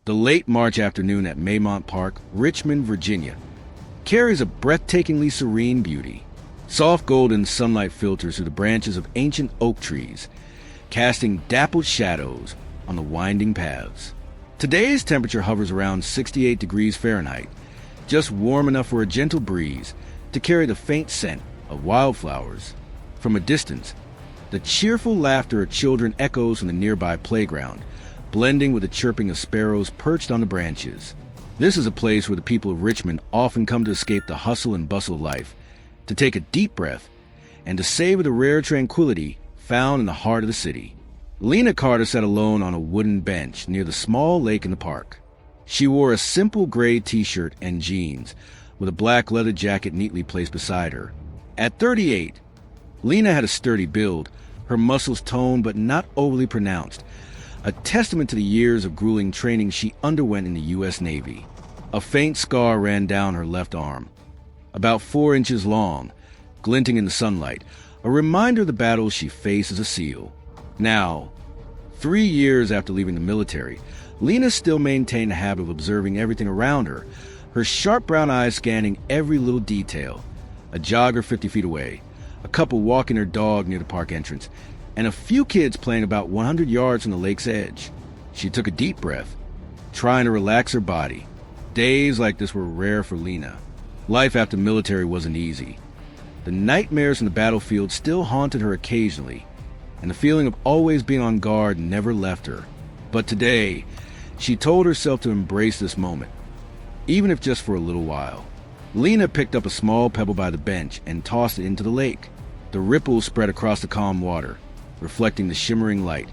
The late March afternoon at Maymont Park, Richmond, Virginia, carries a breathtakingly serene beauty. Soft golden sunlight filters through the branches of ancient oak trees, casting dappled shadows on the winding paths. Today's temperature hovers around 68 degrees Fahrenheit, just warm enough for a gentle breeze to carry the faint scent of wildflowers. From a distance, the cheerful laughter of children echoes from the nearby playground, blending with the chirping of sparrows perched on the branches. This is a place where the people of Richmond often come to escape the hustle and bustle of life, to take a deep breath, and to savor the rare tranquility found in the heart of the city. Lena Carter sat alone on a wooden bench near the small lake in the park. She wore a simple gray t-shirt and jeans, with a black leather jacket neatly placed beside her. At 38, Lena had a sturdy build, her muscles toned but not overly pronounced, a testament to the years of grueling training she underwent in the U.S. Navy. A faint scar ran down her left arm, about 4 inches long, glinting in the sunlight, a reminder of the battles she faced as a SEAL. Now, 3 years after leaving the military, Lena still maintained a habit of observing everything around her, her sharp brown eyes scanning every little detail. A jogger 50 feet away, a couple walking their dog near the park entrance, and a few kids playing about 100 yards from the lake's edge. She took a deep breath, trying to relax her body. Days like this were rare for Lena. Life after military wasn't easy. The nightmares from the battlefield still haunted her occasionally, and the feeling of always being on guard never left her. But today, she told herself to embrace this moment, even if just for a little while. Lena picked up a small pebble by the bench and tossed it into the lake. The ripples spread across the calm water, reflecting the shimmering light,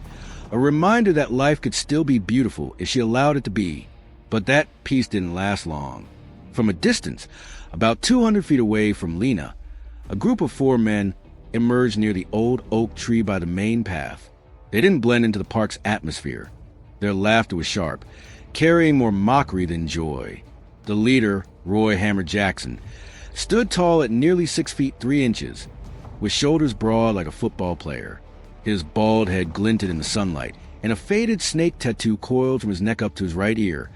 a reminder that life could still be beautiful if she allowed it to be. But that peace didn't last long. From a distance, about 200 feet away from Lena, a group of 4 men emerged near the old oak tree by the main path. They didn't blend into the park's atmosphere. Their laughter was sharp, carrying more mockery than joy. The leader, Roy Hammer Jackson, stood tall at nearly 6 feet 3 inches, with shoulders broad like a football player. His bald head glinted in the sunlight, and a faded snake tattoo coiled from his neck up to his right ear,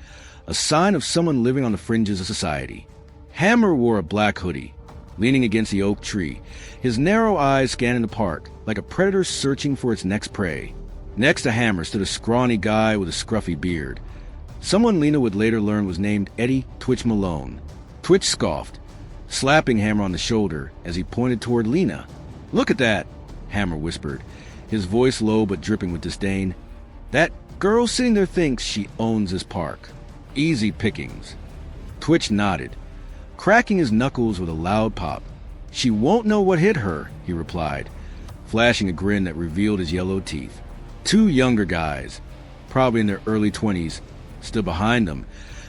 a sign of someone living on the fringes of society. Hammer wore a black hoodie, leaning against the oak tree, his narrow eyes scanning the park like a predator searching for its next prey. Next to Hammer stood a scrawny guy with a scruffy beard. Someone Lena would later learn was named Eddie Twitch Malone. Twitch scoffed, slapping Hammer on the shoulder as he pointed toward Lena. "Look at that," Hammer whispered, his voice low but dripping with disdain. "That girl sitting there thinks she owns this park. Easy pickings." Twitch nodded, cracking his knuckles with a loud pop. "She won't know what hit her," he replied, flashing a grin that revealed his yellow teeth. 2 younger guys, probably in their early 20s, stood behind them,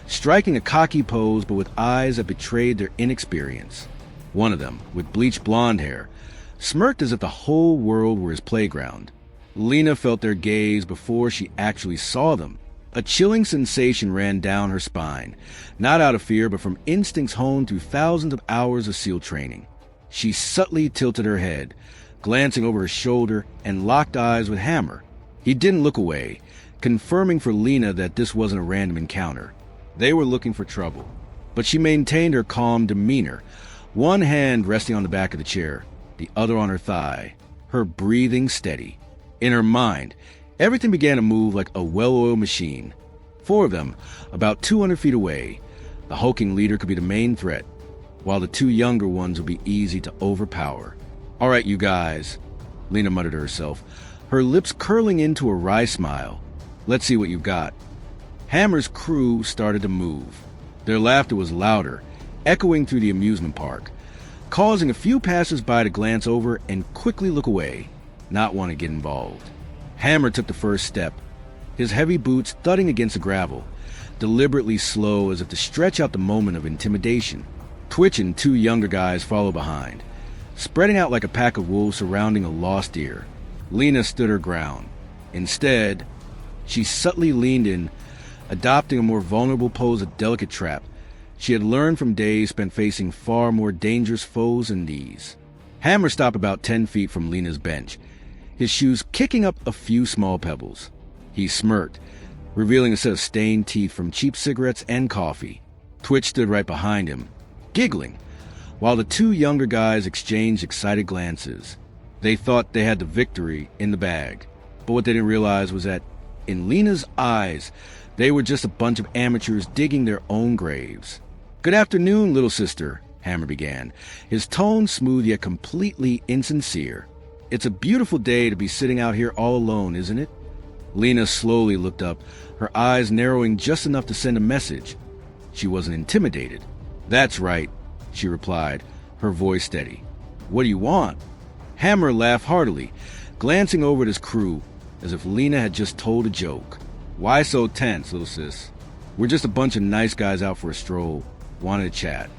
striking a cocky pose but with eyes that betrayed their inexperience. One of them, with bleached blonde hair, smirked as if the whole world were his playground. Lena felt their gaze before she actually saw them. A chilling sensation ran down her spine, not out of fear but from instincts honed through thousands of hours of SEAL training. She subtly tilted her head, glancing over her shoulder, and locked eyes with Hammer. He didn't look away, confirming for Lena that this wasn't a random encounter. They were looking for trouble. But she maintained her calm demeanor, one hand resting on the back of the chair, the other on her thigh, her breathing steady. In her mind, everything began to move like a well-oiled machine. 4 of them, about 200 feet away. The hulking leader could be the main threat, while the 2 younger ones would be easy to overpower. "All right, you guys," Lena muttered to herself, her lips curling into a wry smile. "Let's see what you've got." Hammer's crew started to move. Their laughter was louder, echoing through the amusement park, causing a few passers-by to glance over and quickly look away, not want to get involved. Hammer took the first step, his heavy boots thudding against the gravel, deliberately slow as if to stretch out the moment of intimidation. Twitch and 2 younger guys followed behind, spreading out like a pack of wolves surrounding a lost deer. Lena stood her ground. Instead, she subtly leaned in, adopting a more vulnerable pose of delicate trap she had learned from days spent facing far more dangerous foes than these. Hammer stopped about 10 feet from Lena's bench, his shoes kicking up a few small pebbles. He smirked, revealing a set of stained teeth from cheap cigarettes and coffee. Twitch stood right behind him, giggling, while the two younger guys exchanged excited glances. They thought they had the victory in the bag, but what they didn't realize was that, in Lena's eyes, they were just a bunch of amateurs digging their own graves. "Good afternoon, little sister," Hammer began, his tone smooth yet completely insincere. "It's a beautiful day to be sitting out here all alone, isn't it?" Lena slowly looked up, her eyes narrowing just enough to send a message. She wasn't intimidated. "That's right," she replied, her voice steady. "What do you want?" Hammer laughed heartily, glancing over at his crew, as if Lena had just told a joke. "Why so tense, little sis? We're just a bunch of nice guys out for a stroll. Wanted to chat."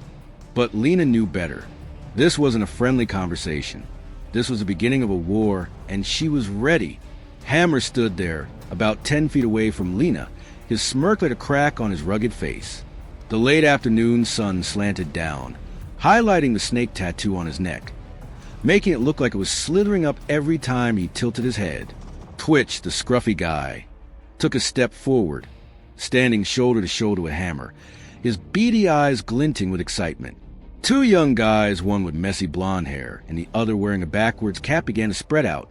But Lena knew better. This wasn't a friendly conversation. This was the beginning of a war, and she was ready. Hammer stood there, about 10 feet away from Lena, his smirk like a crack on his rugged face. The late afternoon sun slanted down, highlighting the snake tattoo on his neck, making it look like it was slithering up every time he tilted his head. Twitch, the scruffy guy, took a step forward, standing shoulder to shoulder with Hammer, his beady eyes glinting with excitement. Two young guys, one with messy blonde hair and the other wearing a backwards cap, began to spread out,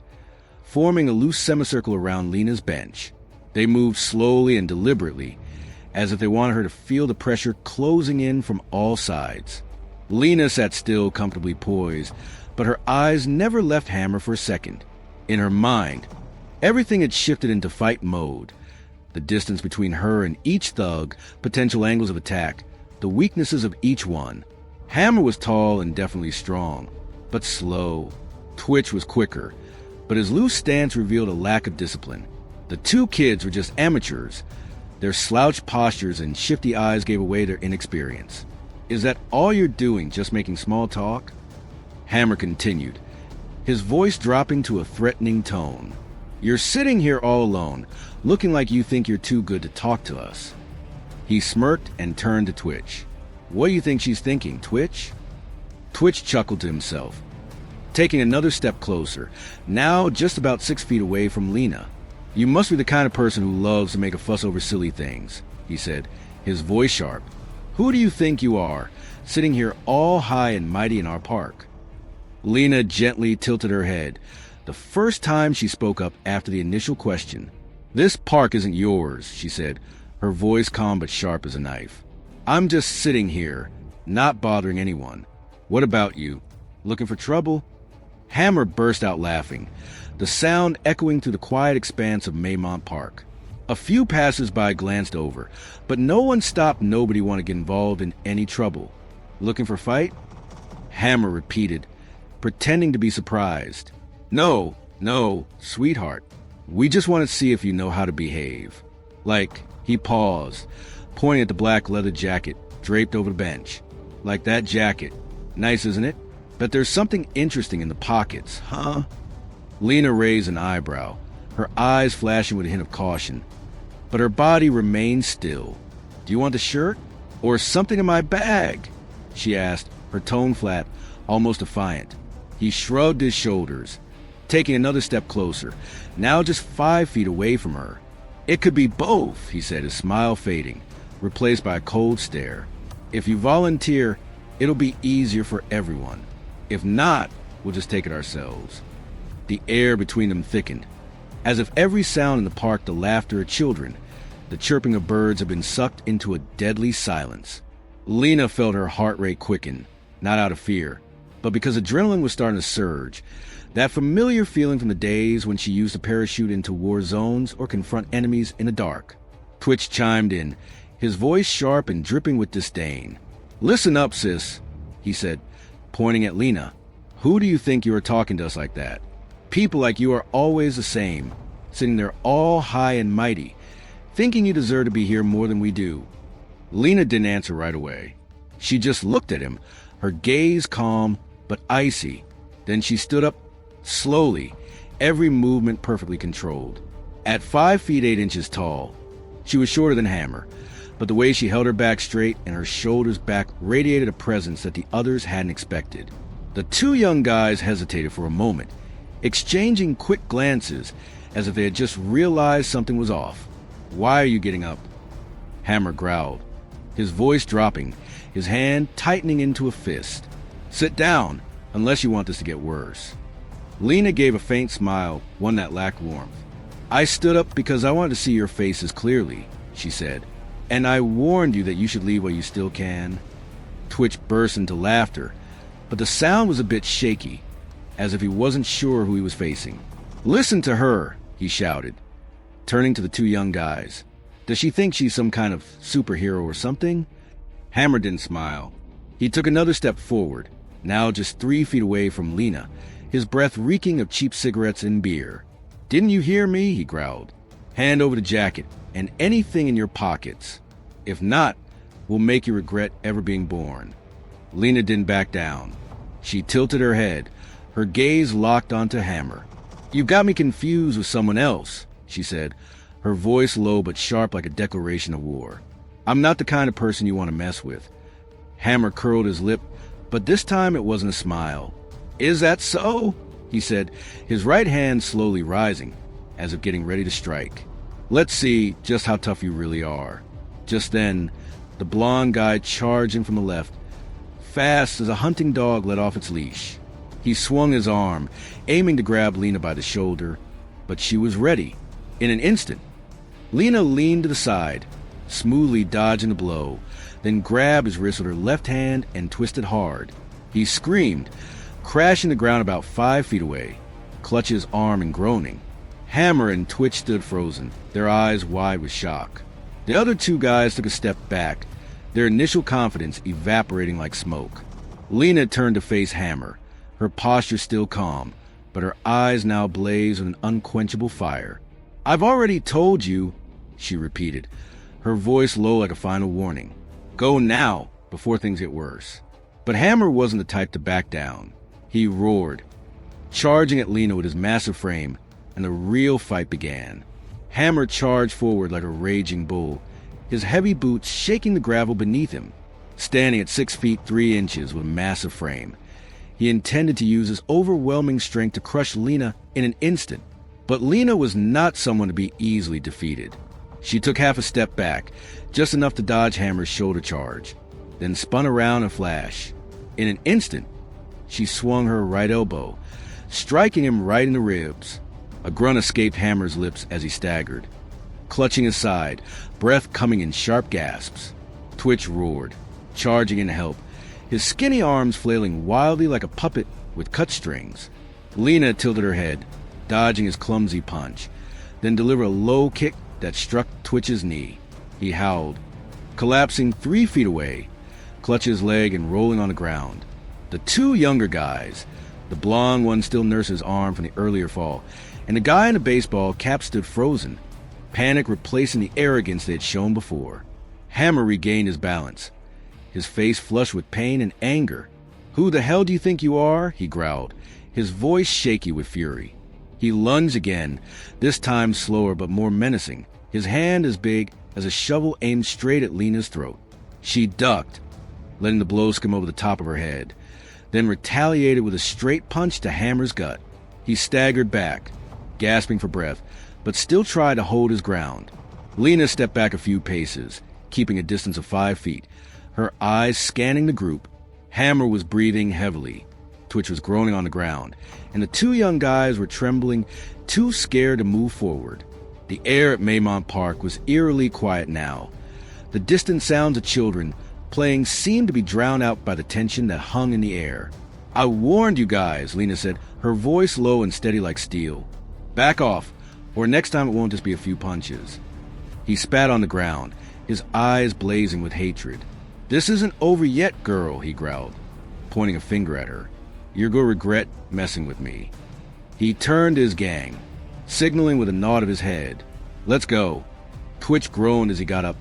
forming a loose semicircle around Lena's bench. They moved slowly and deliberately, as if they wanted her to feel the pressure closing in from all sides. Lena sat still, comfortably poised, but her eyes never left Hammer for a second. In her mind, everything had shifted into fight mode. The distance between her and each thug, potential angles of attack, the weaknesses of each one. Hammer was tall and definitely strong, but slow. Twitch was quicker, but his loose stance revealed a lack of discipline. The two kids were just amateurs. Their slouched postures and shifty eyes gave away their inexperience. "Is that all you're doing, just making small talk?" Hammer continued, his voice dropping to a threatening tone. "You're sitting here all alone, looking like you think you're too good to talk to us." He smirked and turned to Twitch. "What do you think she's thinking, Twitch?" Twitch chuckled to himself, taking another step closer, now just about 6 feet away from Lena. "You must be the kind of person who loves to make a fuss over silly things," he said, his voice sharp. "Who do you think you are, sitting here all high and mighty in our park?" Lena gently tilted her head, the first time she spoke up after the initial question. "This park isn't yours," she said, her voice calm but sharp as a knife. "I'm just sitting here, not bothering anyone. What about you? Looking for trouble?" Hammer burst out laughing, the sound echoing through the quiet expanse of Maymont Park. A few passers-by glanced over, but no one stopped. Nobody wanted to get involved in any trouble. "Looking for fight?" Hammer repeated, pretending to be surprised. No, sweetheart. We just want to see if you know how to behave." Like, he paused, pointing at the black leather jacket draped over the bench. "Like that jacket. Nice, isn't it? But there's something interesting in the pockets, huh?" Lena raised an eyebrow, her eyes flashing with a hint of caution, but her body remained still. "Do you want the shirt? Or something in my bag?" she asked, her tone flat, almost defiant. He shrugged his shoulders, taking another step closer, now just 5 feet away from her. "It could be both," he said, his smile fading, replaced by a cold stare. "If you volunteer, it'll be easier for everyone. If not, we'll just take it ourselves." The air between them thickened, as if every sound in the park, the laughter of children, the chirping of birds, had been sucked into a deadly silence. Lena felt her heart rate quicken, not out of fear, but because adrenaline was starting to surge, that familiar feeling from the days when she used to parachute into war zones or confront enemies in the dark. Twitch chimed in, his voice sharp and dripping with disdain. "Listen up, sis," he said, pointing at Lena. "Who do you think you are talking to us like that? People like you are always the same, sitting there all high and mighty, thinking you deserve to be here more than we do." Lena didn't answer right away. She just looked at him, her gaze calm but icy. Then she stood up slowly, every movement perfectly controlled. At 5 feet 8 inches tall, she was shorter than Hammer, but the way she held her back straight and her shoulders back radiated a presence that the others hadn't expected. The two young guys hesitated for a moment, exchanging quick glances as if they had just realized something was off. Why are you getting up? Hammer growled, his voice dropping, his hand tightening into a fist. Sit down, unless you want this to get worse. Lena gave a faint smile, one that lacked warmth. I stood up because I wanted to see your faces clearly, she said, and I warned you that you should leave while you still can. Twitch burst into laughter, but the sound was a bit shaky, as if he wasn't sure who he was facing. Listen to her, he shouted, turning to the two young guys. Does she think she's some kind of superhero or something? Hammer didn't smile. He took another step forward, now just 3 feet away from Lena, his breath reeking of cheap cigarettes and beer. Didn't you hear me? He growled. Hand over the jacket and anything in your pockets. If not, we'll make you regret ever being born. Lena didn't back down. She tilted her head, her gaze locked onto Hammer. You've got me confused with someone else, she said, her voice low but sharp like a declaration of war. I'm not the kind of person you want to mess with. Hammer curled his lip, but this time it wasn't a smile. Is that so? He said, his right hand slowly rising, as if getting ready to strike. Let's see just how tough you really are. Just then, the blond guy charged in from the left, fast as a hunting dog let off its leash. He swung his arm, aiming to grab Lena by the shoulder, but she was ready. In an instant, Lena leaned to the side, smoothly dodging the blow, then grabbed his wrist with her left hand and twisted hard. He screamed, crashing the ground about 5 feet away, clutching his arm and groaning. Hammer and Twitch stood frozen, their eyes wide with shock. The other two guys took a step back, their initial confidence evaporating like smoke. Lena turned to face Hammer, her posture still calm, but her eyes now blazed with an unquenchable fire. I've already told you, she repeated, her voice low like a final warning. Go now, before things get worse. But Hammer wasn't the type to back down. He roared, charging at Lena with his massive frame, and the real fight began. Hammer charged forward like a raging bull, his heavy boots shaking the gravel beneath him. Standing at 6 feet 3 inches with a massive frame, he intended to use his overwhelming strength to crush Lena in an instant. But Lena was not someone to be easily defeated. She took half a step back, just enough to dodge Hammer's shoulder charge, then spun around and flashed. In an instant, she swung her right elbow, striking him right in the ribs. A grunt escaped Hammer's lips as he staggered, clutching his side, breath coming in sharp gasps. Twitch roared, charging in to help, his skinny arms flailing wildly like a puppet with cut strings. Lena tilted her head, dodging his clumsy punch, then delivered a low kick that struck Twitch's knee. He howled, collapsing 3 feet away, clutching his leg and rolling on the ground. The two younger guys, the blonde one still nursed his arm from the earlier fall, and the guy in the baseball cap stood frozen, panic replacing the arrogance they had shown before. Hammer regained his balance, his face flushed with pain and anger. Who the hell do you think you are? He growled, his voice shaky with fury. He lunged again, this time slower but more menacing, his hand as big as a shovel aimed straight at Lena's throat. She ducked, letting the blow skim over the top of her head, then retaliated with a straight punch to Hammer's gut. He staggered back, gasping for breath, but still tried to hold his ground. Lena stepped back a few paces, keeping a distance of 5 feet, her eyes scanning the group. Hammer was breathing heavily. Twitch was groaning on the ground, and the two young guys were trembling, too scared to move forward. The air at Maymont Park was eerily quiet now. The distant sounds of children playing seemed to be drowned out by the tension that hung in the air. I warned you guys, Lena said, her voice low and steady like steel. Back off, or next time it won't just be a few punches. He spat on the ground, his eyes blazing with hatred. This isn't over yet, girl, he growled, pointing a finger at her. You're going to regret messing with me. He turned to his gang, signaling with a nod of his head. Let's go. Twitch groaned as he got up,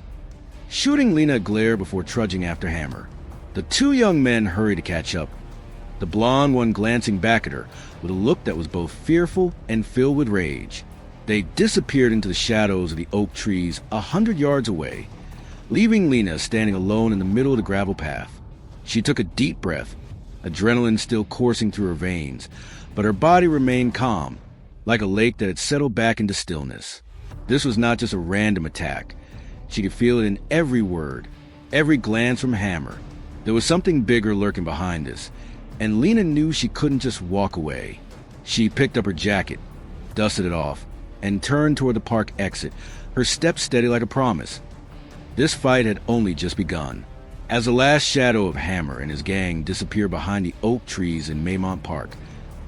shooting Lena a glare before trudging after Hammer. The two young men hurried to catch up, the blonde one glancing back at her with a look that was both fearful and filled with rage. They disappeared into the shadows of the oak trees 100 yards away, leaving Lena standing alone in the middle of the gravel path. She took a deep breath, adrenaline still coursing through her veins, but her body remained calm, like a lake that had settled back into stillness. This was not just a random attack. She could feel it in every word, every glance from Hammer. There was something bigger lurking behind this, and Lena knew she couldn't just walk away. She picked up her jacket, dusted it off, and turned toward the park exit, her steps steady like a promise. This fight had only just begun. As the last shadow of Hammer and his gang disappeared behind the oak trees in Maymont Park,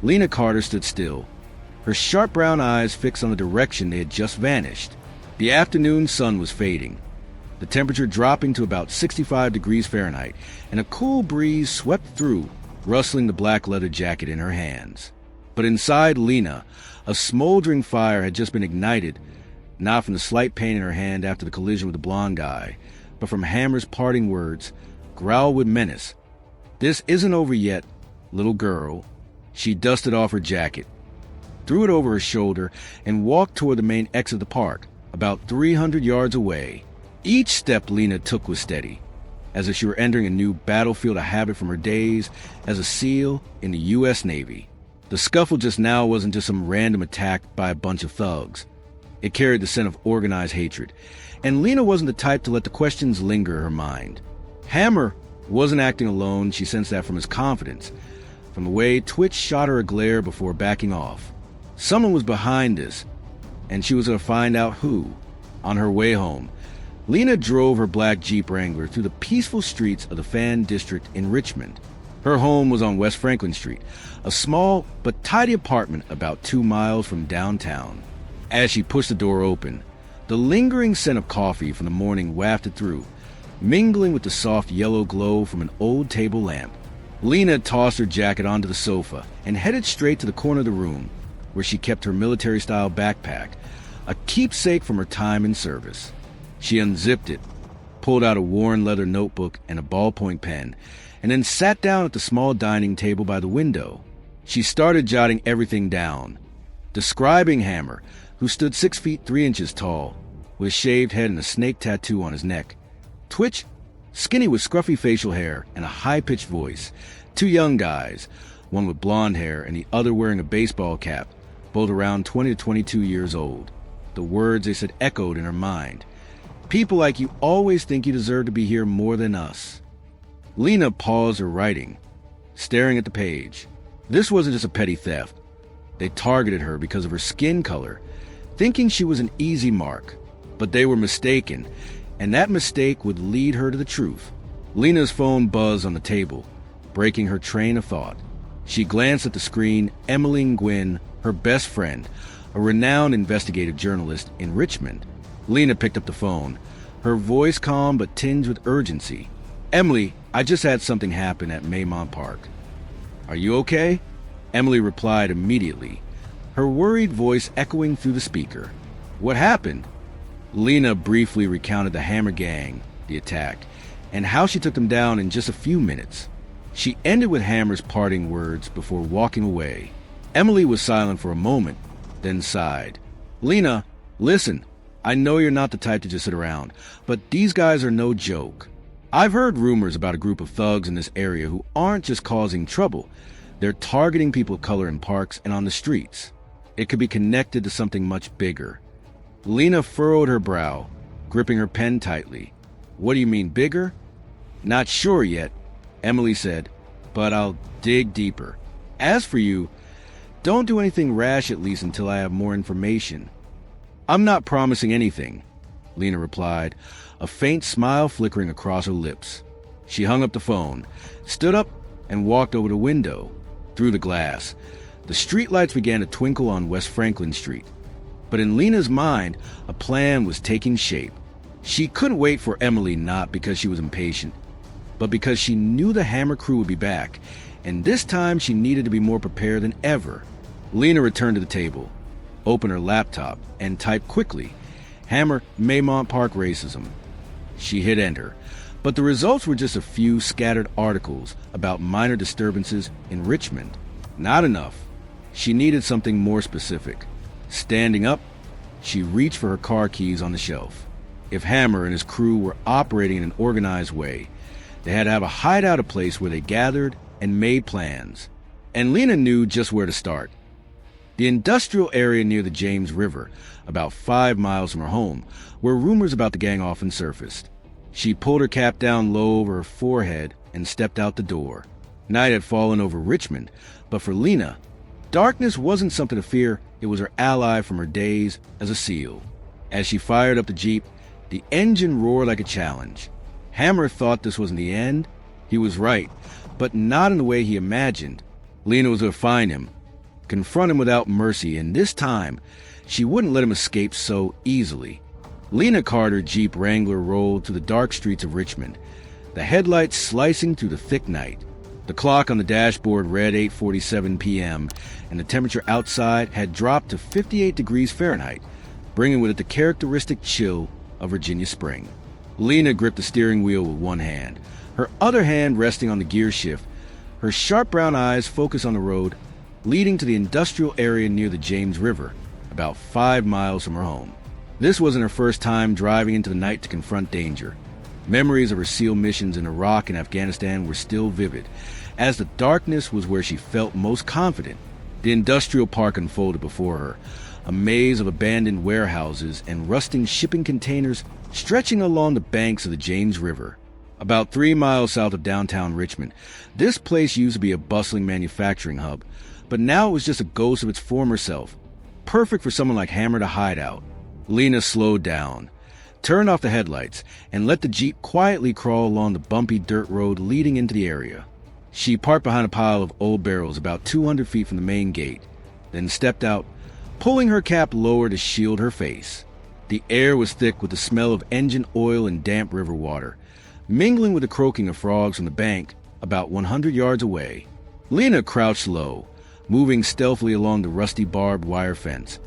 Lena Carter stood still, her sharp brown eyes fixed on the direction they had just vanished. The afternoon sun was fading, the temperature dropping to about 65 degrees Fahrenheit, and a cool breeze swept through, rustling the black leather jacket in her hands. But inside Lena, a smoldering fire had just been ignited, not from the slight pain in her hand after the collision with the blonde guy, but from Hammer's parting words, growled with menace. "This isn't over yet, little girl." She dusted off her jacket, threw it over her shoulder, and walked toward the main exit of the park, about 300 yards away. Each step Lena took was steady, as if she were entering a new battlefield of habit from her days as a SEAL in the U.S. Navy. The scuffle just now wasn't just some random attack by a bunch of thugs. It carried the scent of organized hatred, and Lena wasn't the type to let the questions linger in her mind. Hammer wasn't acting alone. She sensed that from his confidence, from the way Twitch shot her a glare before backing off. Someone was behind this, and she was going to find out who. On her way home, Lena drove her black Jeep Wrangler through the peaceful streets of the Fan District in Richmond. Her home was on West Franklin Street, a small but tidy apartment about 2 miles from downtown. As she pushed the door open, the lingering scent of coffee from the morning wafted through, mingling with the soft yellow glow from an old table lamp. Lena tossed her jacket onto the sofa and headed straight to the corner of the room, where she kept her military-style backpack, a keepsake from her time in service. She unzipped it, pulled out a worn leather notebook and a ballpoint pen, and then sat down at the small dining table by the window. She started jotting everything down, describing Hammer, who stood 6 feet 3 inches tall, with a shaved head and a snake tattoo on his neck. Twitch, skinny with scruffy facial hair and a high-pitched voice. 2 young guys, one with blonde hair and the other wearing a baseball cap, both around 20 to 22 years old. The words they said echoed in her mind. "People like you always think you deserve to be here more than us." Lena paused her writing, staring at the page. This wasn't just a petty theft. They targeted her because of her skin color, thinking she was an easy mark. But they were mistaken, and that mistake would lead her to the truth. Lena's phone buzzed on the table, breaking her train of thought. She glanced at the screen. Emmeline Gwynn, her best friend, a renowned investigative journalist in Richmond. Lena picked up the phone, her voice calm but tinged with urgency. "Emily, I just had something happen at Maymont Park." "Are you okay?" Emily replied immediately, her worried voice echoing through the speaker. "What happened?" Lena briefly recounted the Hammer gang, the attack, and how she took them down in just a few minutes. She ended with Hammer's parting words before walking away. Emily was silent for a moment, then sighed. "Lena, listen, I know you're not the type to just sit around, but these guys are no joke. I've heard rumors about a group of thugs in this area who aren't just causing trouble. They're targeting people of color in parks and on the streets. It could be connected to something much bigger." Lena furrowed her brow, gripping her pen tightly. "What do you mean, bigger?" "Not sure yet," Emily said, "but I'll dig deeper. As for you, don't do anything rash at least until I have more information." "I'm not promising anything," Lena replied, a faint smile flickering across her lips. She hung up the phone, stood up, and walked over the window. Through the glass, the streetlights began to twinkle on West Franklin Street. But in Lena's mind, a plan was taking shape. She couldn't wait for Emily, not because she was impatient, but because she knew the Hammer crew would be back, and this time she needed to be more prepared than ever. Lena returned to the table, opened her laptop, and typed quickly, "Hammer, Maymont Park racism." She hit enter, but the results were just a few scattered articles about minor disturbances in Richmond. Not enough. She needed something more specific. Standing up, she reached for her car keys on the shelf. If Hammer and his crew were operating in an organized way, they had to have a hideout, a place where they gathered and made plans. And Lena knew just where to start. the industrial area near the James River, about 5 miles from her home, where rumors about the gang often surfaced. She pulled her cap down low over her forehead and stepped out the door. Night had fallen over Richmond, but for Lena, darkness wasn't something to fear. It was her ally from her days as a SEAL. As she fired up the Jeep, the engine roared like a challenge. Hammer thought this wasn't the end. He was right, but not in the way he imagined. Lena was going to find him, confront him without mercy, and this time, she wouldn't let him escape so easily. Lena Carter Jeep Wrangler rolled through the dark streets of Richmond, the headlights slicing through the thick night. The clock on the dashboard read 8:47 p.m., and the temperature outside had dropped to 58 degrees Fahrenheit, bringing with it the characteristic chill of Virginia spring. Lena gripped the steering wheel with one hand, her other hand resting on the gear shift. Her sharp brown eyes focused on the road leading to the industrial area near the James River, about 5 miles from her home. This wasn't her first time driving into the night to confront danger. Memories of her SEAL missions in Iraq and Afghanistan were still vivid, as the darkness was where she felt most confident. The industrial park unfolded before her, a maze of abandoned warehouses and rusting shipping containers stretching along the banks of the James River. About 3 miles south of downtown Richmond, this place used to be a bustling manufacturing hub, but now it was just a ghost of its former self, perfect for someone like Hammer to hide out. Lena slowed down, turned off the headlights, and let the Jeep quietly crawl along the bumpy dirt road leading into the area. She parked behind a pile of old barrels about 200 feet from the main gate, then stepped out, pulling her cap lower to shield her face. The air was thick with the smell of engine oil and damp river water, mingling with the croaking of frogs from the bank about 100 yards away. Lena crouched low, moving stealthily along the rusty barbed wire fence,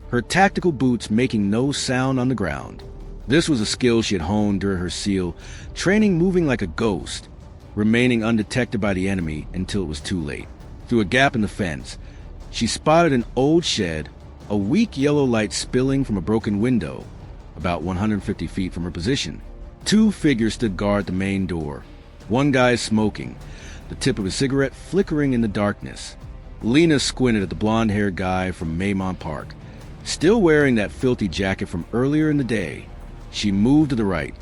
her tactical boots making no sound on the ground. This was a skill she had honed during her SEAL training, moving like a ghost, remaining undetected by the enemy until it was too late. Through a gap in the fence, she spotted an old shed, a weak yellow light spilling from a broken window, about 150 feet from her position. 2 figures stood guard the main door. One guy smoking, the tip of his cigarette flickering in the darkness. Lena squinted at the blonde-haired guy from Maymont Park, still wearing that filthy jacket from earlier in the day. She moved to the right,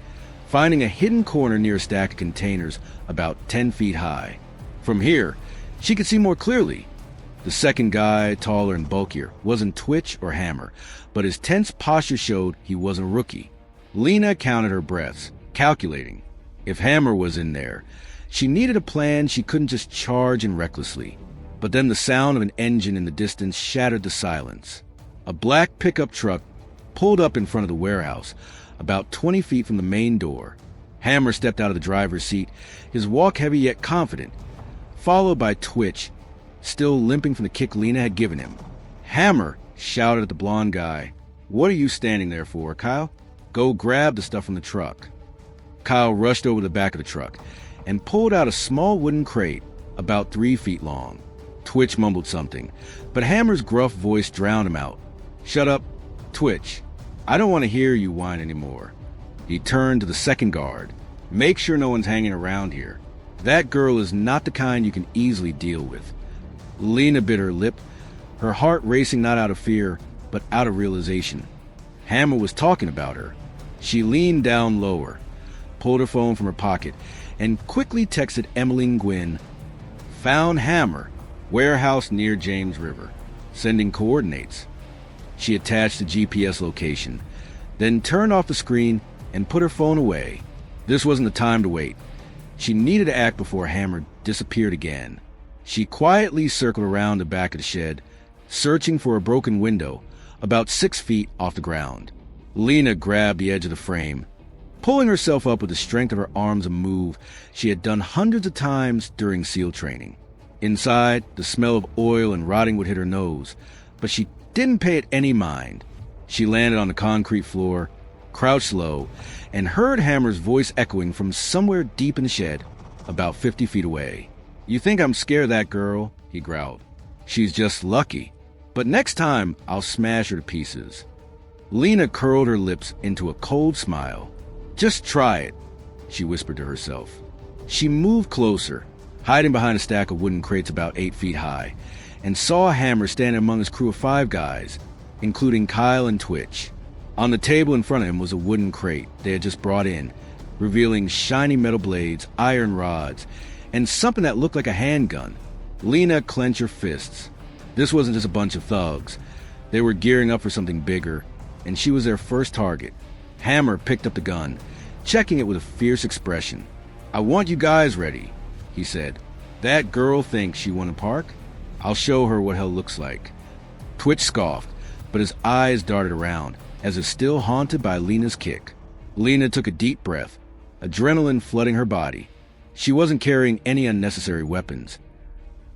finding a hidden corner near a stack of containers about 10 feet high. From here, she could see more clearly. The second guy, taller and bulkier, wasn't Twitch or Hammer, but his tense posture showed he wasn't a rookie. Lena counted her breaths, calculating. If Hammer was in there, she needed a plan. She couldn't just charge in recklessly. But then the sound of an engine in the distance shattered the silence. A black pickup truck pulled up in front of the warehouse, about 20 feet from the main door. Hammer stepped out of the driver's seat, his walk heavy yet confident, followed by Twitch, still limping from the kick Lena had given him. Hammer shouted at the blonde guy, "What are you standing there for, Kyle? Go grab the stuff from the truck." Kyle rushed over the back of the truck and pulled out a small wooden crate about 3 feet long. Twitch mumbled something, but Hammer's gruff voice drowned him out. "Shut up, Twitch. I don't want to hear you whine anymore." He turned to the second guard. "Make sure no one's hanging around here. That girl is not the kind you can easily deal with." Lena bit her lip, her heart racing not out of fear, but out of realization. Hammer was talking about her. She leaned down lower, pulled her phone from her pocket, and quickly texted Emmeline Gwynn, "Found Hammer, warehouse near James River, sending coordinates." She attached the GPS location, then turned off the screen and put her phone away. This wasn't the time to wait. She needed to act before Hammer disappeared again. She quietly circled around the back of the shed, searching for a broken window about 6 feet off the ground. Lena grabbed the edge of the frame, pulling herself up with the strength of her arms, a move she had done hundreds of times during SEAL training. Inside, the smell of oil and rotting wood hit her nose, but she didn't pay it any mind. She landed on the concrete floor, crouched low, and heard Hammer's voice echoing from somewhere deep in the shed, about 50 feet away. "You think I'm scared of that girl?" he growled. "She's just lucky. But next time, I'll smash her to pieces." Lena curled her lips into a cold smile. "Just try it," she whispered to herself. She moved closer, hiding behind a stack of wooden crates about 8 feet high, and saw Hammer standing among his crew of 5 guys, including Kyle and Twitch. On the table in front of him was a wooden crate they had just brought in, revealing shiny metal blades, iron rods, and something that looked like a handgun. Lena clenched her fists. This wasn't just a bunch of thugs. They were gearing up for something bigger, and she was their first target. Hammer picked up the gun, checking it with a fierce expression. "I want you guys ready," he said. "That girl thinks she won a park? I'll show her what hell looks like." Twitch scoffed, but his eyes darted around, as if still haunted by Lena's kick. Lena took a deep breath, adrenaline flooding her body. She wasn't carrying any unnecessary weapons.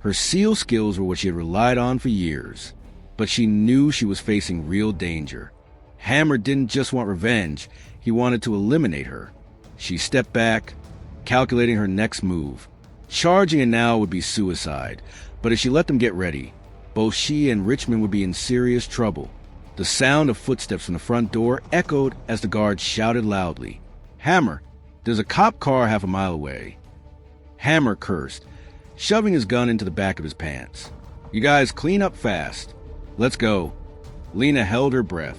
Her SEAL skills were what she had relied on for years, but she knew she was facing real danger. Hammer didn't just want revenge, he wanted to eliminate her. She stepped back, calculating her next move. Charging it now would be suicide, but if she let them get ready, both she and Richmond would be in serious trouble. The sound of footsteps from the front door echoed as the guard shouted loudly, "Hammer, there's a cop car half a mile away." Hammer cursed, shoving his gun into the back of his pants. "You guys clean up fast. Let's go." Lena held her breath.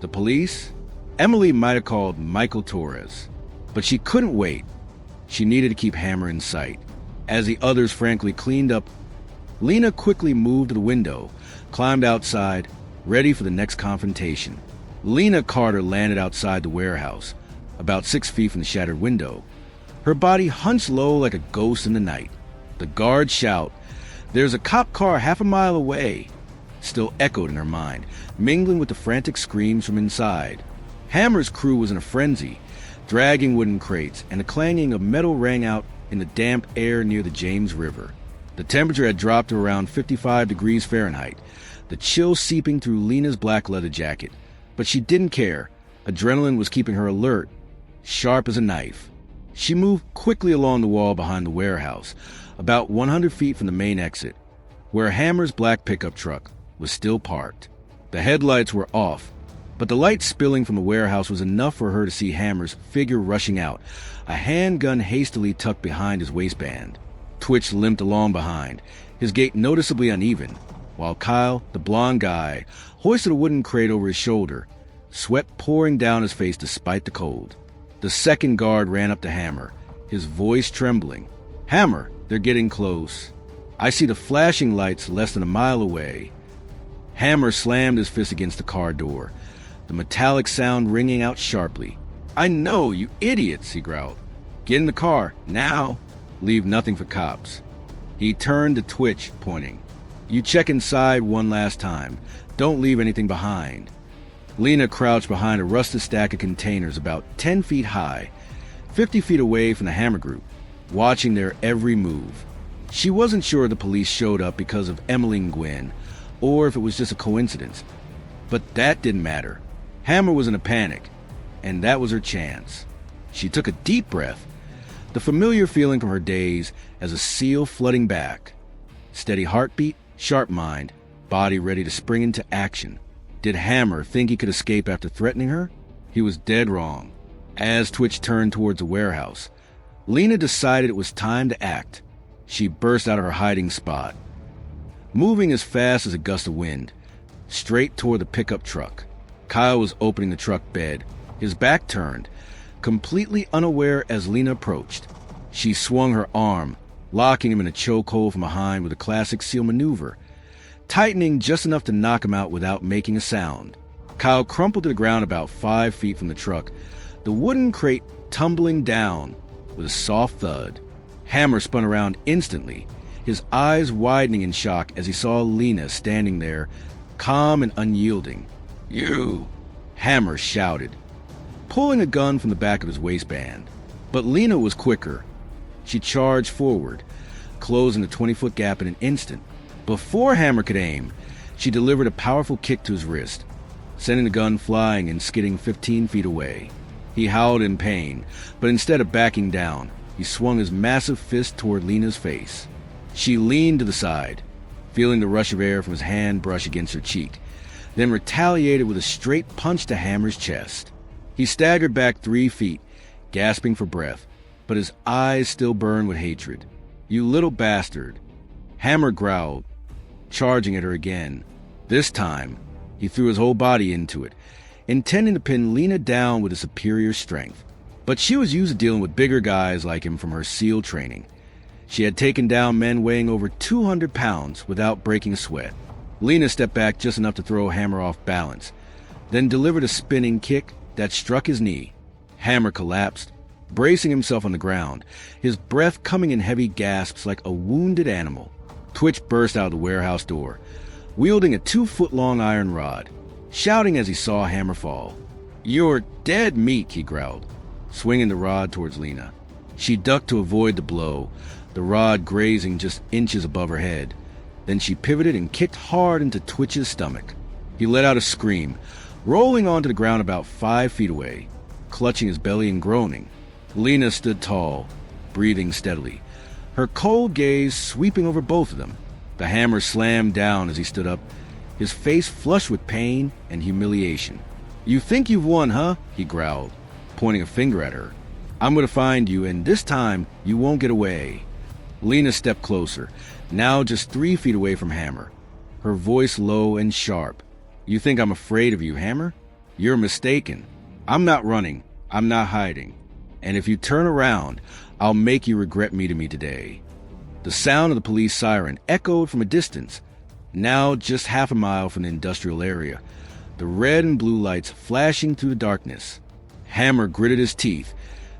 The police? Emily might have called Michael Torres, but she couldn't wait. She needed to keep Hammer in sight. As the others frankly cleaned up, Lena quickly moved to the window, climbed outside, ready for the next confrontation. Lena Carter landed outside the warehouse, about 6 feet from the shattered window. Her body hunched low like a ghost in the night. The guard's shout, "There's a cop car half a mile away," still echoed in her mind, mingling with the frantic screams from inside. Hammer's crew was in a frenzy, dragging wooden crates, and the clanging of metal rang out in the damp air near the James River. The temperature had dropped to around 55 degrees Fahrenheit, the chill seeping through Lena's black leather jacket. But she didn't care. Adrenaline was keeping her alert, sharp as a knife. She moved quickly along the wall behind the warehouse, about 100 feet from the main exit, where Hammer's black pickup truck was still parked. The headlights were off, but the light spilling from the warehouse was enough for her to see Hammer's figure rushing out, a handgun hastily tucked behind his waistband. Twitch limped along behind, his gait noticeably uneven, while Kyle, the blond guy, hoisted a wooden crate over his shoulder, sweat pouring down his face despite the cold. The second guard ran up to Hammer, his voice trembling. "Hammer, they're getting close. I see the flashing lights less than a mile away." Hammer slammed his fist against the car door, the metallic sound ringing out sharply. "I know, you idiots," he growled. "Get in the car, now. Leave nothing for cops." He turned to Twitch, pointing. "You check inside one last time. Don't leave anything behind." Lena crouched behind a rusted stack of containers about 10 feet high, 50 feet away from the Hammer group, watching their every move. She wasn't sure the police showed up because of Emily and Gwen, or if it was just a coincidence. But that didn't matter. Hammer was in a panic, and that was her chance. She took a deep breath, the familiar feeling from her days as a SEAL flooding back. Steady heartbeat, sharp mind, body ready to spring into action. Did Hammer think he could escape after threatening her? He was dead wrong. As Twitch turned towards the warehouse, Lena decided it was time to act. She burst out of her hiding spot, moving as fast as a gust of wind, straight toward the pickup truck. Kyle was opening the truck bed, his back turned, completely unaware as Lena approached. She swung her arm, locking him in a chokehold from behind with a classic SEAL maneuver, tightening just enough to knock him out without making a sound. Kyle crumpled to the ground about 5 feet from the truck, the wooden crate tumbling down with a soft thud. Hammer spun around instantly, his eyes widening in shock as he saw Lena standing there, calm and unyielding. "You!" Hammer shouted, pulling a gun from the back of his waistband. But Lena was quicker. She charged forward, closing the 20-foot gap in an instant. Before Hammer could aim, she delivered a powerful kick to his wrist, sending the gun flying and skidding 15 feet away. He howled in pain, but instead of backing down, he swung his massive fist toward Lena's face. She leaned to the side, feeling the rush of air from his hand brush against her cheek, then retaliated with a straight punch to Hammer's chest. He staggered back 3 feet, gasping for breath, but his eyes still burned with hatred. "You little bastard." Hammer growled, charging at her again. This time, he threw his whole body into it, intending to pin Lena down with his superior strength. But she was used to dealing with bigger guys like him from her SEAL training. She had taken down men weighing over 200 pounds without breaking a sweat. Lena stepped back just enough to throw Hammer off balance, then delivered a spinning kick that struck his knee. Hammer collapsed, bracing himself on the ground, his breath coming in heavy gasps like a wounded animal. Twitch burst out of the warehouse door, wielding a 2-foot-long iron rod, shouting as he saw Hammer fall. "You're dead meat," he growled, swinging the rod towards Lena. She ducked to avoid the blow, the rod grazing just inches above her head. Then she pivoted and kicked hard into Twitch's stomach. He let out a scream, rolling onto the ground about 5 feet away, clutching his belly and groaning. Lena stood tall, breathing steadily, her cold gaze sweeping over both of them. The hammer slammed down as he stood up, his face flushed with pain and humiliation. "You think you've won, huh?" he growled, pointing a finger at her. "I'm going to find you, and this time you won't get away." Lena stepped closer, now just 3 feet away from Hammer, her voice low and sharp. "You think I'm afraid of you, Hammer? You're mistaken. I'm not running. I'm not hiding. And if you turn around, I'll make you regret meeting me today." The sound of the police siren echoed from a distance, now just half a mile from the industrial area, the red and blue lights flashing through the darkness. Hammer gritted his teeth,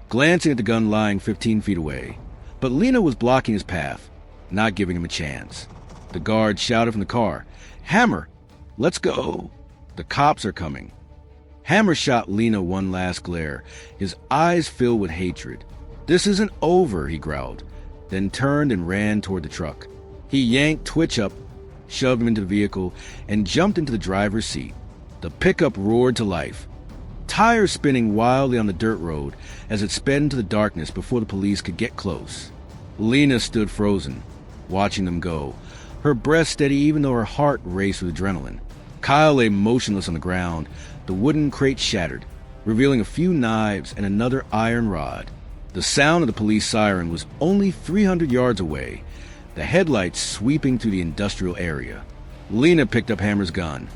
glancing at the gun lying 15 feet away. But Lena was blocking his path, not giving him a chance. The guard shouted from the car, "Hammer, let's go. The cops are coming." Hammer shot Lena one last glare, his eyes filled with hatred. "This isn't over," he growled, then turned and ran toward the truck. He yanked Twitch up, shoved him into the vehicle, and jumped into the driver's seat. The pickup roared to life, tires spinning wildly on the dirt road as it sped into the darkness before the police could get close. Lena stood frozen, watching them go, her breath steady even though her heart raced with adrenaline. Kyle lay motionless on the ground, the wooden crate shattered, revealing a few knives and another iron rod. The sound of the police siren was only 300 yards away, the headlights sweeping through the industrial area. Lena picked up Hammer's gun,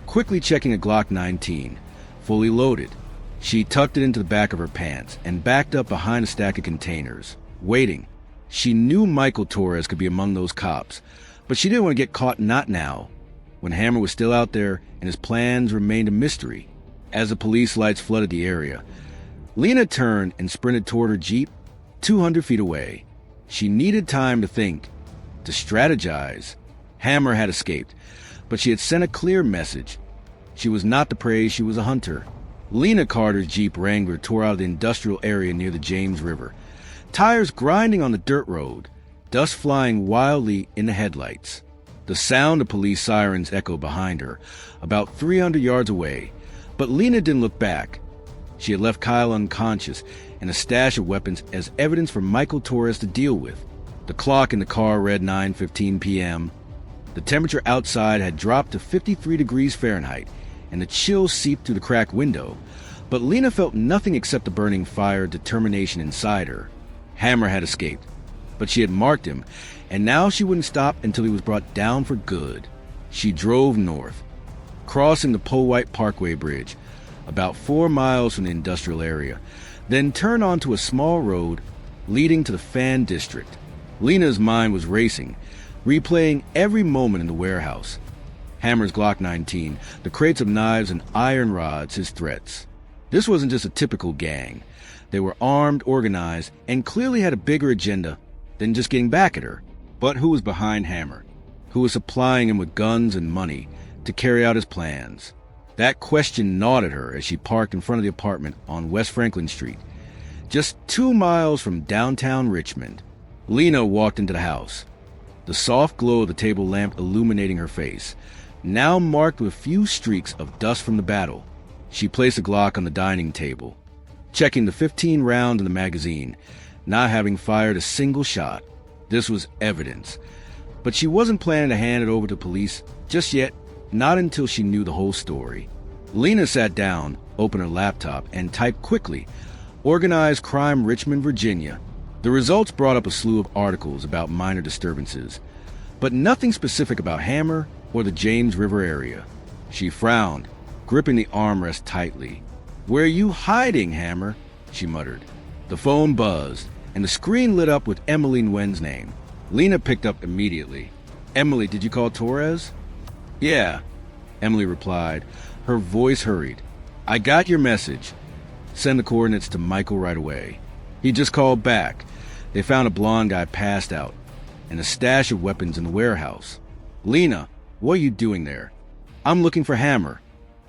quickly checking a Glock 19, fully loaded. She tucked it into the back of her pants and backed up behind a stack of containers, waiting. She knew Michael Torres could be among those cops, but she didn't want to get caught not now, when Hammer was still out there and his plans remained a mystery. As the police lights flooded the area, Lena turned and sprinted toward her Jeep, 200 feet away. She needed time to think, to strategize. Hammer had escaped, but she had sent a clear message. She was not the prey, she was a hunter. Lena Carter's Jeep Wrangler tore out of the industrial area near the James River, tires grinding on the dirt road, dust flying wildly in the headlights. The sound of police sirens echoed behind her, about 300 yards away, but Lena didn't look back. She had left Kyle unconscious and a stash of weapons as evidence for Michael Torres to deal with. The clock in the car read 9:15 p.m. The temperature outside had dropped to 53 degrees Fahrenheit, and the chill seeped through the cracked window, but Lena felt nothing except the burning fire of determination inside her. Hammer had escaped, but she had marked him, and now she wouldn't stop until he was brought down for good. She drove north, crossing the Powhite Parkway Bridge, about 4 miles from the industrial area, then turned onto a small road leading to the Fan District. Lena's mind was racing, replaying every moment in the warehouse. Hammer's Glock 19, the crates of knives and iron rods, his threats. This wasn't just a typical gang. They were armed, organized, and clearly had a bigger agenda than just getting back at her. But who was behind Hammer? Who was supplying him with guns and money to carry out his plans? That question gnawed at her as she parked in front of the apartment on West Franklin Street, just 2 miles from downtown Richmond. Lena walked into the house, the soft glow of the table lamp illuminating her face, now marked with few streaks of dust from the battle. She placed a Glock on the dining table, checking the 15 rounds in the magazine, not having fired a single shot. This was evidence, but she wasn't planning to hand it over to police just yet, not until she knew the whole story. Lena sat down, opened her laptop, and typed quickly, "Organized Crime Richmond, Virginia." The results brought up a slew of articles about minor disturbances, but nothing specific about Hammer or the James River area. She frowned, gripping the armrest tightly. "Where are you hiding, Hammer?" she muttered. The phone buzzed, and the screen lit up with Emily Nguyen's name. Lena picked up immediately. "Emily, did you call Torres?" "Yeah," Emily replied, her voice hurried. "I got your message. Send the coordinates to Michael right away." He just called back. They found a blonde guy passed out, and a stash of weapons in the warehouse. "Lena, what are you doing there?" "I'm looking for Hammer,"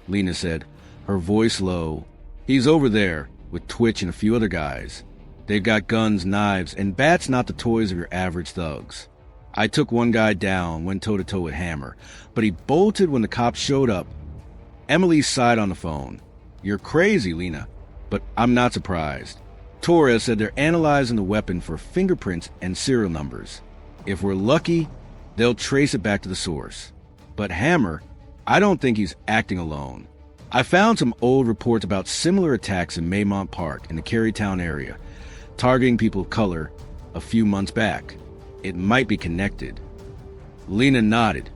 Lena said, her voice low. "He's over there, with Twitch and a few other guys. They've got guns, knives, and bats not the toys of your average thugs. I took one guy down, went toe-to-toe with Hammer, but he bolted when the cops showed up." Emily sighed on the phone. "You're crazy, Lena, but I'm not surprised. Torres said they're analyzing the weapon for fingerprints and serial numbers. If we're lucky, they'll trace it back to the source. But Hammer, I don't think he's acting alone. I found some old reports about similar attacks in Maymont Park in the Carytown area, targeting people of color a few months back. It might be connected." Lena nodded,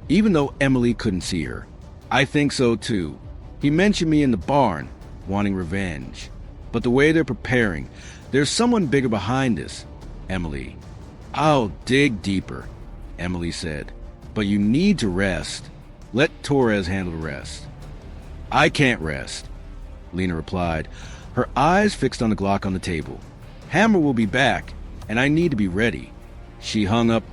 even though Emily couldn't see her. "I think so too. He mentioned me in the barn, wanting revenge. But the way they're preparing, there's someone bigger behind this, Emily." "I'll dig deeper," Emily said. "But you need to rest. Let Torres handle the rest." "I can't rest," Lena replied, her eyes fixed on the Glock on the table. "Hammer will be back, and I need to be ready." She hung up,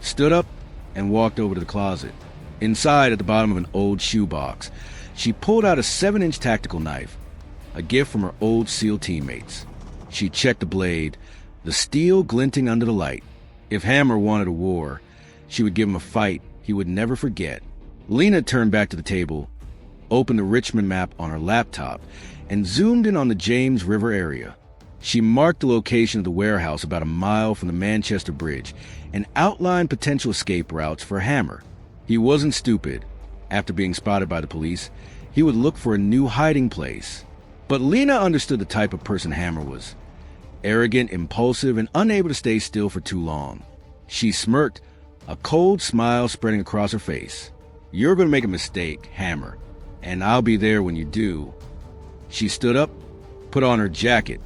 stood up, and walked over to the closet. Inside, at the bottom of an old shoebox, she pulled out a 7-inch tactical knife, a gift from her old SEAL teammates. She checked the blade, the steel glinting under the light. If Hammer wanted a war, she would give him a fight he would never forget. Lena turned back to the table, opened the Richmond map on her laptop, and zoomed in on the James River area. She marked the location of the warehouse about a mile from the Manchester Bridge and outlined potential escape routes for Hammer. He wasn't stupid. After being spotted by the police, he would look for a new hiding place. But Lena understood the type of person Hammer was. Arrogant, impulsive, and unable to stay still for too long. She smirked, a cold smile spreading across her face. "You're going to make a mistake, Hammer, and I'll be there when you do." She stood up, put on her jacket,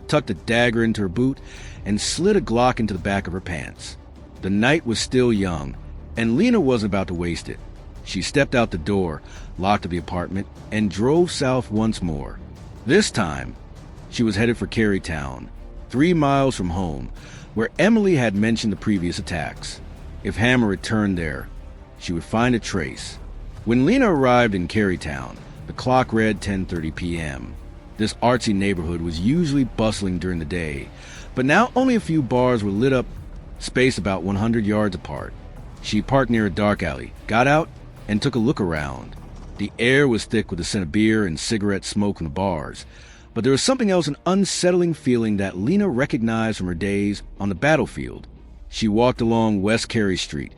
tucked a dagger into her boot, and slid a Glock into the back of her pants. The night was still young, and Lena wasn't about to waste it. She stepped out the door, locked the apartment, and drove south once more. This time, she was headed for Carytown, 3 miles from home, where Emily had mentioned the previous attacks. If Hammer returned there, she would find a trace. When Lena arrived in Carytown, the clock read 10:30 p.m. This artsy neighborhood was usually bustling during the day, but now only a few bars were lit up, spaced about 100 yards apart. She parked near a dark alley, got out, and took a look around. The air was thick with the scent of beer and cigarette smoke from the bars, but there was something else, an unsettling feeling that Lena recognized from her days on the battlefield. She walked along West Carey Street,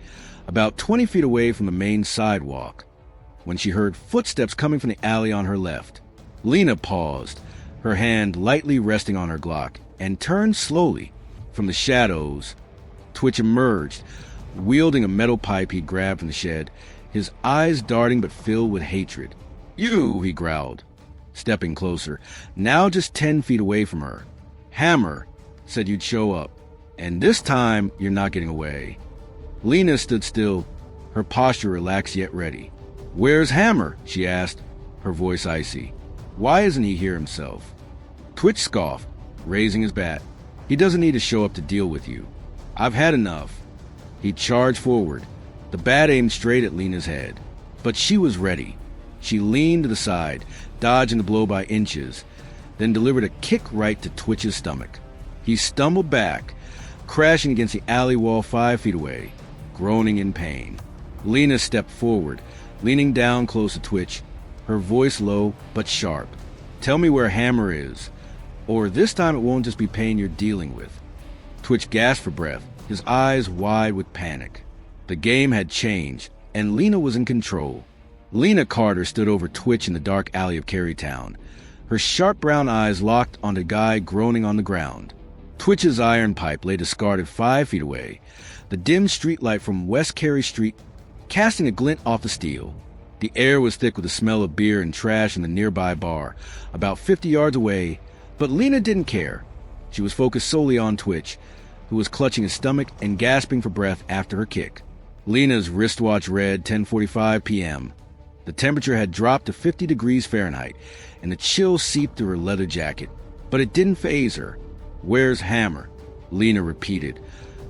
about 20 feet away from the main sidewalk, when she heard footsteps coming from the alley on her left. Lena paused, her hand lightly resting on her Glock, and turned slowly. From the shadows, Twitch emerged, wielding a metal pipe he grabbed from the shed, his eyes darting but filled with hatred. "You!" he growled, stepping closer, now just 10 feet away from her. "Hammer said you'd show up, and this time you're not getting away." Lena stood still, her posture relaxed yet ready. "Where's Hammer?" she asked, her voice icy. "Why isn't he here himself?" Twitch scoffed, raising his bat. "He doesn't need to show up to deal with you. I've had enough." He charged forward, the bat aimed straight at Lena's head. But she was ready. She leaned to the side, dodging the blow by inches, then delivered a kick right to Twitch's stomach. He stumbled back, crashing against the alley wall 5 feet away, groaning in pain. Lena stepped forward, leaning down close to Twitch, her voice low but sharp. "Tell me where Hammer is, or this time it won't just be pain you're dealing with." Twitch gasped for breath, his eyes wide with panic. The game had changed, and Lena was in control. Lena Carter stood over Twitch in the dark alley of Carytown, her sharp brown eyes locked on the guy groaning on the ground. Twitch's iron pipe lay discarded 5 feet away, the dim streetlight from West Carey Street casting a glint off the steel. The air was thick with the smell of beer and trash in the nearby bar, about 50 yards away, but Lena didn't care. She was focused solely on Twitch, who was clutching his stomach and gasping for breath after her kick. Lena's wristwatch read 10:45 p.m. The temperature had dropped to 50 degrees Fahrenheit, and the chill seeped through her leather jacket. But it didn't faze her. "Where's Hammer?" Lena repeated,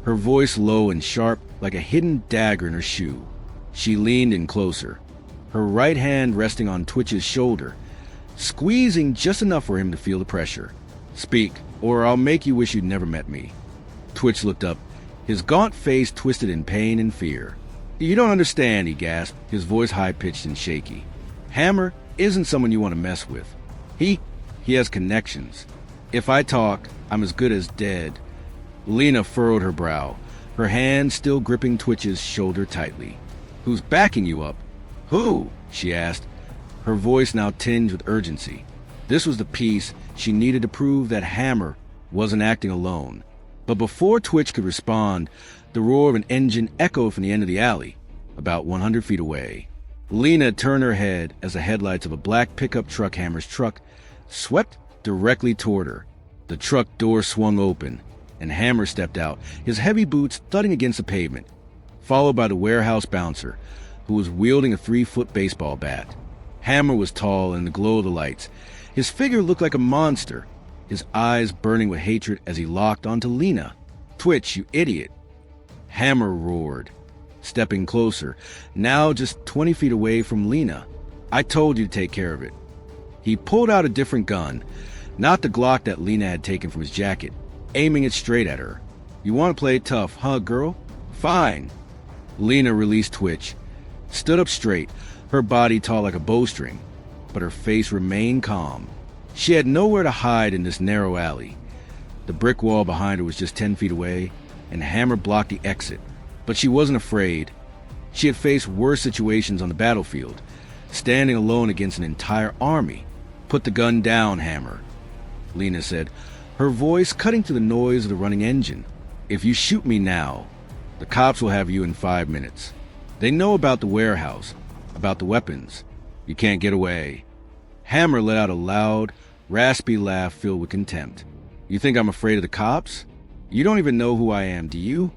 her voice low and sharp like a hidden dagger in her shoe. She leaned in closer, her right hand resting on Twitch's shoulder, squeezing just enough for him to feel the pressure. "Speak, or I'll make you wish you'd never met me." Twitch looked up, his gaunt face twisted in pain and fear. "You don't understand," he gasped, his voice high-pitched and shaky. "Hammer isn't someone you want to mess with. He has connections. If I talk, I'm as good as dead." Lena furrowed her brow, her hand still gripping Twitch's shoulder tightly. "Who's backing you up?" "Who?" she asked, her voice now tinged with urgency. This was the piece she needed to prove that Hammer wasn't acting alone. But before Twitch could respond, the roar of an engine echoed from the end of the alley, about 100 feet away. Lena turned her head as the headlights of a black pickup truck Hammer's truck swept directly toward her. The truck door swung open, and Hammer stepped out, his heavy boots thudding against the pavement, followed by the warehouse bouncer, who was wielding a 3-foot baseball bat. Hammer was tall in the glow of the lights. His figure looked like a monster, his eyes burning with hatred as he locked onto Lena. "Twitch, you idiot!" Hammer roared, stepping closer, now just 20 feet away from Lena. "I told you to take care of it." He pulled out a different gun, not the Glock that Lena had taken from his jacket, aiming it straight at her. "You want to play it tough, huh, girl? Fine." Lena released Twitch, stood up straight, her body tall like a bowstring, but her face remained calm. She had nowhere to hide in this narrow alley. The brick wall behind her was just 10 feet away, and Hammer blocked the exit. But she wasn't afraid. She had faced worse situations on the battlefield, standing alone against an entire army. "Put the gun down, Hammer," Lena said, her voice cutting through the noise of the running engine. "If you shoot me now, the cops will have you in 5 minutes. They know about the warehouse, about the weapons. You can't get away." Hammer let out a loud, raspy laugh filled with contempt. "You think I'm afraid of the cops? You don't even know who I am, do you?"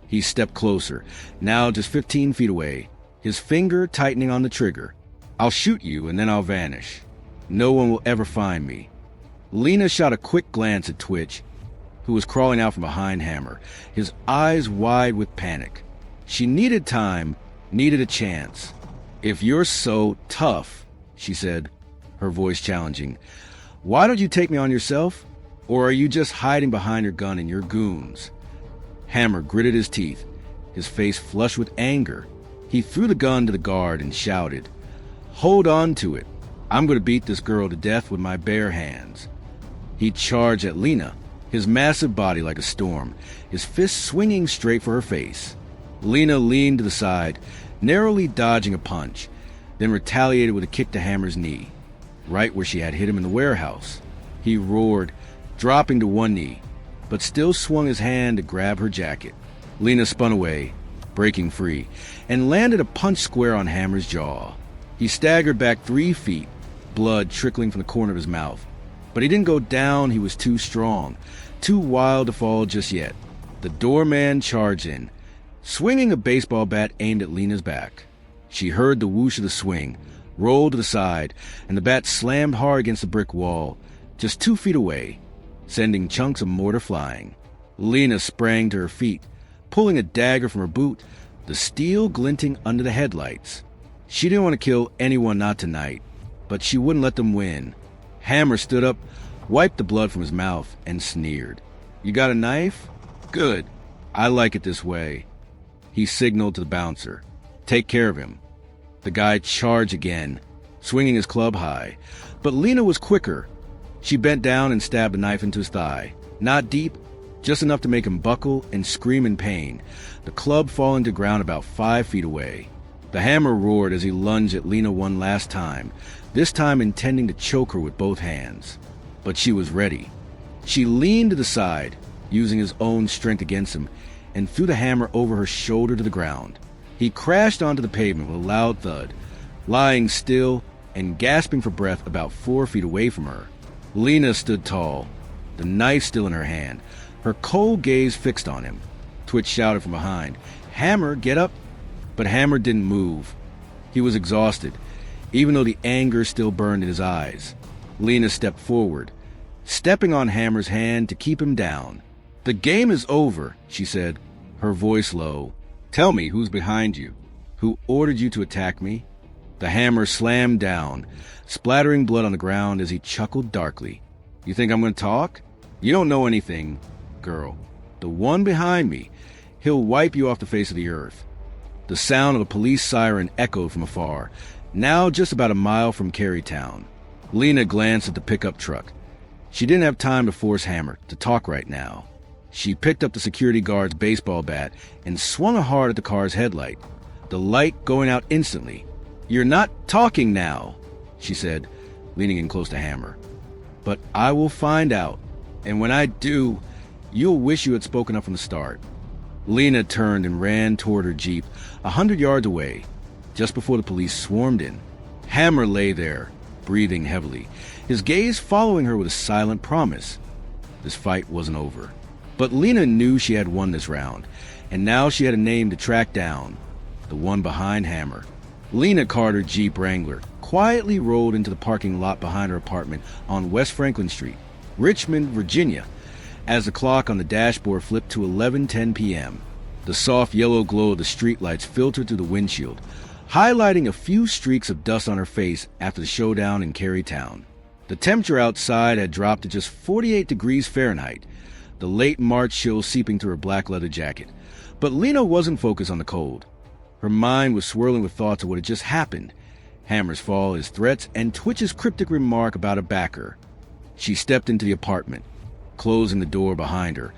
He stepped closer, now just 15 feet away, his finger tightening on the trigger. "I'll shoot you and then I'll vanish. No one will ever find me." Lena shot a quick glance at Twitch, who was crawling out from behind Hammer, his eyes wide with panic. She needed time, needed a chance. "If you're so tough," she said, her voice challenging, "why don't you take me on yourself? Or are you just hiding behind your gun and your goons?" Hammer gritted his teeth, his face flushed with anger. He threw the gun to the guard and shouted, "Hold on to it. I'm going to beat this girl to death with my bare hands." He charged at Lena, his massive body like a storm, his fist swinging straight for her face. Lena leaned to the side, narrowly dodging a punch, then retaliated with a kick to Hammer's knee, right where she had hit him in the warehouse. He roared, dropping to one knee, but still swung his hand to grab her jacket. Lena spun away, breaking free, and landed a punch square on Hammer's jaw. He staggered back 3 feet, blood trickling from the corner of his mouth. But he didn't go down. He was too strong, too wild to fall just yet. The doorman charged in, swinging a baseball bat aimed at Lena's back. She heard the whoosh of the swing, rolled to the side, and the bat slammed hard against the brick wall, just 2 feet away, sending chunks of mortar flying. Lena sprang to her feet, pulling a dagger from her boot, the steel glinting under the headlights. She didn't want to kill anyone, not tonight, but she wouldn't let them win. Hammer stood up, wiped the blood from his mouth, and sneered. "You got a knife? Good. I like it this way." He signaled to the bouncer. "Take care of him." The guy charged again, swinging his club high, but Lena was quicker. She bent down and stabbed a knife into his thigh. Not deep, just enough to make him buckle and scream in pain, the club falling to ground about 5 feet away. The Hammer roared as he lunged at Lena one last time, this time intending to choke her with both hands. But she was ready. She leaned to the side, using his own strength against him, and threw the hammer over her shoulder to the ground. He crashed onto the pavement with a loud thud, lying still and gasping for breath about 4 feet away from her. Lena stood tall, the knife still in her hand, her cold gaze fixed on him. Twitch shouted from behind, "Hammer, get up!" But Hammer didn't move. He was exhausted, even though the anger still burned in his eyes. Lena stepped forward, stepping on Hammer's hand to keep him down. "The game is over," she said, her voice low. "Tell me who's behind you. Who ordered you to attack me?" The hammer slammed down, splattering blood on the ground as he chuckled darkly. "You think I'm going to talk? You don't know anything, girl. The one behind me, he'll wipe you off the face of the earth." The sound of a police siren echoed from afar, now just about a mile from Carytown. Lena glanced at the pickup truck. She didn't have time to force Hammer to talk right now. She picked up the security guard's baseball bat and swung it hard at the car's headlight, the light going out instantly. "You're not talking now," she said, leaning in close to Hammer. "But I will find out, and when I do, you'll wish you had spoken up from the start." Lena turned and ran toward her Jeep, 100 yards away, just before the police swarmed in. Hammer lay there, breathing heavily, his gaze following her with a silent promise. This fight wasn't over. But Lena knew she had won this round, and now she had a name to track down, the one behind Hammer. Lena Carter Jeep Wrangler quietly rolled into the parking lot behind her apartment on West Franklin Street, Richmond, Virginia, as the clock on the dashboard flipped to 11:10 p.m. The soft yellow glow of the streetlights filtered through the windshield, highlighting a few streaks of dust on her face after the showdown in Carytown. The temperature outside had dropped to just 48 degrees Fahrenheit, the late March chill seeping through her black leather jacket. But Lena wasn't focused on the cold. Her mind was swirling with thoughts of what had just happened. Hammer's fall, his threats, and Twitch's cryptic remark about a backer. She stepped into the apartment, closing the door behind her.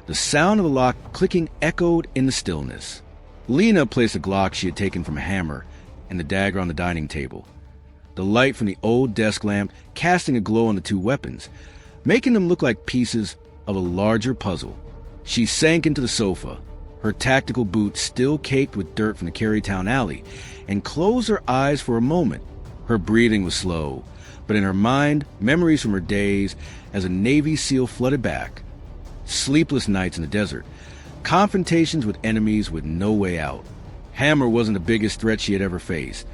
The sound of the lock clicking echoed in the stillness. Lena placed a Glock she had taken from Hammer and the dagger on the dining table, the light from the old desk lamp casting a glow on the two weapons, making them look like pieces of a larger puzzle. She sank into the sofa, her tactical boots still caked with dirt from the Carytown alley, and closed her eyes for a moment. Her breathing was slow, but in her mind, memories from her days as a Navy SEAL flooded back. Sleepless nights in the desert, confrontations with enemies with no way out. Hammer wasn't the biggest threat she had ever faced,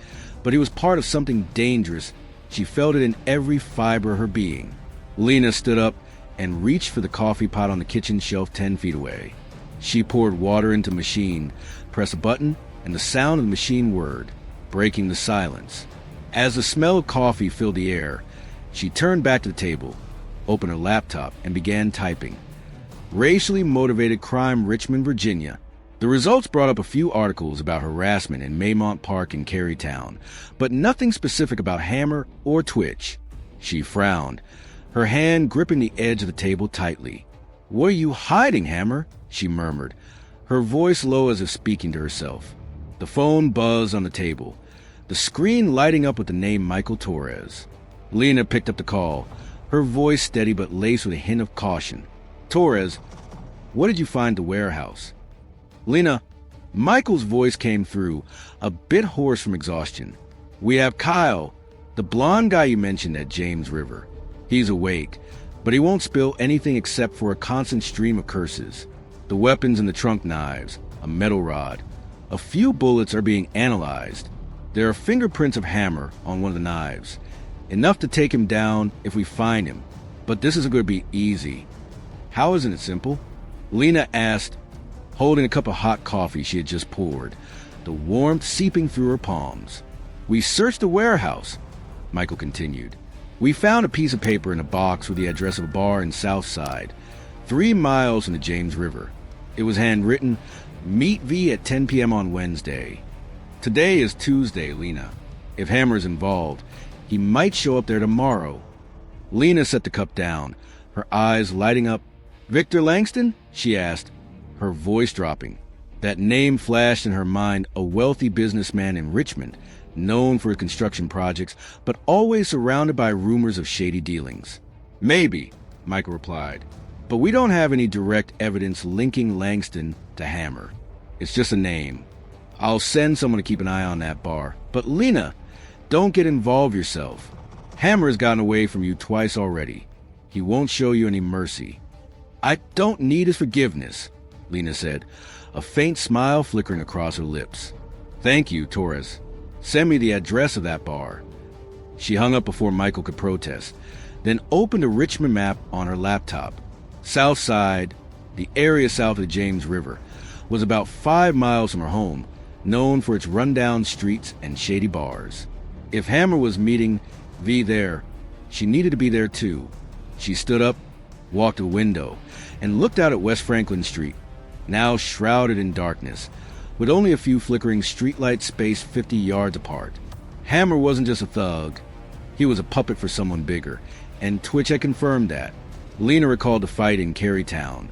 but he was part of something dangerous. She felt it in every fiber of her being. Lena stood up and reached for the coffee pot on the kitchen shelf 10 feet away. She poured water into the machine, pressed a button, and the sound of the machine whirred, breaking the silence. As the smell of coffee filled the air, she turned back to the table, opened her laptop, and began typing. Racially motivated crime, Richmond, Virginia. The results brought up a few articles about harassment in Maymont Park and Carytown, but nothing specific about Hammer or Twitch. She frowned, her hand gripping the edge of the table tightly. "What are you hiding, Hammer?" she murmured, her voice low as if speaking to herself. The phone buzzed on the table, the screen lighting up with the name Michael Torres. Lena picked up the call, her voice steady but laced with a hint of caution. "Torres, what did you find at the warehouse?" "Lena," Michael's voice came through, a bit hoarse from exhaustion. "We have Kyle, the blonde guy you mentioned at James River. He's awake, but he won't spill anything except for a constant stream of curses. The weapons in the trunk, knives, a metal rod. A few bullets are being analyzed. There are fingerprints of Hammer on one of the knives. Enough to take him down if we find him, but this isn't going to be easy." "How isn't it simple?" Lena asked, holding a cup of hot coffee she had just poured, the warmth seeping through her palms. "We searched the warehouse," Michael continued. "We found a piece of paper in a box with the address of a bar in Southside, 3 miles from the James River. It was handwritten, 'Meet V at 10 p.m. on Wednesday.' Today is Tuesday, Lena. If Hammer's involved, he might show up there tomorrow." Lena set the cup down, her eyes lighting up. "Victor Langston?" she asked, her voice dropping. That name flashed in her mind, a wealthy businessman in Richmond, known for his construction projects, but always surrounded by rumors of shady dealings. "Maybe," Michael replied. "But we don't have any direct evidence linking Langston to Hammer. It's just a name. I'll send someone to keep an eye on that bar. But Lena, don't get involved yourself. Hammer has gotten away from you twice already. He won't show you any mercy." "I don't need his forgiveness," Lena said, a faint smile flickering across her lips. "Thank you, Torres. Send me the address of that bar." She hung up before Michael could protest, then opened a Richmond map on her laptop. South Side, the area south of the James River, was about 5 miles from her home, known for its rundown streets and shady bars. If Hammer was meeting V there, she needed to be there too. She stood up, walked to a window, and looked out at West Franklin Street, now shrouded in darkness, with only a few flickering streetlights spaced 50 yards apart. Hammer wasn't just a thug. He was a puppet for someone bigger, and Twitch had confirmed that. Lena recalled the fight in Carytown.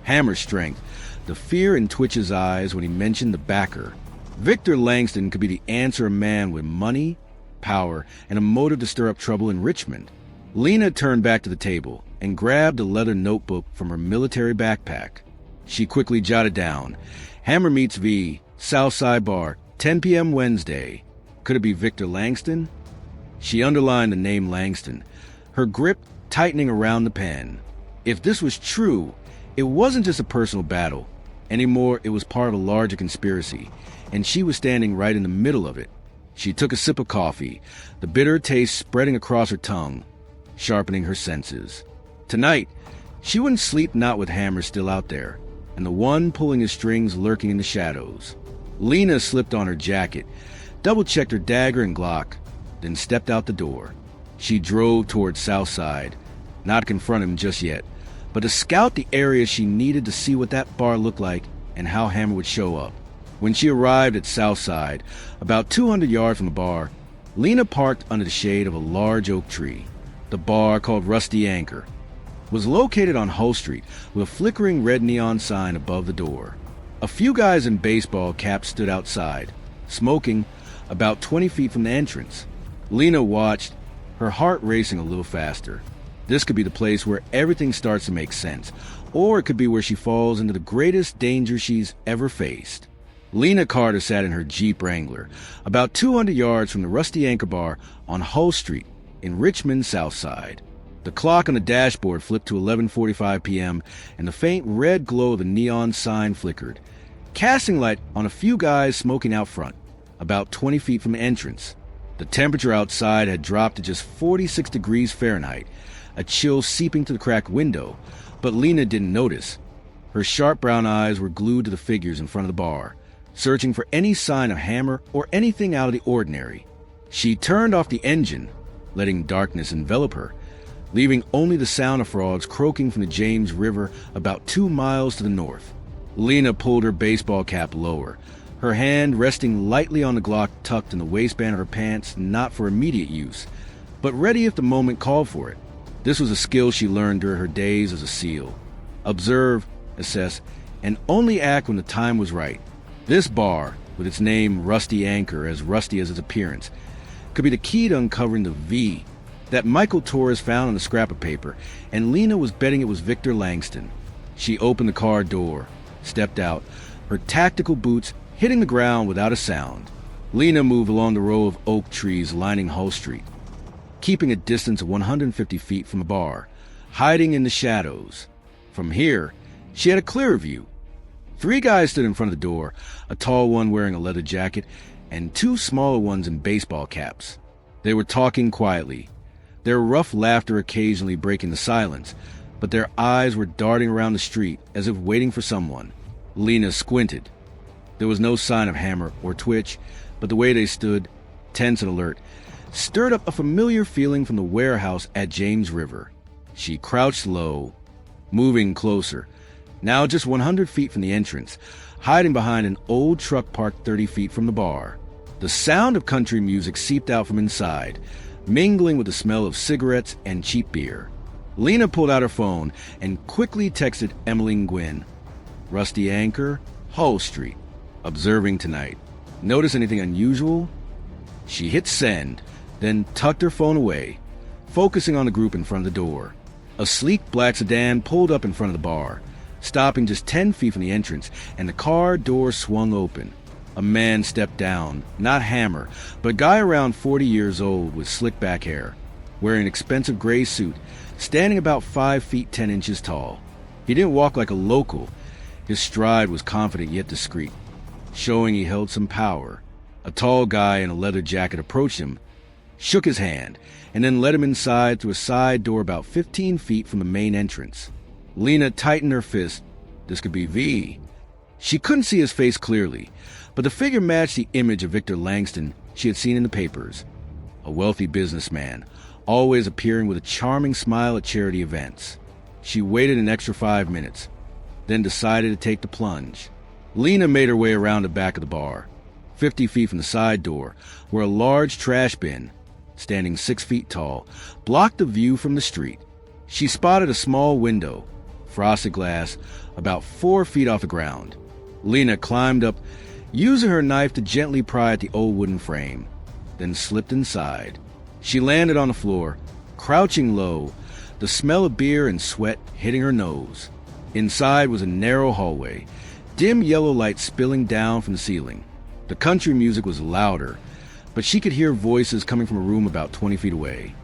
Hammer's strength, the fear in Twitch's eyes when he mentioned the backer. Victor Langston could be the answer a man with money, power, and a motive to stir up trouble in Richmond. Lena turned back to the table and grabbed a leather notebook from her military backpack. She quickly jotted down, "Hammer meets V, Southside Bar, 10 p.m. Wednesday." Could it be Victor Langston? She underlined the name Langston, her grip tightening around the pen. If this was true, it wasn't just a personal battle. Anymore, it was part of a larger conspiracy, and she was standing right in the middle of it. She took a sip of coffee, the bitter taste spreading across her tongue, sharpening her senses. Tonight, she wouldn't sleep not with Hammer still out there, and the one pulling his strings lurking in the shadows. Lena slipped on her jacket, double-checked her dagger and Glock, then stepped out the door. She drove towards Southside, not to confront him just yet, but to scout the area she needed to see what that bar looked like and how Hammer would show up. When she arrived at Southside, about 200 yards from the bar, Lena parked under the shade of a large oak tree. The bar, called Rusty Anchor, was located on Hull Street with a flickering red neon sign above the door. A few guys in baseball caps stood outside, smoking, about 20 feet from the entrance. Lena watched, her heart racing a little faster. This could be the place where everything starts to make sense, or it could be where she falls into the greatest danger she's ever faced. Lena Carter sat in her Jeep Wrangler, about 200 yards from the Rusty Anchor Bar on Hull Street in Richmond Southside. The clock on the dashboard flipped to 11:45 p.m., and the faint red glow of the neon sign flickered, casting light on a few guys smoking out front, about 20 feet from the entrance. The temperature outside had dropped to just 46 degrees Fahrenheit, a chill seeping to the cracked window, but Lena didn't notice. Her sharp brown eyes were glued to the figures in front of the bar, searching for any sign of Hammer or anything out of the ordinary. She turned off the engine, letting darkness envelop her, leaving only the sound of frogs croaking from the James River about 2 miles to the north. Lena pulled her baseball cap lower, her hand resting lightly on the Glock tucked in the waistband of her pants, not for immediate use, but ready if the moment called for it. This was a skill she learned during her days as a SEAL. Observe, assess, and only act when the time was right. This bar, with its name Rusty Anchor, as rusty as its appearance, could be the key to uncovering the V that Michael Torres found on the scrap of paper, and Lena was betting it was Victor Langston. She opened the car door, stepped out, her tactical boots hitting the ground without a sound. Lena moved along the row of oak trees lining Hull Street, keeping a distance of 150 feet from the bar, hiding in the shadows. From here, she had a clearer view. 3 guys stood in front of the door, a tall one wearing a leather jacket, and 2 smaller ones in baseball caps. They were talking quietly, their rough laughter occasionally breaking the silence, but their eyes were darting around the street as if waiting for someone. Lena squinted. There was no sign of Hammer or Twitch, but the way they stood, tense and alert, stirred up a familiar feeling from the warehouse at James River. She crouched low, moving closer, now just 100 feet from the entrance, hiding behind an old truck parked 30 feet from the bar. The sound of country music seeped out from inside, mingling with the smell of cigarettes and cheap beer. Lena pulled out her phone and quickly texted Emmeline Gwynn. Rusty Anchor, Hull Street. Observing tonight. Notice anything unusual? She hit send, then tucked her phone away, focusing on the group in front of the door. A sleek black sedan pulled up in front of the bar, stopping just 10 feet from the entrance, and the car door swung open. A man stepped down, not Hammer, but a guy around 40 years old with slick back hair, wearing an expensive gray suit, standing about 5 feet 10 inches tall. He didn't walk like a local. His stride was confident yet discreet, showing he held some power. A tall guy in a leather jacket approached him, shook his hand, and then led him inside through a side door about 15 feet from the main entrance. Lena tightened her fist. This could be V. She couldn't see his face clearly, but the figure matched the image of Victor Langston she had seen in the papers. A wealthy businessman, always appearing with a charming smile at charity events. She waited an extra 5 minutes, then decided to take the plunge. Lena made her way around the back of the bar, 50 feet from the side door, where a large trash bin, standing 6 feet tall, blocked the view from the street. She spotted a small window, frosted glass, about 4 feet off the ground. Lena climbed up, using her knife to gently pry at the old wooden frame, then slipped inside. She landed on the floor, crouching low, the smell of beer and sweat hitting her nose. Inside was a narrow hallway, dim yellow light spilling down from the ceiling. The country music was louder, but she could hear voices coming from a room about 20 feet away.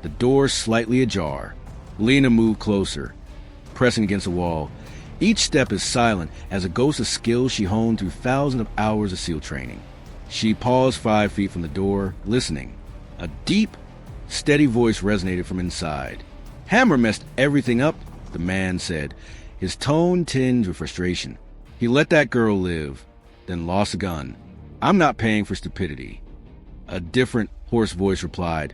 The door slightly ajar. Lena moved closer, pressing against the wall. Each step as silent as a ghost of skills she honed through thousands of hours of SEAL training. She paused 5 feet from the door, listening. A deep, steady voice resonated from inside. "Hammer messed everything up," the man said, his tone tinged with frustration. "He let that girl live, then lost a gun. I'm not paying for stupidity." A different, hoarse voice replied.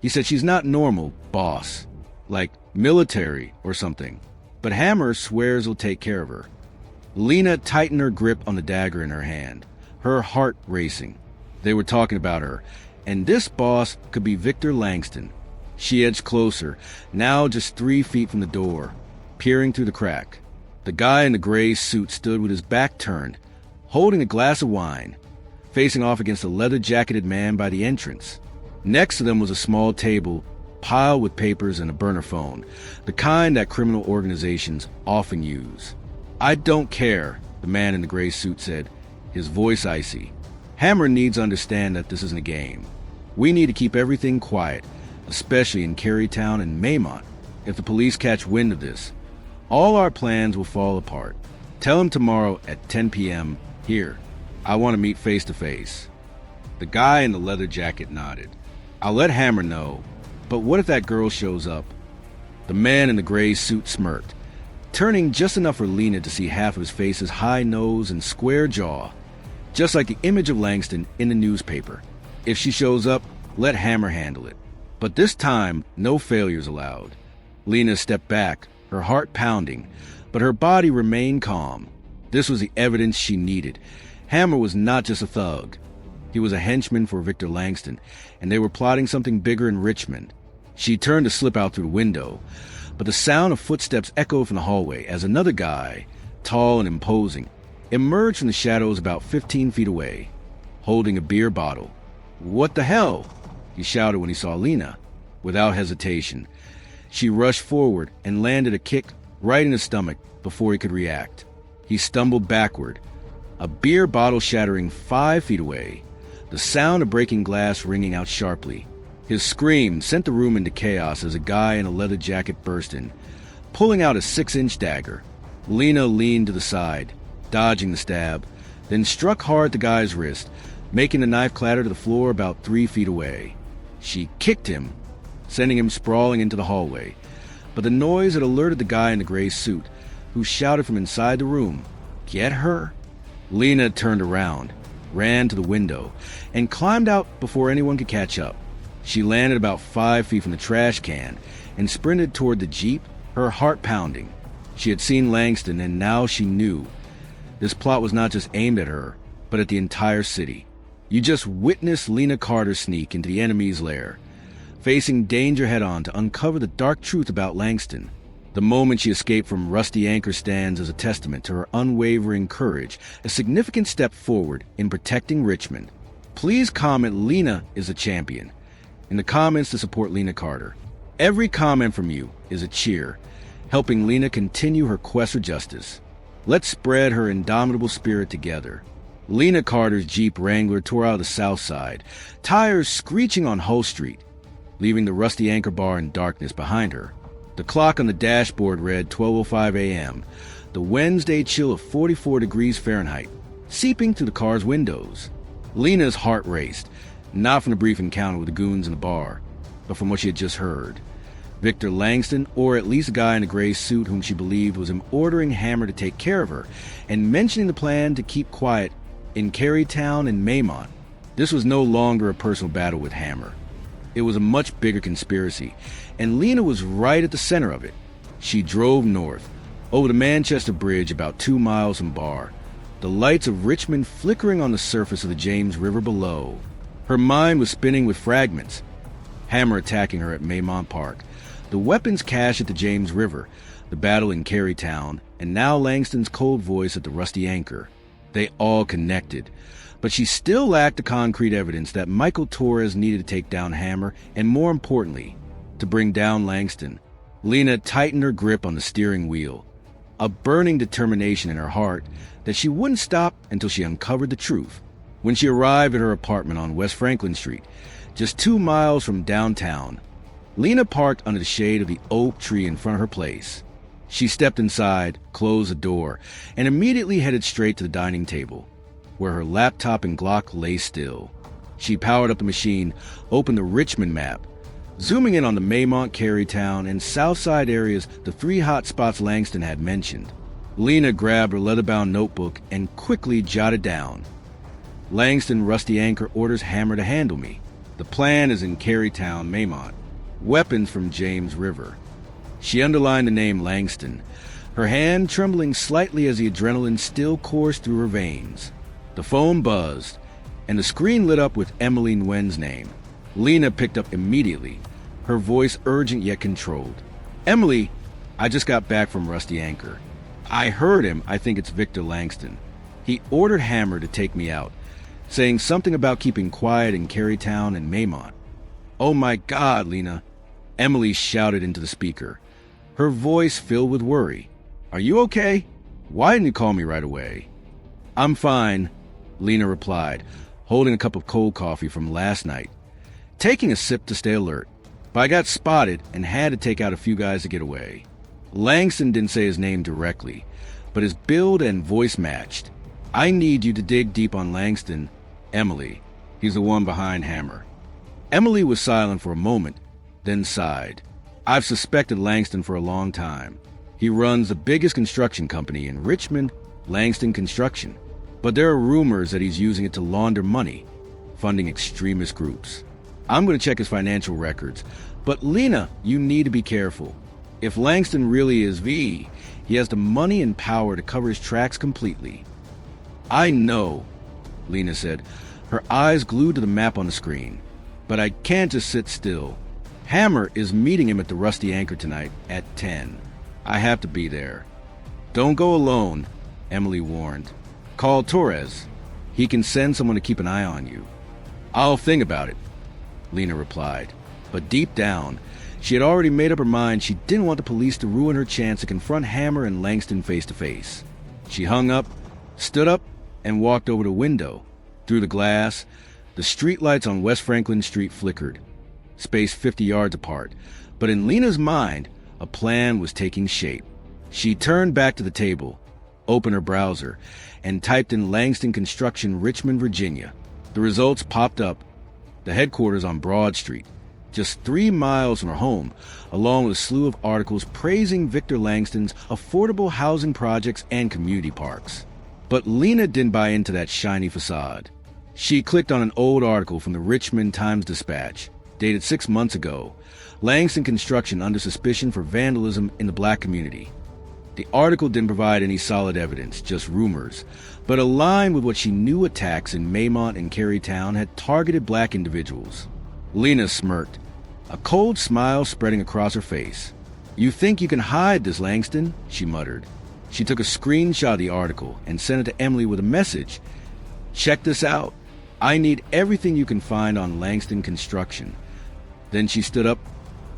"He said she's not normal, boss. Like military or something. But Hammer swears he'll take care of her." Lena tightened her grip on the dagger in her hand, her heart racing. They were talking about her, and this boss could be Victor Langston. She edged closer, now just 3 feet from the door, peering through the crack. The guy in the gray suit stood with his back turned, holding a glass of wine, facing off against a leather-jacketed man by the entrance. Next to them was a small table, piled with papers and a burner phone, the kind that criminal organizations often use. "I don't care," the man in the gray suit said, his voice icy. "Hammer needs to understand that this isn't a game. We need to keep everything quiet, especially in Carytown and Maymont. If the police catch wind of this, all our plans will fall apart. Tell him tomorrow at 10 p.m. here. I want to meet face to face." The guy in the leather jacket nodded. "I'll let Hammer know. But what if that girl shows up?" The man in the gray suit smirked, turning just enough for Lena to see half of his face's high nose and square jaw, just like the image of Langston in the newspaper. "If she shows up, let Hammer handle it. But this time, no failures allowed." Lena stepped back, her heart pounding, but her body remained calm. This was the evidence she needed. Hammer was not just a thug. He was a henchman for Victor Langston, and they were plotting something bigger in Richmond. She turned to slip out through the window, but the sound of footsteps echoed from the hallway as another guy, tall and imposing, emerged from the shadows about 15 feet away, holding a beer bottle. "What the hell?" he shouted when he saw Lena. Without hesitation, she rushed forward and landed a kick right in his stomach before he could react. He stumbled backward, a beer bottle shattering 5 feet away, the sound of breaking glass ringing out sharply. His scream sent the room into chaos as a guy in a leather jacket burst in, pulling out a 6-inch dagger. Lena leaned to the side, dodging the stab, then struck hard at the guy's wrist, making the knife clatter to the floor about 3 feet away. She kicked him, sending him sprawling into the hallway, but the noise had alerted the guy in the gray suit, who shouted from inside the room, "Get her?" Lena turned around, ran to the window, and climbed out before anyone could catch up. She landed about 5 feet from the trash can and sprinted toward the Jeep, her heart pounding. She had seen Langston, and now she knew. This plot was not just aimed at her, but at the entire city. You just witnessed Lena Carter sneak into the enemy's lair, facing danger head-on to uncover the dark truth about Langston. The moment she escaped from rusty anchor stands as a testament to her unwavering courage, a significant step forward in protecting Richmond. Please comment "Lena is a champion" in the comments to support Lena Carter. Every comment from you is a cheer, helping Lena continue her quest for justice. Let's spread her indomitable spirit together. Lena Carter's Jeep Wrangler tore out of the south side, tires screeching on Hull Street, leaving the rusty Anchor bar in darkness behind her. The clock on the dashboard read 12:05 a.m., the Wednesday chill of 44 degrees Fahrenheit, seeping through the car's windows. Lena's heart raced, not from the brief encounter with the goons in the bar, but from what she had just heard. Victor Langston, or at least a guy in a gray suit whom she believed was him, ordering Hammer to take care of her and mentioning the plan to keep quiet in Carytown and Maymont. This was no longer a personal battle with Hammer. It was a much bigger conspiracy, and Lena was right at the center of it. She drove north, over the Manchester Bridge about 2 miles from Bar, the lights of Richmond flickering on the surface of the James River below. Her mind was spinning with fragments. Hammer attacking her at Maymont Park, the weapons cache at the James River, the battle in Carytown, and now Langston's cold voice at the Rusty Anchor. They all connected, but she still lacked the concrete evidence that Michael Torres needed to take down Hammer, and more importantly, to bring down Langston. Lena tightened her grip on the steering wheel, a burning determination in her heart that she wouldn't stop until she uncovered the truth. When she arrived at her apartment on West Franklin Street, just 2 miles from downtown, Lena parked under the shade of the oak tree in front of her place. She stepped inside, closed the door, and immediately headed straight to the dining table, where her laptop and Glock lay still. She powered up the machine, opened the Richmond map, zooming in on the Maymont, Carytown, and Southside areas, the 3 hot spots Langston had mentioned. Lena grabbed her leather-bound notebook and quickly jotted down. Langston, Rusty Anchor, orders Hammer to handle me. The plan is in Carytown, Maymont. Weapons from James River. She underlined the name Langston, her hand trembling slightly as the adrenaline still coursed through her veins. The phone buzzed, and the screen lit up with Emily Nguyen's name. Lena picked up immediately, her voice urgent yet controlled. "Emily, I just got back from Rusty Anchor. I heard him. I think it's Victor Langston. He ordered Hammer to take me out, saying something about keeping quiet in Carytown and Maymont." "Oh my God, Lena," Emily shouted into the speaker, her voice filled with worry. "Are you okay? Why didn't you call me right away?" "I'm fine," Lena replied, holding a cup of cold coffee from last night, taking a sip to stay alert. "But I got spotted and had to take out a few guys to get away." Langston didn't say his name directly, but his build and voice matched. "I need you to dig deep on Langston, Emily. He's the one behind Hammer." Emily was silent for a moment, then sighed. "I've suspected Langston for a long time. He runs the biggest construction company in Richmond, Langston Construction. But there are rumors that he's using it to launder money, funding extremist groups. I'm going to check his financial records. But Lena, you need to be careful. If Langston really is V, he has the money and power to cover his tracks completely." "I know," Lena said, her eyes glued to the map on the screen. "But I can't just sit still. Hammer is meeting him at the Rusty Anchor tonight at 10. I have to be there." "Don't go alone," Emily warned. "Call Torres. He can send someone to keep an eye on you." "I'll think about it," Lena replied. But deep down, she had already made up her mind she didn't want the police to ruin her chance to confront Hammer and Langston face to face. She hung up, stood up, and walked over to the window. Through the glass, the streetlights on West Franklin Street flickered, spaced 50 yards apart. But in Lena's mind, a plan was taking shape. She turned back to the table, opened her browser, and typed in Langston Construction, Richmond, Virginia. The results popped up. The headquarters on Broad Street, just 3 miles from her home, along with a slew of articles praising Victor Langston's affordable housing projects and community parks. But Lena didn't buy into that shiny facade. She clicked on an old article from the Richmond Times-Dispatch, dated 6 months ago, Langston Construction under suspicion for vandalism in the black community. The article didn't provide any solid evidence, just rumors, but aligned with what she knew attacks in Maymont and Carytown had targeted black individuals. Lena smirked, a cold smile spreading across her face. "You think you can hide this, Langston?" she muttered. She took a screenshot of the article and sent it to Emily with a message. "Check this out. I need everything you can find on Langston Construction." Then she stood up,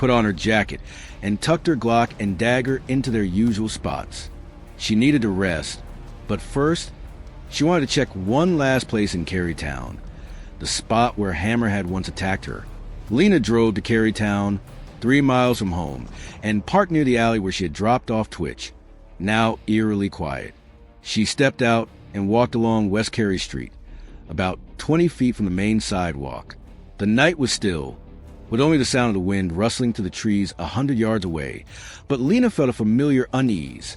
put on her jacket, and tucked her Glock and dagger into their usual spots. She needed to rest, but first, she wanted to check one last place in Carytown, the spot where Hammer had once attacked her. Lena drove to Carytown, 3 miles from home, and parked near the alley where she had dropped off Twitch, now eerily quiet. She stepped out and walked along West Cary Street, about 20 feet from the main sidewalk. The night was still, with only the sound of the wind rustling through the trees 100 yards away, but Lena felt a familiar unease.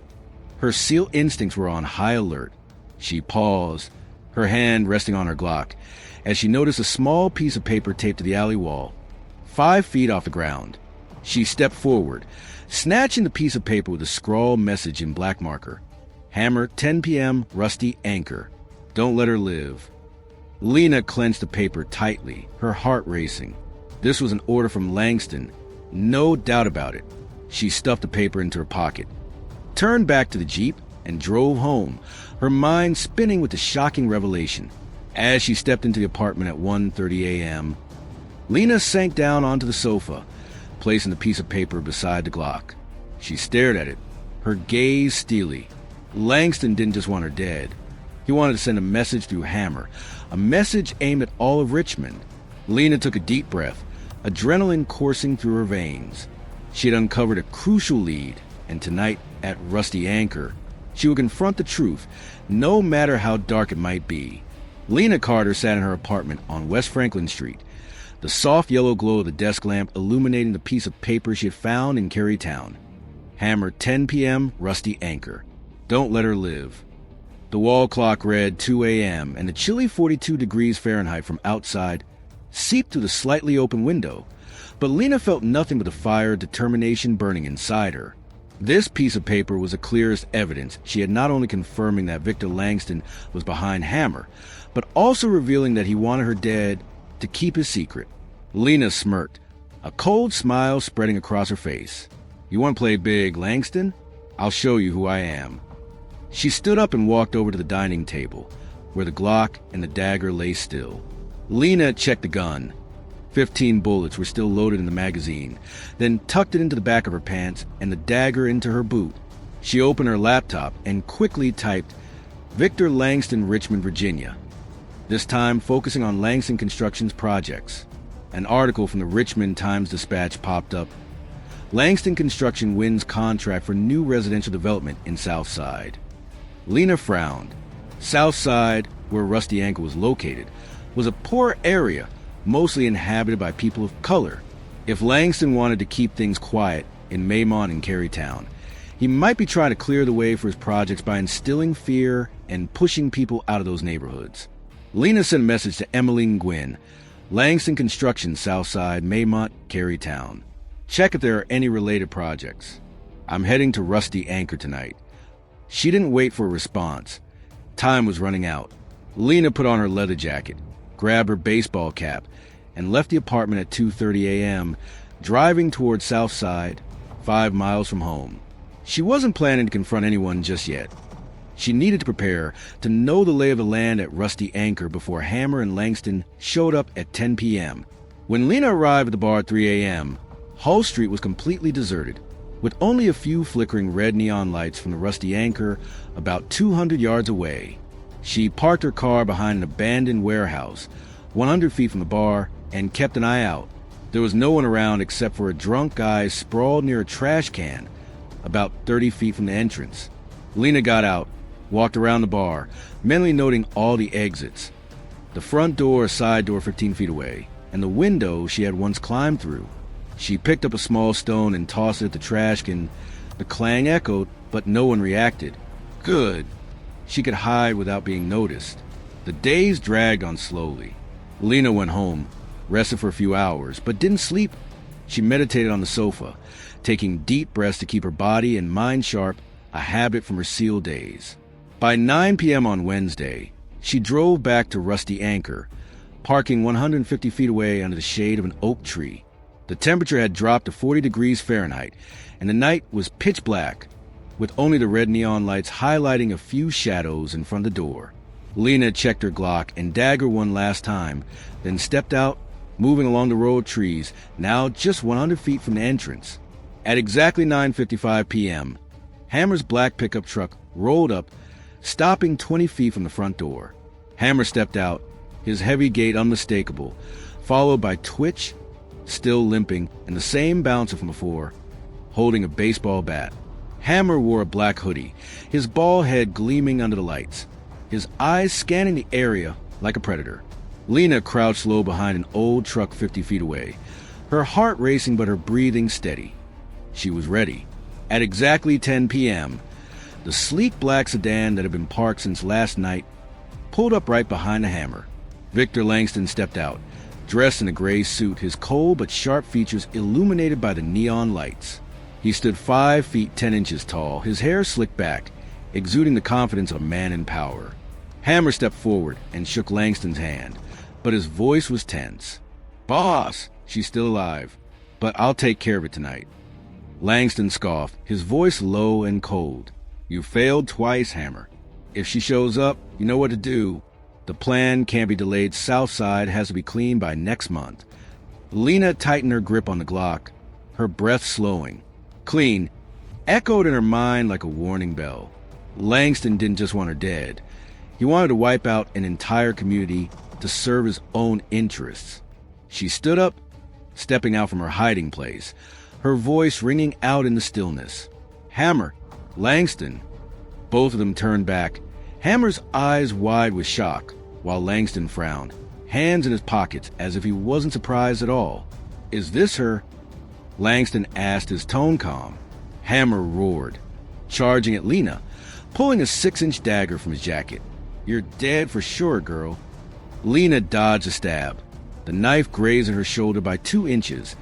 Her SEAL instincts were on high alert. She paused, her hand resting on her Glock, as she noticed a small piece of paper taped to the alley wall, 5 feet off the ground. She stepped forward, snatching the piece of paper with a scrawled message in black marker. Hammer, 10 p.m., Rusty Anchor. Don't let her live. Lena clenched the paper tightly, her heart racing. This was an order from Langston, no doubt about it. She stuffed the paper into her pocket, turned back to the Jeep, and drove home, her mind spinning with the shocking revelation. As she stepped into the apartment at 1:30 a.m., Lena sank down onto the sofa, placing the piece of paper beside the Glock. She stared at it, her gaze steely. Langston didn't just want her dead. He wanted to send a message through Hammer, a message aimed at all of Richmond. Lena took a deep breath, adrenaline coursing through her veins. She had uncovered a crucial lead, and tonight, at Rusty Anchor, she would confront the truth, no matter how dark it might be. Lena Carter sat in her apartment on West Franklin Street, the soft yellow glow of the desk lamp illuminating the piece of paper she had found in Carytown. Hammer, 10 p.m., Rusty Anchor. Don't let her live. The wall clock read 2 a.m., and the chilly 42 degrees Fahrenheit from outside seeped through the slightly open window, but Lena felt nothing but the fire of determination burning inside her. This piece of paper was the clearest evidence she had, not only confirming that Victor Langston was behind Hammer, but also revealing that he wanted her dead to keep his secret. Lena smirked, a cold smile spreading across her face. You want to play big, Langston? I'll show you who I am. She stood up and walked over to the dining table, where the Glock and the dagger lay still. Lena checked the gun. 15 bullets were still loaded in the magazine, then tucked it into the back of her pants and the dagger into her boot. She opened her laptop and quickly typed, Victor Langston, Richmond, Virginia. This time focusing on Langston Construction's projects. An article from the Richmond Times-Dispatch popped up. Langston Construction wins contract for new residential development in Southside. Lena frowned. Southside, where Rusty Anchor was located, was a poor area, mostly inhabited by people of color. If Langston wanted to keep things quiet in Maymont and Carytown, he might be trying to clear the way for his projects by instilling fear and pushing people out of those neighborhoods. Lena sent a message to Emmeline Gwynn, Langston Construction, Southside, Maymont, Carytown. Check if there are any related projects. I'm heading to Rusty Anchor tonight. She didn't wait for a response. Time was running out. Lena put on her leather jacket, grabbed her baseball cap, and left the apartment at 2:30 a.m., driving towards Southside, 5 miles from home. She wasn't planning to confront anyone just yet. She needed to prepare to know the lay of the land at Rusty Anchor before Hammer and Langston showed up at 10 p.m. When Lena arrived at the bar at 3 a.m., Hull Street was completely deserted, with only a few flickering red neon lights from the Rusty Anchor about 200 yards away. She parked her car behind an abandoned warehouse, 100 feet from the bar, and kept an eye out. There was no one around except for a drunk guy sprawled near a trash can, about 30 feet from the entrance. Lena got out, walked around the bar, mentally noting all the exits. The front door, side door 15 feet away, and the window she had once climbed through. She picked up a small stone and tossed it at the trash can. The clang echoed, but no one reacted. Good. She could hide without being noticed. The days dragged on slowly. Lena went home, rested for a few hours, but didn't sleep. She meditated on the sofa, taking deep breaths to keep her body and mind sharp, a habit from her SEAL days. By 9 p.m. on Wednesday, she drove back to Rusty Anchor, parking 150 feet away under the shade of an oak tree. The temperature had dropped to 40 degrees Fahrenheit, and the night was pitch black, with only the red neon lights highlighting a few shadows in front of the door. Lena checked her Glock and dagger one last time, then stepped out moving along the row of trees, now just 100 feet from the entrance. At exactly 9:55 p.m., Hammer's black pickup truck rolled up, stopping 20 feet from the front door. Hammer stepped out, his heavy gait unmistakable, followed by Twitch, still limping, and the same bouncer from before, holding a baseball bat. Hammer wore a black hoodie, his bald head gleaming under the lights, his eyes scanning the area like a predator. Lena crouched low behind an old truck 50 feet away, her heart racing but her breathing steady. She was ready. At exactly 10 p.m., the sleek black sedan that had been parked since last night pulled up right behind the Hammer. Victor Langston stepped out, dressed in a gray suit, his cold but sharp features illuminated by the neon lights. He stood 5 feet 10 inches tall, his hair slicked back, exuding the confidence of a man in power. Hammer stepped forward and shook Langston's hand, but his voice was tense. "Boss, she's still alive, but I'll take care of it tonight." Langston scoffed, his voice low and cold. "You failed twice, Hammer. If she shows up, you know what to do. The plan can't be delayed. Southside has to be clean by next month." Lena tightened her grip on the Glock, her breath slowing. "Clean" echoed in her mind like a warning bell. Langston didn't just want her dead. He wanted to wipe out an entire community to serve his own interests. She stood up, stepping out from her hiding place, her voice ringing out in the stillness. "Hammer, Langston." Both of them turned back, Hammer's eyes wide with shock, while Langston frowned, hands in his pockets as if he wasn't surprised at all. "Is this her?" Langston asked, his tone calm. Hammer roared, charging at Lena, pulling a 6-inch dagger from his jacket. "You're dead for sure, girl." Lena dodged a stab. The knife grazed her shoulder by 2 inches.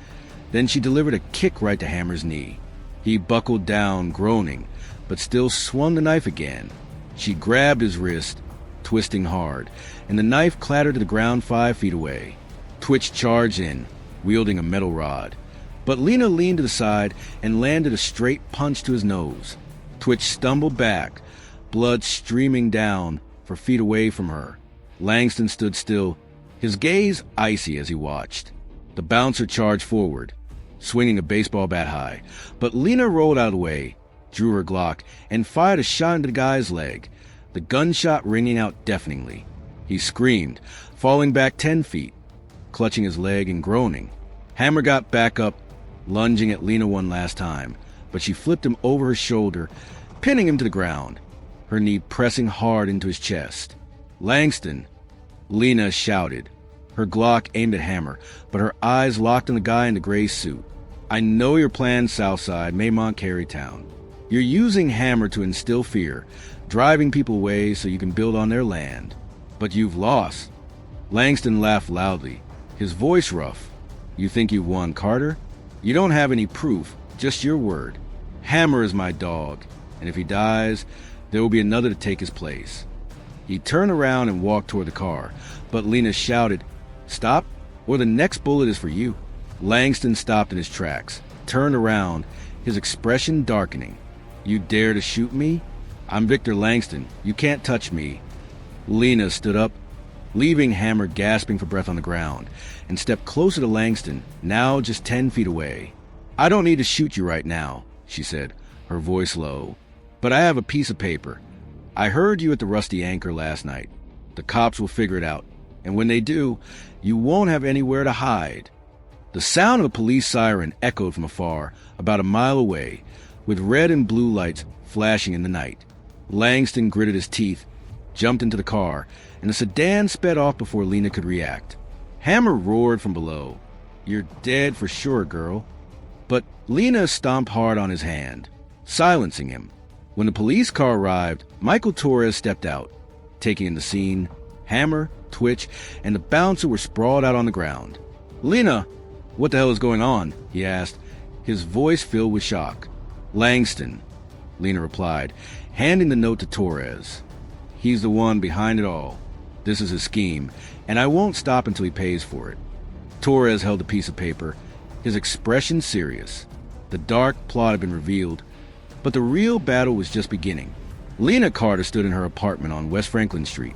Then she delivered a kick right to Hammer's knee. He buckled down, groaning, but still swung the knife again. She grabbed his wrist, twisting hard, and the knife clattered to the ground 5 feet away. Twitch charged in, wielding a metal rod. But Lena leaned to the side and landed a straight punch to his nose. Twitch stumbled back, blood streaming down for feet away from her. Langston stood still, his gaze icy as he watched. The bouncer charged forward, swinging a baseball bat high, but Lena rolled out of the way, drew her Glock, and fired a shot into the guy's leg, the gunshot ringing out deafeningly. He screamed, falling back 10 feet, clutching his leg and groaning. Hammer got back up, lunging at Lena one last time, but she flipped him over her shoulder, pinning him to the ground, her knee pressing hard into his chest. "Langston!" Lena shouted, her Glock aimed at Hammer, but her eyes locked on the guy in the gray suit. "I know your plan, Southside, Maymont, Carytown. You're using Hammer to instill fear, driving people away so you can build on their land. But you've lost." Langston laughed loudly, his voice rough. "You think you've won, Carter? You don't have any proof, just your word. Hammer is my dog, and if he dies, there will be another to take his place." He turned around and walked toward the car, but Lena shouted, "Stop, or the next bullet is for you." Langston stopped in his tracks, turned around, his expression darkening. "You dare to shoot me? I'm Victor Langston. You can't touch me." Lena stood up, leaving Hammer gasping for breath on the ground, and stepped closer to Langston, now just 10 feet away. "I don't need to shoot you right now," she said, her voice low, "but I have a piece of paper. I heard you at the Rusty Anchor last night. The cops will figure it out, and when they do, you won't have anywhere to hide." The sound of a police siren echoed from afar, about a mile away, with red and blue lights flashing in the night. Langston gritted his teeth, jumped into the car, and the sedan sped off before Lena could react. Hammer roared from below, "You're dead for sure, girl." But Lena stomped hard on his hand, silencing him. When the police car arrived, Michael Torres stepped out, taking in the scene. Hammer, Twitch, and the bouncer were sprawled out on the ground. "Lena, what the hell is going on?" he asked, his voice filled with shock. "Langston," Lena replied, handing the note to Torres. "He's the one behind it all. This is his scheme, and I won't stop until he pays for it." Torres held a piece of paper, his expression serious. The dark plot had been revealed, but the real battle was just beginning. Lena Carter stood in her apartment on West Franklin Street,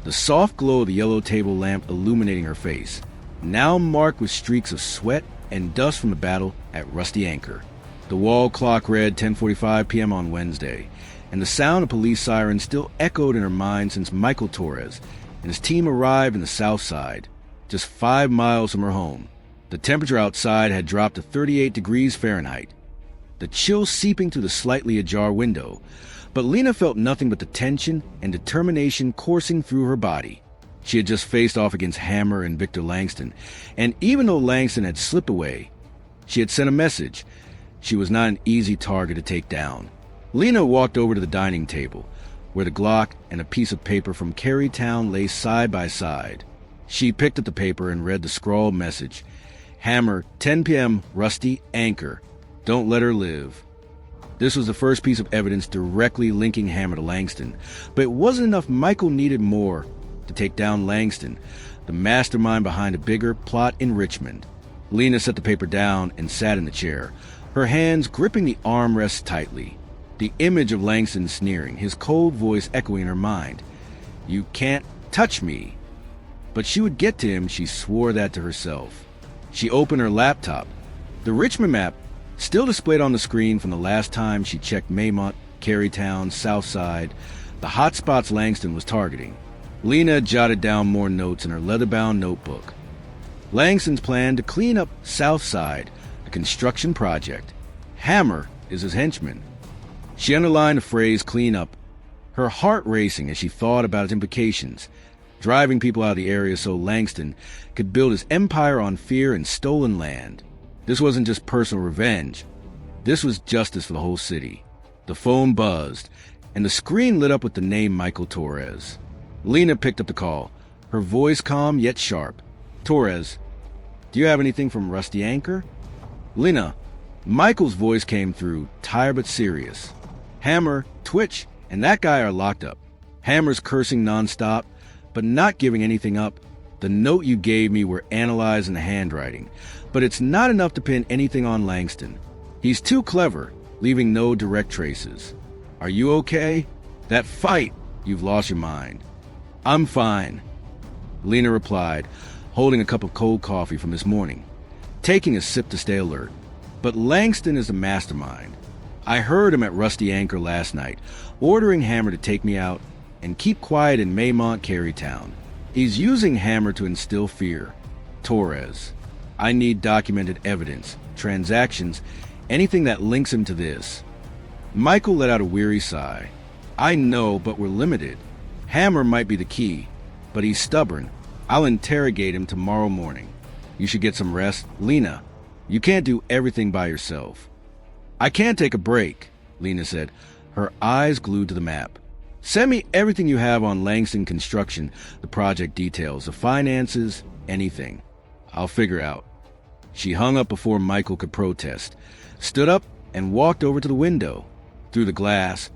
the soft glow of the yellow table lamp illuminating her face. now marked with streaks of sweat and dust from the battle at Rusty Anchor. The wall clock read 10:45 p.m. on Wednesday, and the sound of police sirens still echoed in her mind since Michael Torres and his team arrived in the South Side, just 5 miles from her home. The temperature outside had dropped to 38 degrees Fahrenheit, the chill seeping through the slightly ajar window, but Lena felt nothing but the tension and determination coursing through her body. She had just faced off against Hammer and Victor Langston, and even though Langston had slipped away, she had sent a message. She was not an easy target to take down. Lena walked over to the dining table, where the Glock and a piece of paper from Carytown lay side by side. She picked up the paper and read the scrawled message. Hammer, 10 p.m., Rusty Anchor. Don't let her live. This was the first piece of evidence directly linking Hammer to Langston, but it wasn't enough. Michael needed more to take down Langston, the mastermind behind a bigger plot in Richmond. Lena set the paper down and sat in the chair, her hands gripping the armrests tightly. The image of Langston sneering, his cold voice echoing in her mind. You can't touch me. But she would get to him, she swore that to herself. She opened her laptop. The Richmond map still displayed on the screen from the last time she checked Maymont, Carytown, Southside, the hot spots Langston was targeting. Lena jotted down more notes in her leather-bound notebook. Langston's plan to clean up Southside, a construction project. Hammer is his henchman. She underlined the phrase clean up, her heart racing as she thought about its implications, driving people out of the area so Langston could build his empire on fear and stolen land. This wasn't just personal revenge. This was justice for the whole city. The phone buzzed, and the screen lit up with the name Michael Torres. Lena picked up the call, her voice calm yet sharp. Torres, do you have anything from Rusty Anchor? Lena. Michael's voice came through, tired but serious. Hammer, Twitch, and that guy are locked up. Hammer's cursing nonstop, but not giving anything up. The note you gave me were analyzed in the handwriting, but it's not enough to pin anything on Langston. He's too clever, leaving no direct traces. Are you okay? That fight, you've lost your mind. I'm fine, Lena replied, holding a cup of cold coffee from this morning, taking a sip to stay alert. But Langston is the mastermind. I heard him at Rusty Anchor last night, ordering Hammer to take me out and keep quiet in Maymont, Carytown. He's using Hammer to instill fear. Torres. I need documented evidence, transactions, anything that links him to this. Michael let out a weary sigh. I know, but we're limited. Hammer might be the key, but he's stubborn. I'll interrogate him tomorrow morning. You should get some rest. Lena, you can't do everything by yourself. I can't take a break, Lena said, her eyes glued to the map. Send me everything you have on Langston Construction, the project details, the finances, anything. I'll figure out. She hung up before Michael could protest, stood up, and walked over to the window. Through the glass,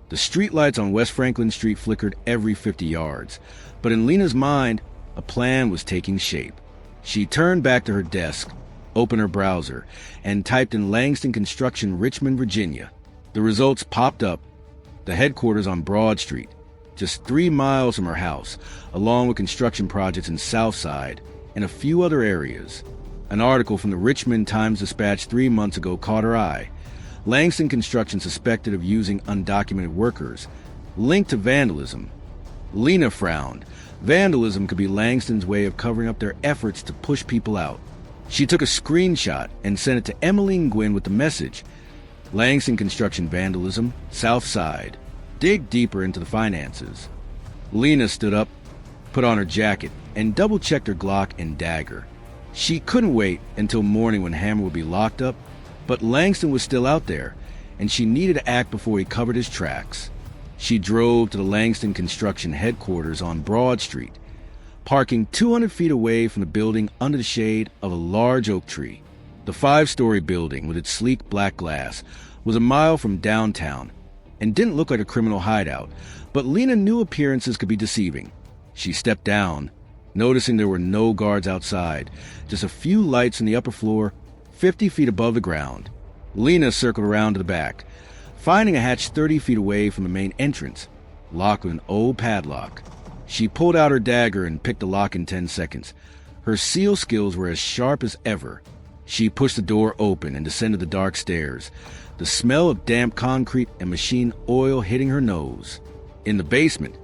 the streetlights on West Franklin Street flickered every 50 yards, but in Lena's mind, a plan was taking shape. She turned back to her desk, opened her browser, and typed in Langston Construction, Richmond, Virginia. The results popped up. The headquarters on Broad Street, just 3 miles from her house, along with construction projects in Southside and a few other areas. An article from the Richmond Times-Dispatch 3 months ago caught her eye. Langston Construction suspected of using undocumented workers, linked to vandalism. Lena frowned. Vandalism could be Langston's way of covering up their efforts to push people out. She took a screenshot and sent it to Emmeline Gwynn with the message, Langston Construction vandalism, South Side. Dig deeper into the finances. Lena stood up, put on her jacket, and double-checked her Glock and dagger. She couldn't wait until morning when Hammer would be locked up, but Langston was still out there, and she needed to act before he covered his tracks. She drove to the Langston Construction headquarters on Broad Street, parking 200 feet away from the building under the shade of a large oak tree. The 5-story building, with its sleek black glass, was a mile from downtown and didn't look like a criminal hideout, but Lena knew appearances could be deceiving. She stepped down, noticing there were no guards outside, just a few lights on the upper floor, 50 feet above the ground. Lena circled around to the back, finding a hatch 30 feet away from the main entrance, locked with an old padlock. She pulled out her dagger and picked the lock in 10 seconds, Her seal skills were as sharp as ever. She pushed the door open and descended the dark stairs, the smell of damp concrete and machine oil hitting her nose. In the basement,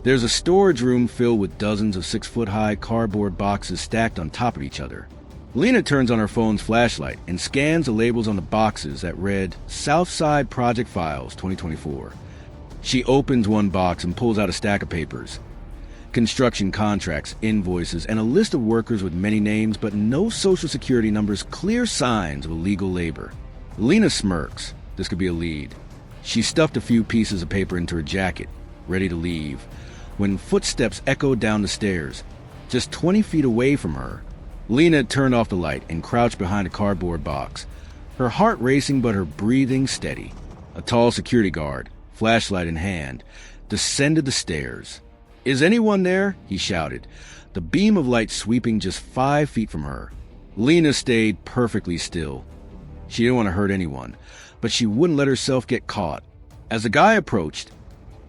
there's a storage room filled with dozens of 6-foot-high cardboard boxes stacked on top of each other. Lena turns on her phone's flashlight and scans the labels on the boxes that read Southside Project Files 2024. She opens one box and pulls out a stack of papers. Construction contracts, invoices, and a list of workers with many names but no social security numbers, clear signs of illegal labor. Lena smirks. This could be a lead. She stuffed a few pieces of paper into her jacket, ready to leave, when footsteps echoed down the stairs. Just 20 feet away from her, Lena turned off the light and crouched behind a cardboard box, her heart racing but her breathing steady. A tall security guard, flashlight in hand, descended the stairs. "Is anyone there?" he shouted, the beam of light sweeping just 5 feet from her. Lena stayed perfectly still. She didn't want to hurt anyone, but she wouldn't let herself get caught. As the guy approached,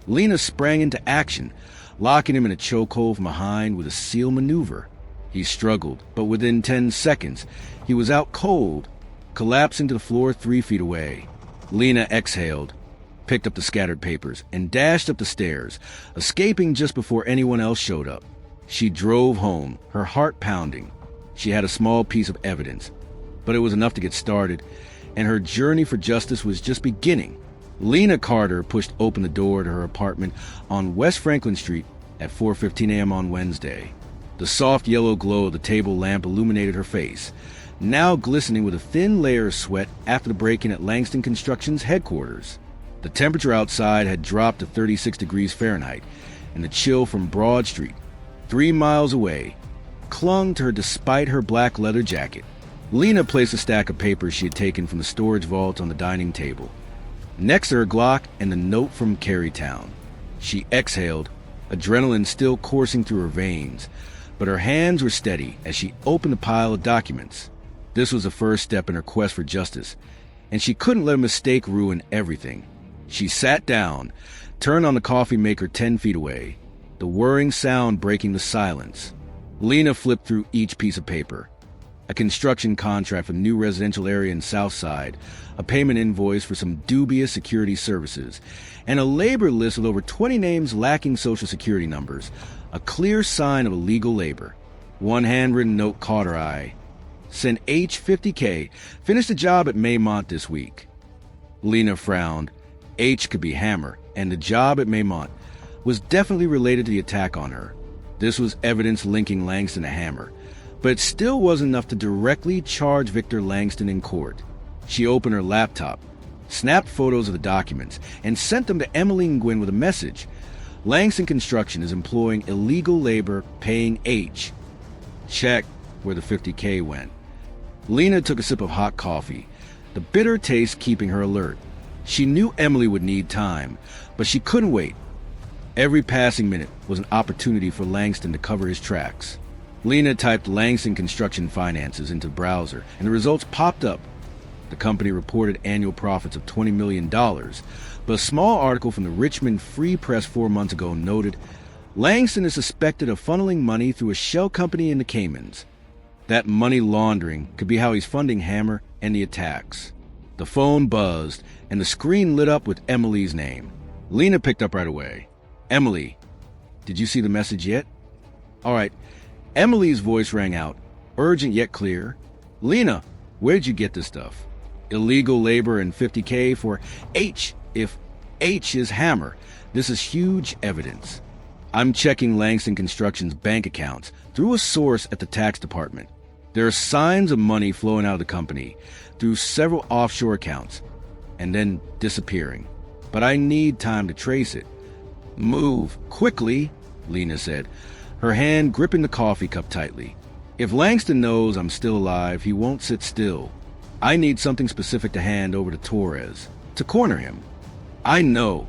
Lena sprang into action, locking him in a chokehold from behind with a seal maneuver. He struggled, but within 10 seconds, he was out cold, collapsing to the floor 3 feet away. Lena exhaled, picked up the scattered papers, and dashed up the stairs, escaping just before anyone else showed up. She drove home, her heart pounding. She had a small piece of evidence, but it was enough to get started, and her journey for justice was just beginning. Lena Carter pushed open the door to her apartment on West Franklin Street at 4:15 a.m. on Wednesday. The soft yellow glow of the table lamp illuminated her face, now glistening with a thin layer of sweat after the break-in at Langston Construction's headquarters. The temperature outside had dropped to 36 degrees Fahrenheit, and the chill from Broad Street, 3 miles away, clung to her despite her black leather jacket. Lena placed a stack of papers she had taken from the storage vault on the dining table, next to her Glock and the note from Carytown. She exhaled, adrenaline still coursing through her veins, but her hands were steady as she opened the pile of documents. This was the first step in her quest for justice, and she couldn't let a mistake ruin everything. She sat down, turned on the coffee maker 10 feet away, the whirring sound breaking the silence. Lena flipped through each piece of paper. A construction contract for a new residential area in Southside, a payment invoice for some dubious security services, and a labor list with over 20 names lacking social security numbers, a clear sign of illegal labor. One handwritten note caught her eye. Send H 50K, finish the job at Maymont this week. Lena frowned. H could be Hammer, and the job at Maymont was definitely related to the attack on her. This was evidence linking Langston to Hammer, but it still wasn't enough to directly charge Victor Langston in court. She opened her laptop, snapped photos of the documents, and sent them to Emmeline Gwynn with a message. Langston Construction is employing illegal labor, paying H. Check where the 50K went. Lena took a sip of hot coffee, the bitter taste keeping her alert. She knew Emily would need time, but she couldn't wait. Every passing minute was an opportunity for Langston to cover his tracks. Lena typed Langston Construction Finances into the browser, and the results popped up. The company reported annual profits of $20 million, but a small article from the Richmond Free Press 4 months ago noted Langston is suspected of funneling money through a shell company in the Caymans. That money laundering could be how he's funding Hammer and the attacks. The phone buzzed, and the screen lit up with Emily's name. Lena picked up right away. "Emily, did you see the message yet?" "All right." Emily's voice rang out, urgent yet clear. "Lena, where did you get this stuff?" "Illegal labor and 50K for H. If H is Hammer, this is huge evidence. I'm checking Langston Construction's bank accounts through a source at the tax department. There are signs of money flowing out of the company through several offshore accounts and then disappearing. But I need time to trace it." "Move quickly," Lena said, her hand gripping the coffee cup tightly. "If Langston knows I'm still alive, he won't sit still. I need something specific to hand over to Torres, to corner him." "I know,"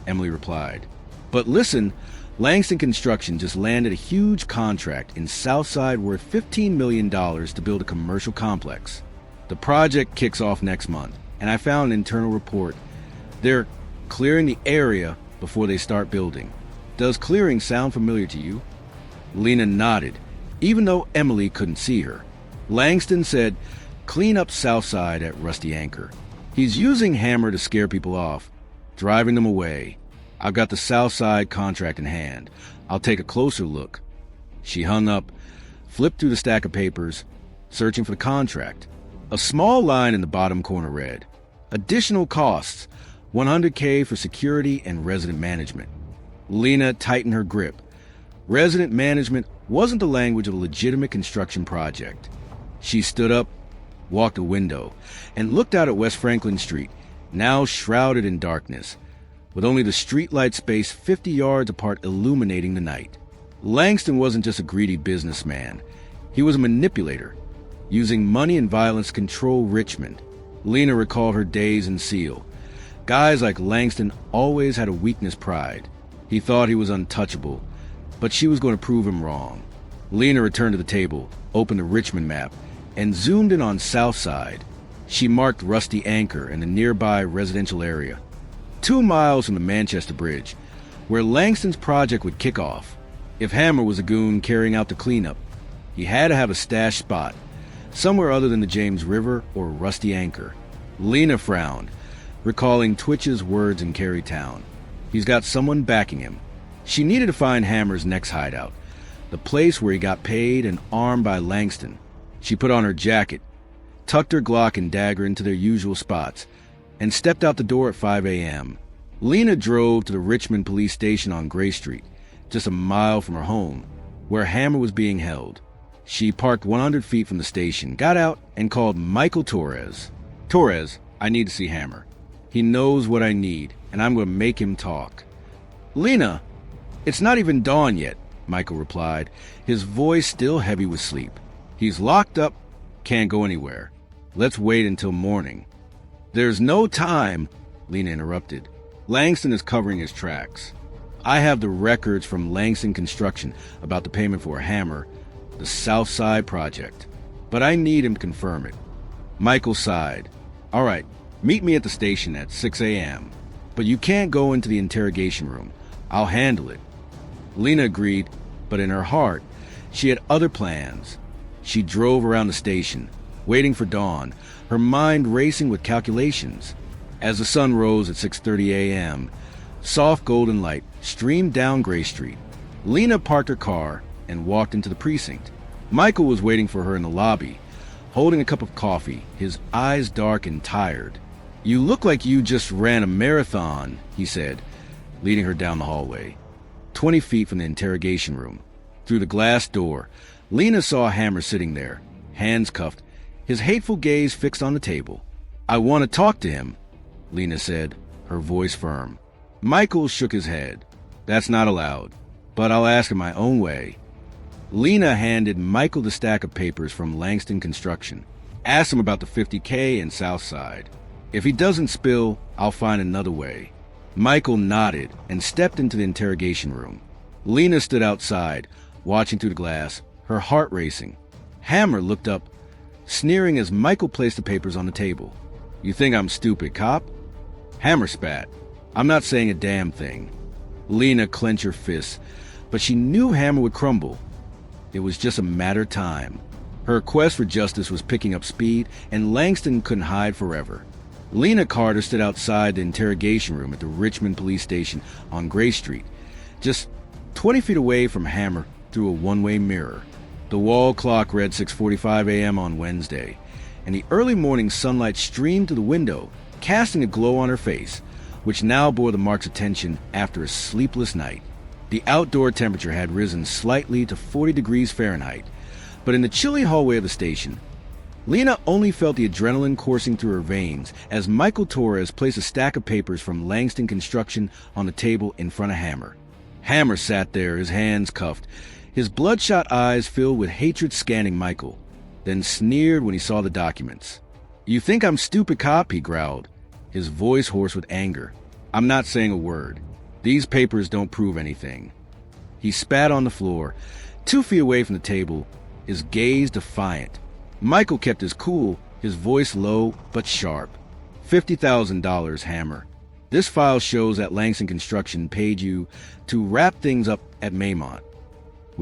Emily replied. "But listen, Langston Construction just landed a huge contract in Southside worth $15 million to build a commercial complex. The project kicks off next month, and I found an internal report. They're clearing the area before they start building. Does clearing sound familiar to you?" Lena nodded. even though Emily couldn't see her. Langston said, "Clean up Southside at Rusty Anchor. He's using Hammer to scare people off, driving them away. I've got the Southside contract in hand. I'll take a closer look." She hung up, flipped through the stack of papers, searching for the contract. A small line in the bottom corner read, "Additional costs, $100K for security and resident management." Lena tightened her grip. Resident management wasn't the language of a legitimate construction project. She stood up, walked a window, and looked out at West Franklin Street, now shrouded in darkness, with only the streetlight space 50 yards apart illuminating the night. Langston wasn't just a greedy businessman. He was a manipulator, using money and violence to control Richmond. Lena recalled her days in SEAL. Guys like Langston always had a weakness pride. He thought he was untouchable, but she was going to prove him wrong. Lena returned to the table, opened the Richmond map, and zoomed in on Southside. She marked Rusty Anchor and the nearby residential area, 2 miles from the Manchester Bridge, where Langston's project would kick off. If Hammer was a goon carrying out the cleanup, he had to have a stash spot, somewhere other than the James River or Rusty Anchor. Lena frowned, recalling Twitch's words in Carytown. He's got someone backing him. She needed to find Hammer's next hideout, the place where he got paid and armed by Langston. She put on her jacket, tucked her Glock and dagger into their usual spots, and stepped out the door at 5 a.m. Lena drove to the Richmond police station on Gray Street, just a mile from her home, where Hammer was being held. She parked 100 feet from the station, got out, and called Michael Torres. "Torres, I need to see Hammer. He knows what I need, and I'm going to make him talk." "Lena, it's not even dawn yet," Michael replied, his voice still heavy with sleep. "He's locked up, can't go anywhere. Let's wait until morning." "There's no time," Lena interrupted. "Langston is covering his tracks. I have the records from Langston Construction about the payment for a Hammer, the Southside project, but I need him to confirm it." Michael sighed. "All right, meet me at the station at 6 a.m., but you can't go into the interrogation room. I'll handle it." Lena agreed, but in her heart, she had other plans. She drove around the station, waiting for dawn, her mind racing with calculations. As the sun rose at 6:30 a.m., soft golden light streamed down Gray Street. Lena parked her car and walked into the precinct. Michael was waiting for her in the lobby, holding a cup of coffee, his eyes dark and tired. "You look like you just ran a marathon," he said, leading her down the hallway. 20 feet from the interrogation room. Through the glass door, Lena saw Hammer sitting there, hands cuffed, his hateful gaze fixed on the table. "I want to talk to him," Lena said, her voice firm. Michael shook his head. "That's not allowed, but I'll ask in my own way." Lena handed Michael the stack of papers from Langston Construction. "Ask him about the $50K and Southside. If he doesn't spill, I'll find another way." Michael nodded and stepped into the interrogation room. Lena stood outside, watching through the glass, her heart racing. Hammer looked up, sneering as Michael placed the papers on the table. "You think I'm stupid, cop?" Hammer spat. "I'm not saying a damn thing." Lena clenched her fists, but she knew Hammer would crumble. It was just a matter of time. Her quest for justice was picking up speed, and Langston couldn't hide forever. Lena Carter stood outside the interrogation room at the Richmond police station on Gray Street, just 20 feet away from Hammer through a one-way mirror. The wall clock read 6:45 a.m. on Wednesday, and the early morning sunlight streamed through the window, casting a glow on her face, which now bore the marks of tension after a sleepless night. The outdoor temperature had risen slightly to 40 degrees Fahrenheit, but in the chilly hallway of the station, Lena only felt the adrenaline coursing through her veins as Michael Torres placed a stack of papers from Langston Construction on the table in front of Hammer. Hammer sat there, his hands cuffed, his bloodshot eyes filled with hatred scanning Michael, then sneered when he saw the documents. "You think I'm stupid, cop?" he growled, his voice hoarse with anger. "I'm not saying a word. These papers don't prove anything." He spat on the floor, 2 feet away from the table, his gaze defiant. Michael kept his cool, his voice low but sharp. $50,000, Hammer. This file shows that Langston Construction paid you to wrap things up at Maymont.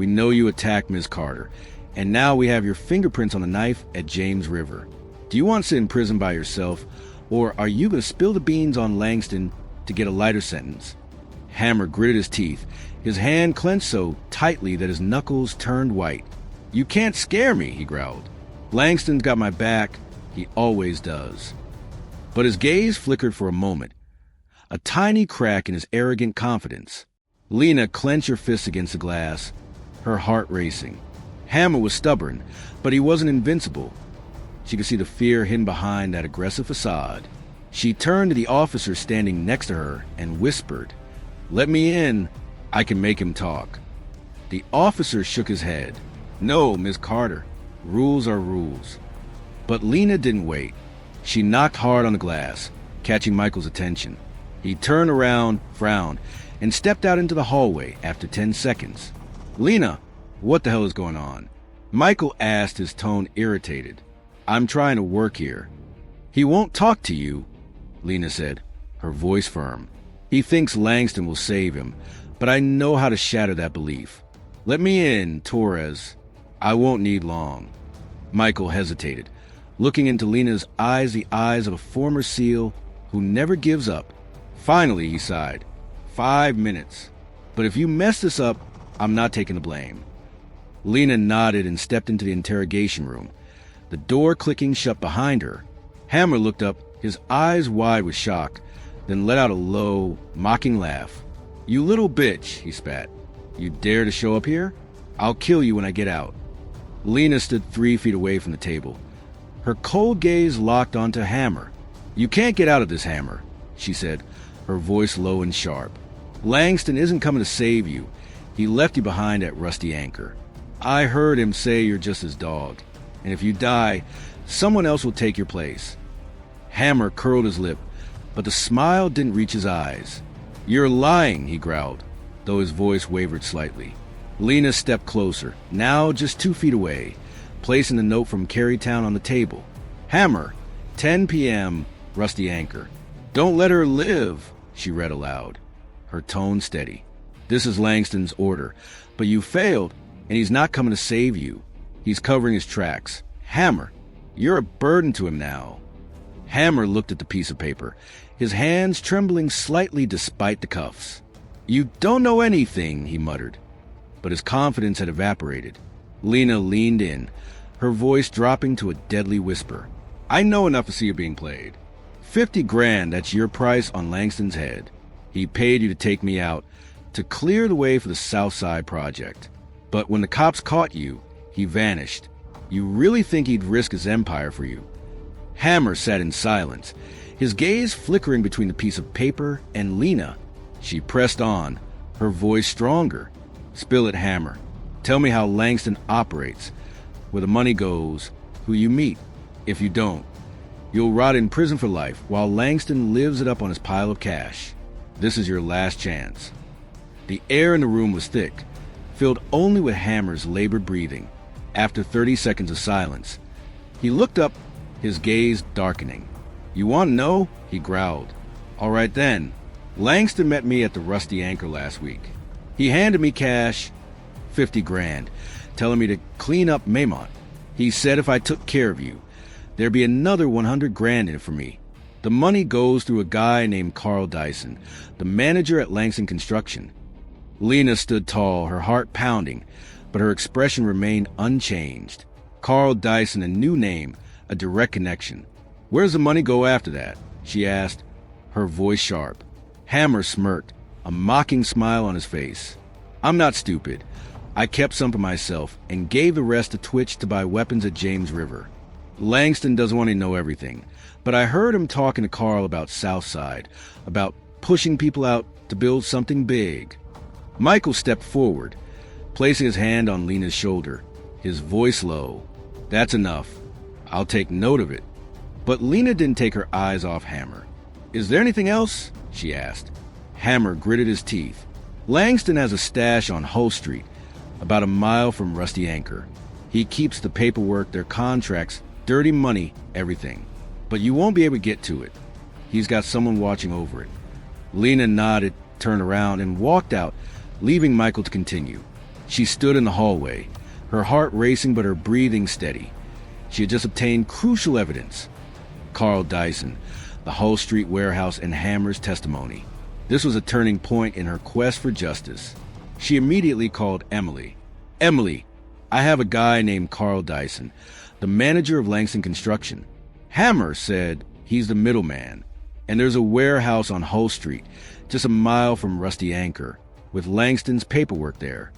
We know you attacked Miss Carter, and now we have your fingerprints on the knife at James River. Do you want to sit in prison by yourself, or are you going to spill the beans on Langston to get a lighter sentence?" Hammer gritted his teeth, his hand clenched so tightly that his knuckles turned white. "You can't scare me," he growled. "Langston's got my back. He always does." But his gaze flickered for a moment, a tiny crack in his arrogant confidence. Lena clenched her fist against the glass, her heart racing. Hammer was stubborn, but he wasn't invincible. She could see the fear hidden behind that aggressive facade. She turned to the officer standing next to her and whispered, "Let me in. I can make him talk." The officer shook his head. "No, Miss Carter. Rules are rules." But Lena didn't wait. She knocked hard on the glass, catching Michael's attention. He turned around, frowned, and stepped out into the hallway after 10 seconds. "Lena, what the hell is going on?" Michael asked, his tone irritated. "I'm trying to work here." "He won't talk to you," Lena said, her voice firm. "He thinks Langston will save him, but I know how to shatter that belief. Let me in, Torres. I won't need long." Michael hesitated, looking into Lena's eyes, the eyes of a former SEAL who never gives up. Finally, he sighed. 5 minutes. But if you mess this up, I'm not taking the blame." Lena nodded and stepped into the interrogation room, the door clicking shut behind her. Hammer looked up, his eyes wide with shock, then let out a low, mocking laugh. "You little bitch," he spat. "You dare to show up here? I'll kill you when I get out." Lena stood 3 feet away from the table, her cold gaze locked onto Hammer. "You can't get out of this, Hammer," she said, her voice low and sharp. "Langston isn't coming to save you. He left you behind at Rusty Anchor. I heard him say you're just his dog, and if you die, someone else will take your place." Hammer curled his lip, but the smile didn't reach his eyes. "You're lying," he growled, though his voice wavered slightly. Lena stepped closer, now just 2 feet away, placing the note from Carytown on the table. "Hammer, 10 p.m., Rusty Anchor. Don't let her live," she read aloud, her tone steady. "This is Langston's order, but you failed, and he's not coming to save you. He's covering his tracks. Hammer, you're a burden to him now." Hammer looked at the piece of paper, his hands trembling slightly despite the cuffs. "You don't know anything," he muttered. But his confidence had evaporated. Lena leaned in, her voice dropping to a deadly whisper. "I know enough to see you being played. 50 grand, that's your price on Langston's head. He paid you to take me out, to clear the way for the Southside Project. But when the cops caught you, he vanished. You really think he'd risk his empire for you?" Hammer sat in silence, his gaze flickering between the piece of paper and Lena. She pressed on, her voice stronger. "Spill it, Hammer. Tell me how Langston operates, where the money goes, who you meet. If you don't, you'll rot in prison for life while Langston lives it up on his pile of cash. This is your last chance." The air in the room was thick, filled only with Hammer's labored breathing. After 30 seconds of silence, he looked up, his gaze darkening. "You want to know?" he growled. "All right then. Langston met me at the Rusty Anchor last week. He handed me cash, 50 grand, telling me to clean up Maymont. He said if I took care of you, there'd be another 100 grand in it for me. The money goes through a guy named Carl Dyson, the manager at Langston Construction." Lena stood tall, her heart pounding, but her expression remained unchanged. Carl Dyson, a new name, a direct connection. "Where's the money go after that?" she asked, her voice sharp. Hammer smirked, a mocking smile on his face. "I'm not stupid. I kept some for myself and gave the rest to Twitch to buy weapons at James River. Langston doesn't want to know everything, but I heard him talking to Carl about Southside, about pushing people out to build something big." Michael stepped forward, placing his hand on Lena's shoulder, his voice low. "That's enough. I'll take note of it." But Lena didn't take her eyes off Hammer. "Is there anything else?" she asked. Hammer gritted his teeth. "Langston has a stash on Hull Street, about a mile from Rusty Anchor. He keeps the paperwork, their contracts, dirty money, everything. But you won't be able to get to it. He's got someone watching over it." Lena nodded, turned around, and walked out, leaving Michael to continue. She stood in the hallway, her heart racing but her breathing steady. She had just obtained crucial evidence. Carl Dyson, the Hull Street warehouse, and Hammer's testimony. This was a turning point in her quest for justice. She immediately called Emily. "Emily, I have a guy named Carl Dyson, the manager of Langston Construction. Hammer said he's the middleman, and there's a warehouse on Hull Street, just a mile from Rusty Anchor, with Langston's paperwork there."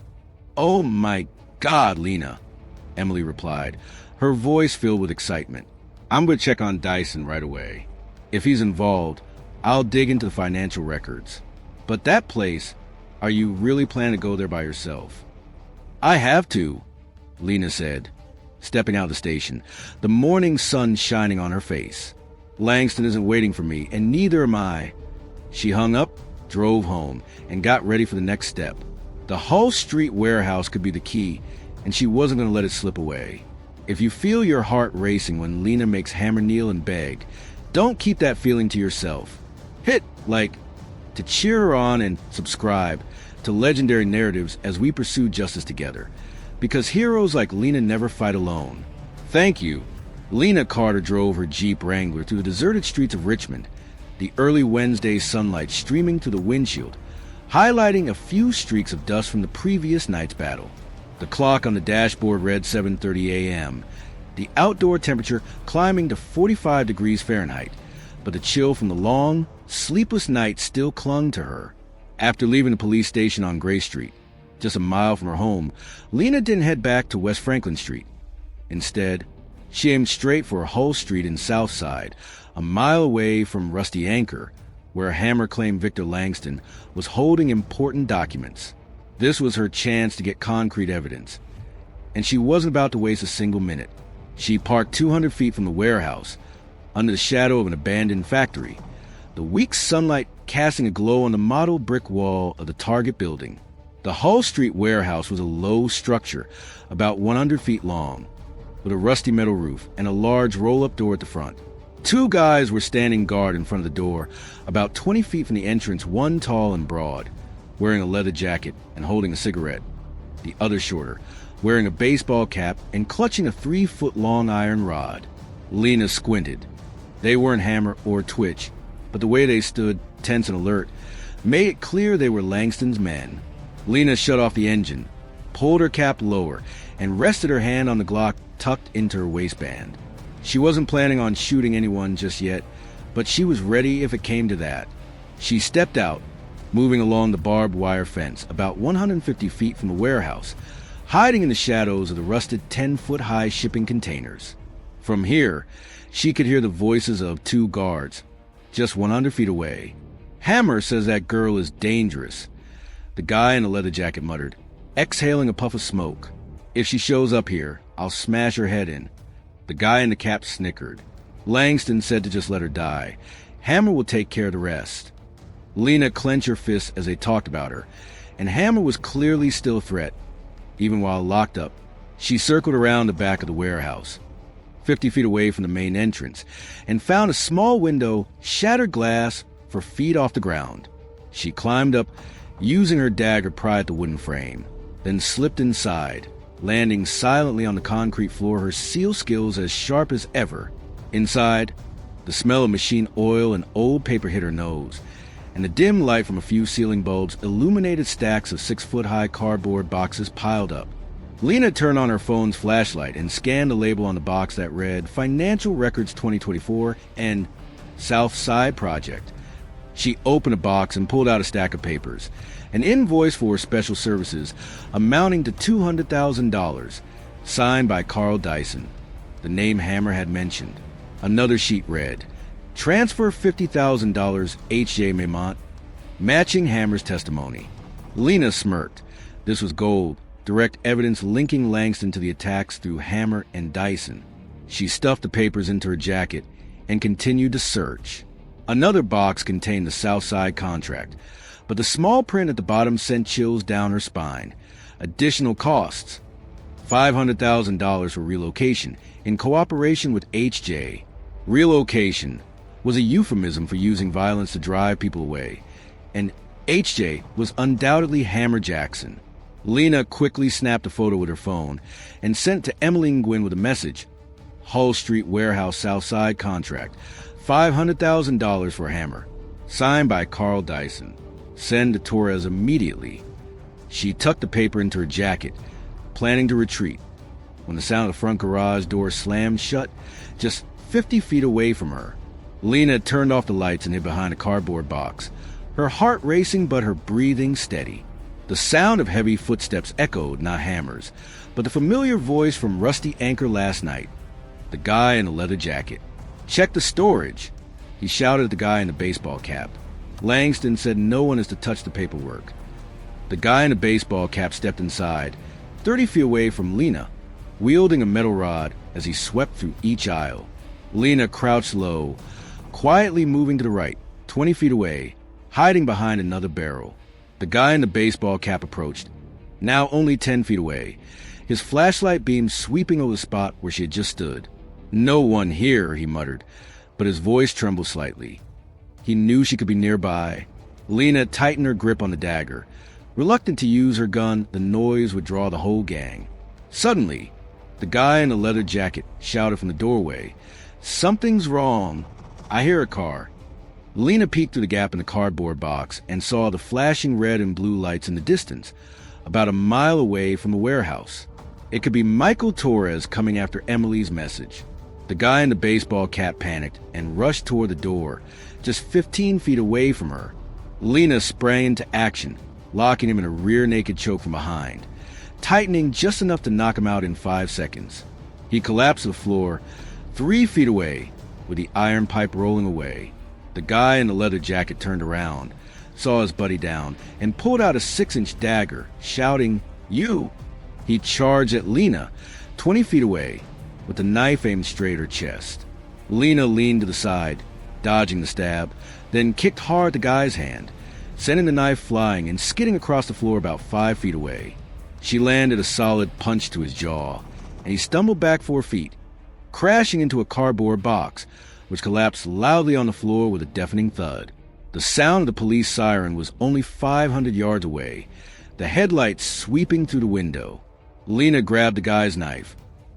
"Oh my God, Lena," Emily replied, her voice filled with excitement. "I'm going to check on Dyson right away. If he's involved, I'll dig into the financial records. But that place, are you really planning to go there by yourself?" "I have to," Lena said, stepping out of the station, the morning sun shining on her face. "Langston isn't waiting for me, and neither am I." She hung up, drove home, and got ready for the next step. The Hull Street warehouse could be the key, and she wasn't going to let it slip away. If you feel your heart racing when Lena makes Hammer kneel and beg, don't keep that feeling to yourself. Hit like to cheer her on and subscribe to Legendary Narratives as we pursue justice together, because heroes like Lena never fight alone. Thank you. Lena Carter drove her Jeep Wrangler through the deserted streets of Richmond, the early Wednesday sunlight streaming through the windshield, highlighting a few streaks of dust from the previous night's battle. The clock on the dashboard read 7:30 a.m., the outdoor temperature climbing to 45 degrees Fahrenheit, but the chill from the long, sleepless night still clung to her. After leaving the police station on Gray Street, just a mile from her home, Lena didn't head back to West Franklin Street. Instead, she aimed straight for Hull Street in Southside, a mile away from Rusty Anchor, where Hammer claimed Victor Langston was holding important documents. This was her chance to get concrete evidence, and she wasn't about to waste a single minute. She parked 200 feet from the warehouse, under the shadow of an abandoned factory, the weak sunlight casting a glow on the mottled brick wall of the Target building. The Hull Street warehouse was a low structure, about 100 feet long, with a rusty metal roof and a large roll-up door at the front. Two guys were standing guard in front of the door, about 20 feet from the entrance, one tall and broad, wearing a leather jacket and holding a cigarette. The other shorter, wearing a baseball cap and clutching a 3-foot-long iron rod. Lena squinted. They weren't Hammer or Twitch, but the way they stood, tense and alert, made it clear they were Langston's men. Lena shut off the engine, pulled her cap lower, and rested her hand on the Glock tucked into her waistband. She wasn't planning on shooting anyone just yet, but she was ready if it came to that. She stepped out, moving along the barbed wire fence about 150 feet from the warehouse, hiding in the shadows of the rusted 10-foot-high shipping containers. From here, she could hear the voices of two guards, just 100 feet away. "Hammer says that girl is dangerous," the guy in the leather jacket muttered, exhaling a puff of smoke. "If she shows up here, I'll smash her head in." The guy in the cap snickered. "Langston said to just let her die. Hammer will take care of the rest." Lena clenched her fists as they talked about her, and Hammer was clearly still a threat, even while locked up. She circled around the back of the warehouse, 50 feet away from the main entrance, and found a small window, shattered glass, for feet off the ground. She climbed up, using her dagger pried at the wooden frame, then slipped inside, landing silently on the concrete floor, her seal skills as sharp as ever. Inside, the smell of machine oil and old paper hit her nose, and the dim light from a few ceiling bulbs illuminated stacks of 6-foot-high cardboard boxes piled up. Lena turned on her phone's flashlight and scanned the label on the box that read Financial Records 2024 and South Side Project. She opened a box and pulled out a stack of papers, an invoice for special services amounting to $200,000, signed by Carl Dyson, the name Hammer had mentioned. Another sheet read, Transfer $50,000 H.J. Maymont, matching Hammer's testimony. Lena smirked. This was gold, direct evidence linking Langston to the attacks through Hammer and Dyson. She stuffed the papers into her jacket and continued to search. Another box contained the Southside contract, but the small print at the bottom sent chills down her spine. Additional costs. $500,000 for relocation in cooperation with H.J. Relocation was a euphemism for using violence to drive people away, and H.J. was undoubtedly Hammer Jackson. Lena quickly snapped a photo with her phone and sent it to Emily and Gwen with a message. Hull Street Warehouse Southside contract. $500,000 for a hammer. Signed by Carl Dyson. Send to Torres immediately. She tucked the paper into her jacket, planning to retreat, when the sound of the front garage door slammed shut just 50 feet away from her. Lena turned off the lights and hid behind a cardboard box, her heart racing but her breathing steady. The sound of heavy footsteps echoed, not hammers, but the familiar voice from Rusty Anchor last night. The guy in the leather jacket. "Check the storage," he shouted at the guy in the baseball cap. Langston said no one is to touch the paperwork. The guy in the baseball cap stepped inside, 30 feet away from Lena, wielding a metal rod as he swept through each aisle. Lena crouched low, quietly moving to the right, 20 feet away, hiding behind another barrel. The guy in the baseball cap approached, now only 10 feet away, his flashlight beam sweeping over the spot where she had just stood. "No one here," he muttered, but his voice trembled slightly. He knew she could be nearby. Lena tightened her grip on the dagger. Reluctant to use her gun, the noise would draw the whole gang. Suddenly, the guy in the leather jacket shouted from the doorway, "Something's wrong. I hear a car." Lena peeked through the gap in the cardboard box and saw the flashing red and blue lights in the distance, about a mile away from the warehouse. It could be Michael Torres coming after Emily's message. The guy in the baseball cap panicked and rushed toward the door, just 15 feet away from her. Lena sprang into action, locking him in a rear naked choke from behind, tightening just enough to knock him out in 5 seconds. He collapsed to the floor, 3 feet away, with the iron pipe rolling away. The guy in the leather jacket turned around, saw his buddy down, and pulled out a 6-inch dagger, shouting, "You!" He charged at Lena, 20 feet away, with the knife aimed straight at her chest. Lena leaned to the side, dodging the stab, then kicked hard at the guy's hand, sending the knife flying and skidding across the floor about 5 feet away. She landed a solid punch to his jaw, and he stumbled back 4 feet, crashing into a cardboard box, which collapsed loudly on the floor with a deafening thud. The sound of the police siren was only 500 yards away, the headlights sweeping through the window. Lena grabbed the guy's knife,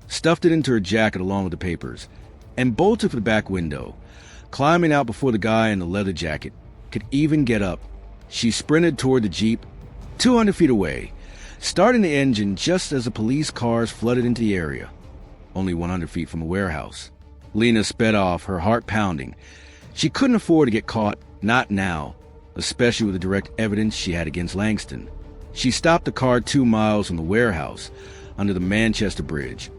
stuffed it into her jacket along with the papers, and bolted for the back window, climbing out before the guy in the leather jacket could even get up. She sprinted toward the Jeep, 200 feet away, starting the engine just as the police cars flooded into the area, only 100 feet from the warehouse. Lena sped off, her heart pounding. She couldn't afford to get caught, not now, especially with the direct evidence she had against Langston. She stopped the car 2 miles from the warehouse, under the Manchester Bridge,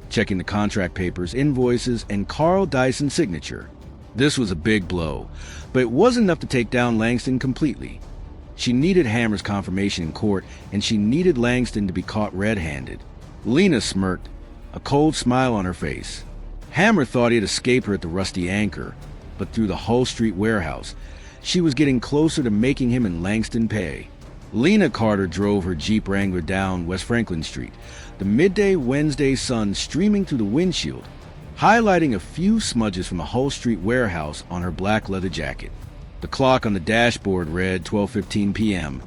checking the contract papers, invoices, and Carl Dyson's signature. This was a big blow, but it wasn't enough to take down Langston completely. She needed Hammer's confirmation in court, and she needed Langston to be caught red-handed. Lena smirked, a cold smile on her face. Hammer thought he had escaped her at the Rusty Anchor, but through the Hull Street warehouse, she was getting closer to making him and Langston pay. Lena Carter drove her Jeep Wrangler down West Franklin Street, the midday Wednesday sun streaming through the windshield, highlighting a few smudges from the Hull Street warehouse on her black leather jacket. The clock on the dashboard read 12:15 p.m.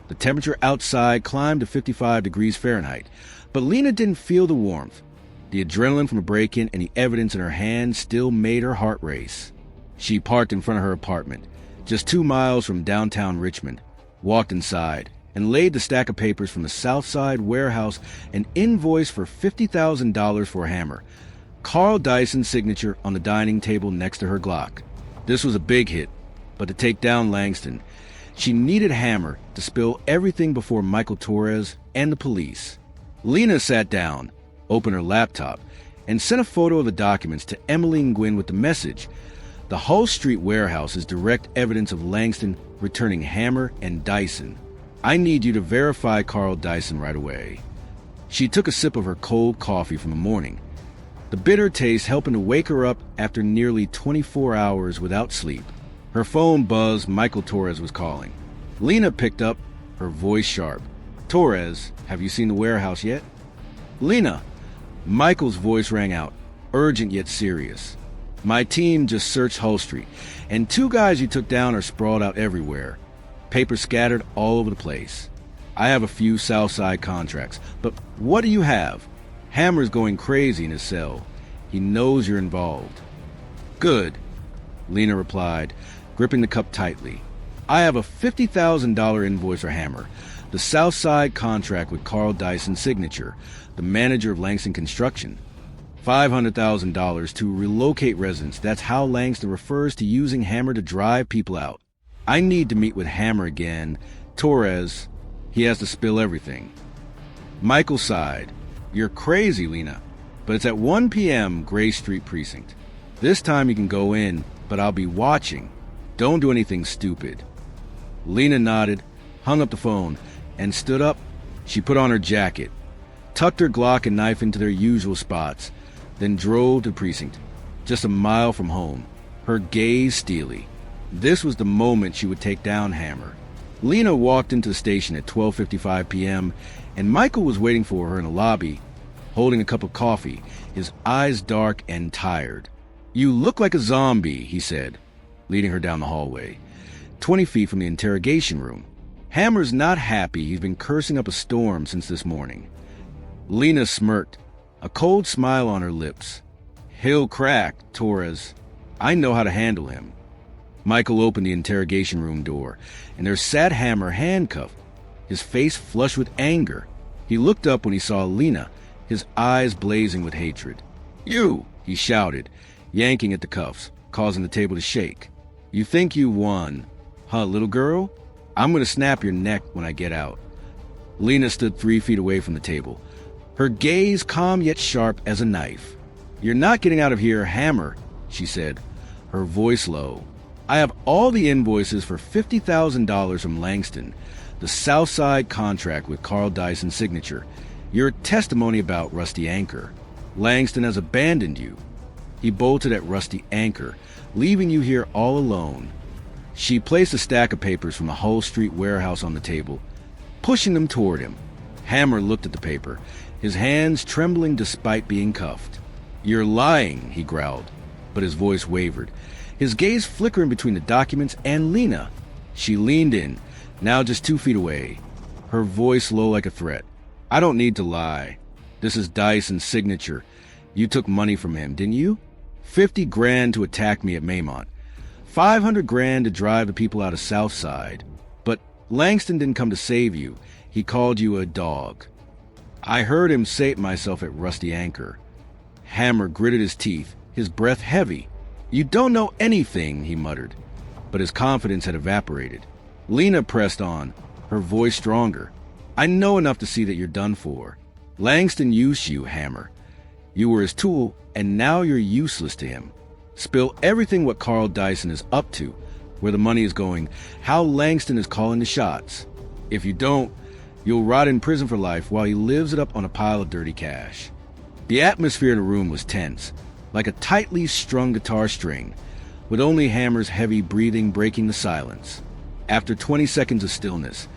The temperature outside climbed to 55 degrees Fahrenheit, but Lena didn't feel the warmth. The adrenaline from a break-in and the evidence in her hand still made her heart race. She parked in front of her apartment, just 2 miles from downtown Richmond, walked inside, and laid the stack of papers from the Southside warehouse an invoice for $50,000 for a hammer, Carl Dyson's signature on the dining table next to her Glock. This was a big hit, but to take down Langston, she needed Hammer to spill everything before Michael Torres and the police. Lena sat down, opened her laptop, and sent a photo of the documents to Emily and Gwen with the message, "The Hull Street warehouse is direct evidence of Langston returning Hammer and Dyson. I need you to verify Carl Dyson right away." She took a sip of her cold coffee from the morning, the bitter taste helping to wake her up after nearly 24 hours without sleep. Her phone buzzed. Michael Torres was calling. Lena picked up, her voice sharp. "Torres, have you seen the warehouse yet?" "Lena." Michael's voice rang out, urgent yet serious. "My team just searched Hull Street, and 2 guys you took down are sprawled out everywhere. Papers scattered all over the place." I have a few South Side contracts, but what do you have? Hammer's going crazy in his cell. He knows you're involved. Good, Lena replied, gripping the cup tightly. I have a $50,000 invoice for Hammer, the South Side contract with Carl Dyson's signature, the manager of Langston Construction. $500,000 to relocate residents. That's how Langston refers to using Hammer to drive people out. I need to meet with Hammer again. Torres, he has to spill everything. Michael sighed. You're crazy, Lena. But it's at 1 p.m. Gray Street Precinct. This time you can go in, but I'll be watching. Don't do anything stupid. Lena nodded, hung up the phone, and stood up. She put on her jacket, tucked her Glock and knife into their usual spots, then drove to the precinct, just a mile from home, her gaze steely. This was the moment she would take down Hammer. Lena walked into the station at 12:55 p.m., and Michael was waiting for her in the lobby, holding a cup of coffee, his eyes dark and tired. You look like a zombie, he said, leading her down the hallway, 20 feet from the interrogation room. Hammer's not happy. He's been cursing up a storm since this morning. Lena smirked, a cold smile on her lips. He'll crack, Torres. I know how to handle him. Michael opened the interrogation room door, and there sat Hammer handcuffed, his face flushed with anger. He looked up when he saw Lena, his eyes blazing with hatred. You, he shouted, yanking at the cuffs, causing the table to shake. You think you won, huh, little girl? I'm going to snap your neck when I get out. Lena stood 3 feet away from the table, her gaze calm yet sharp as a knife. You're not getting out of here, Hammer, she said, her voice low. I have all the invoices for $50,000 from Langston, the South Side contract with Carl Dyson's signature, your testimony about Rusty Anchor. Langston has abandoned you. He bolted at Rusty Anchor, leaving you here all alone. She placed a stack of papers from the Hull Street warehouse on the table, pushing them toward him. Hammer looked at the paper, his hands trembling despite being cuffed. You're lying, he growled, but his voice wavered, his gaze flickering between the documents and Lena. She leaned in, now just 2 feet away, her voice low like a threat. I don't need to lie. This is Dyson's signature. You took money from him, didn't you? 50 grand to attack me at Maymont. 500 grand to drive the people out of Southside. But Langston didn't come to save you. He called you a dog. I heard him say it myself at Rusty Anchor. Hammer gritted his teeth, his breath heavy. You don't know anything, he muttered. But his confidence had evaporated. Lena pressed on, her voice stronger. I know enough to see that you're done for. Langston used you, Hammer. You were his tool, and now you're useless to him. Spill everything what Carl Dyson is up to, where the money is going, how Langston is calling the shots. If you don't, you'll rot in prison for life while he lives it up on a pile of dirty cash. The atmosphere in the room was tense, like a tightly strung guitar string, with only Hammer's heavy breathing breaking the silence. After 20 seconds of stillness,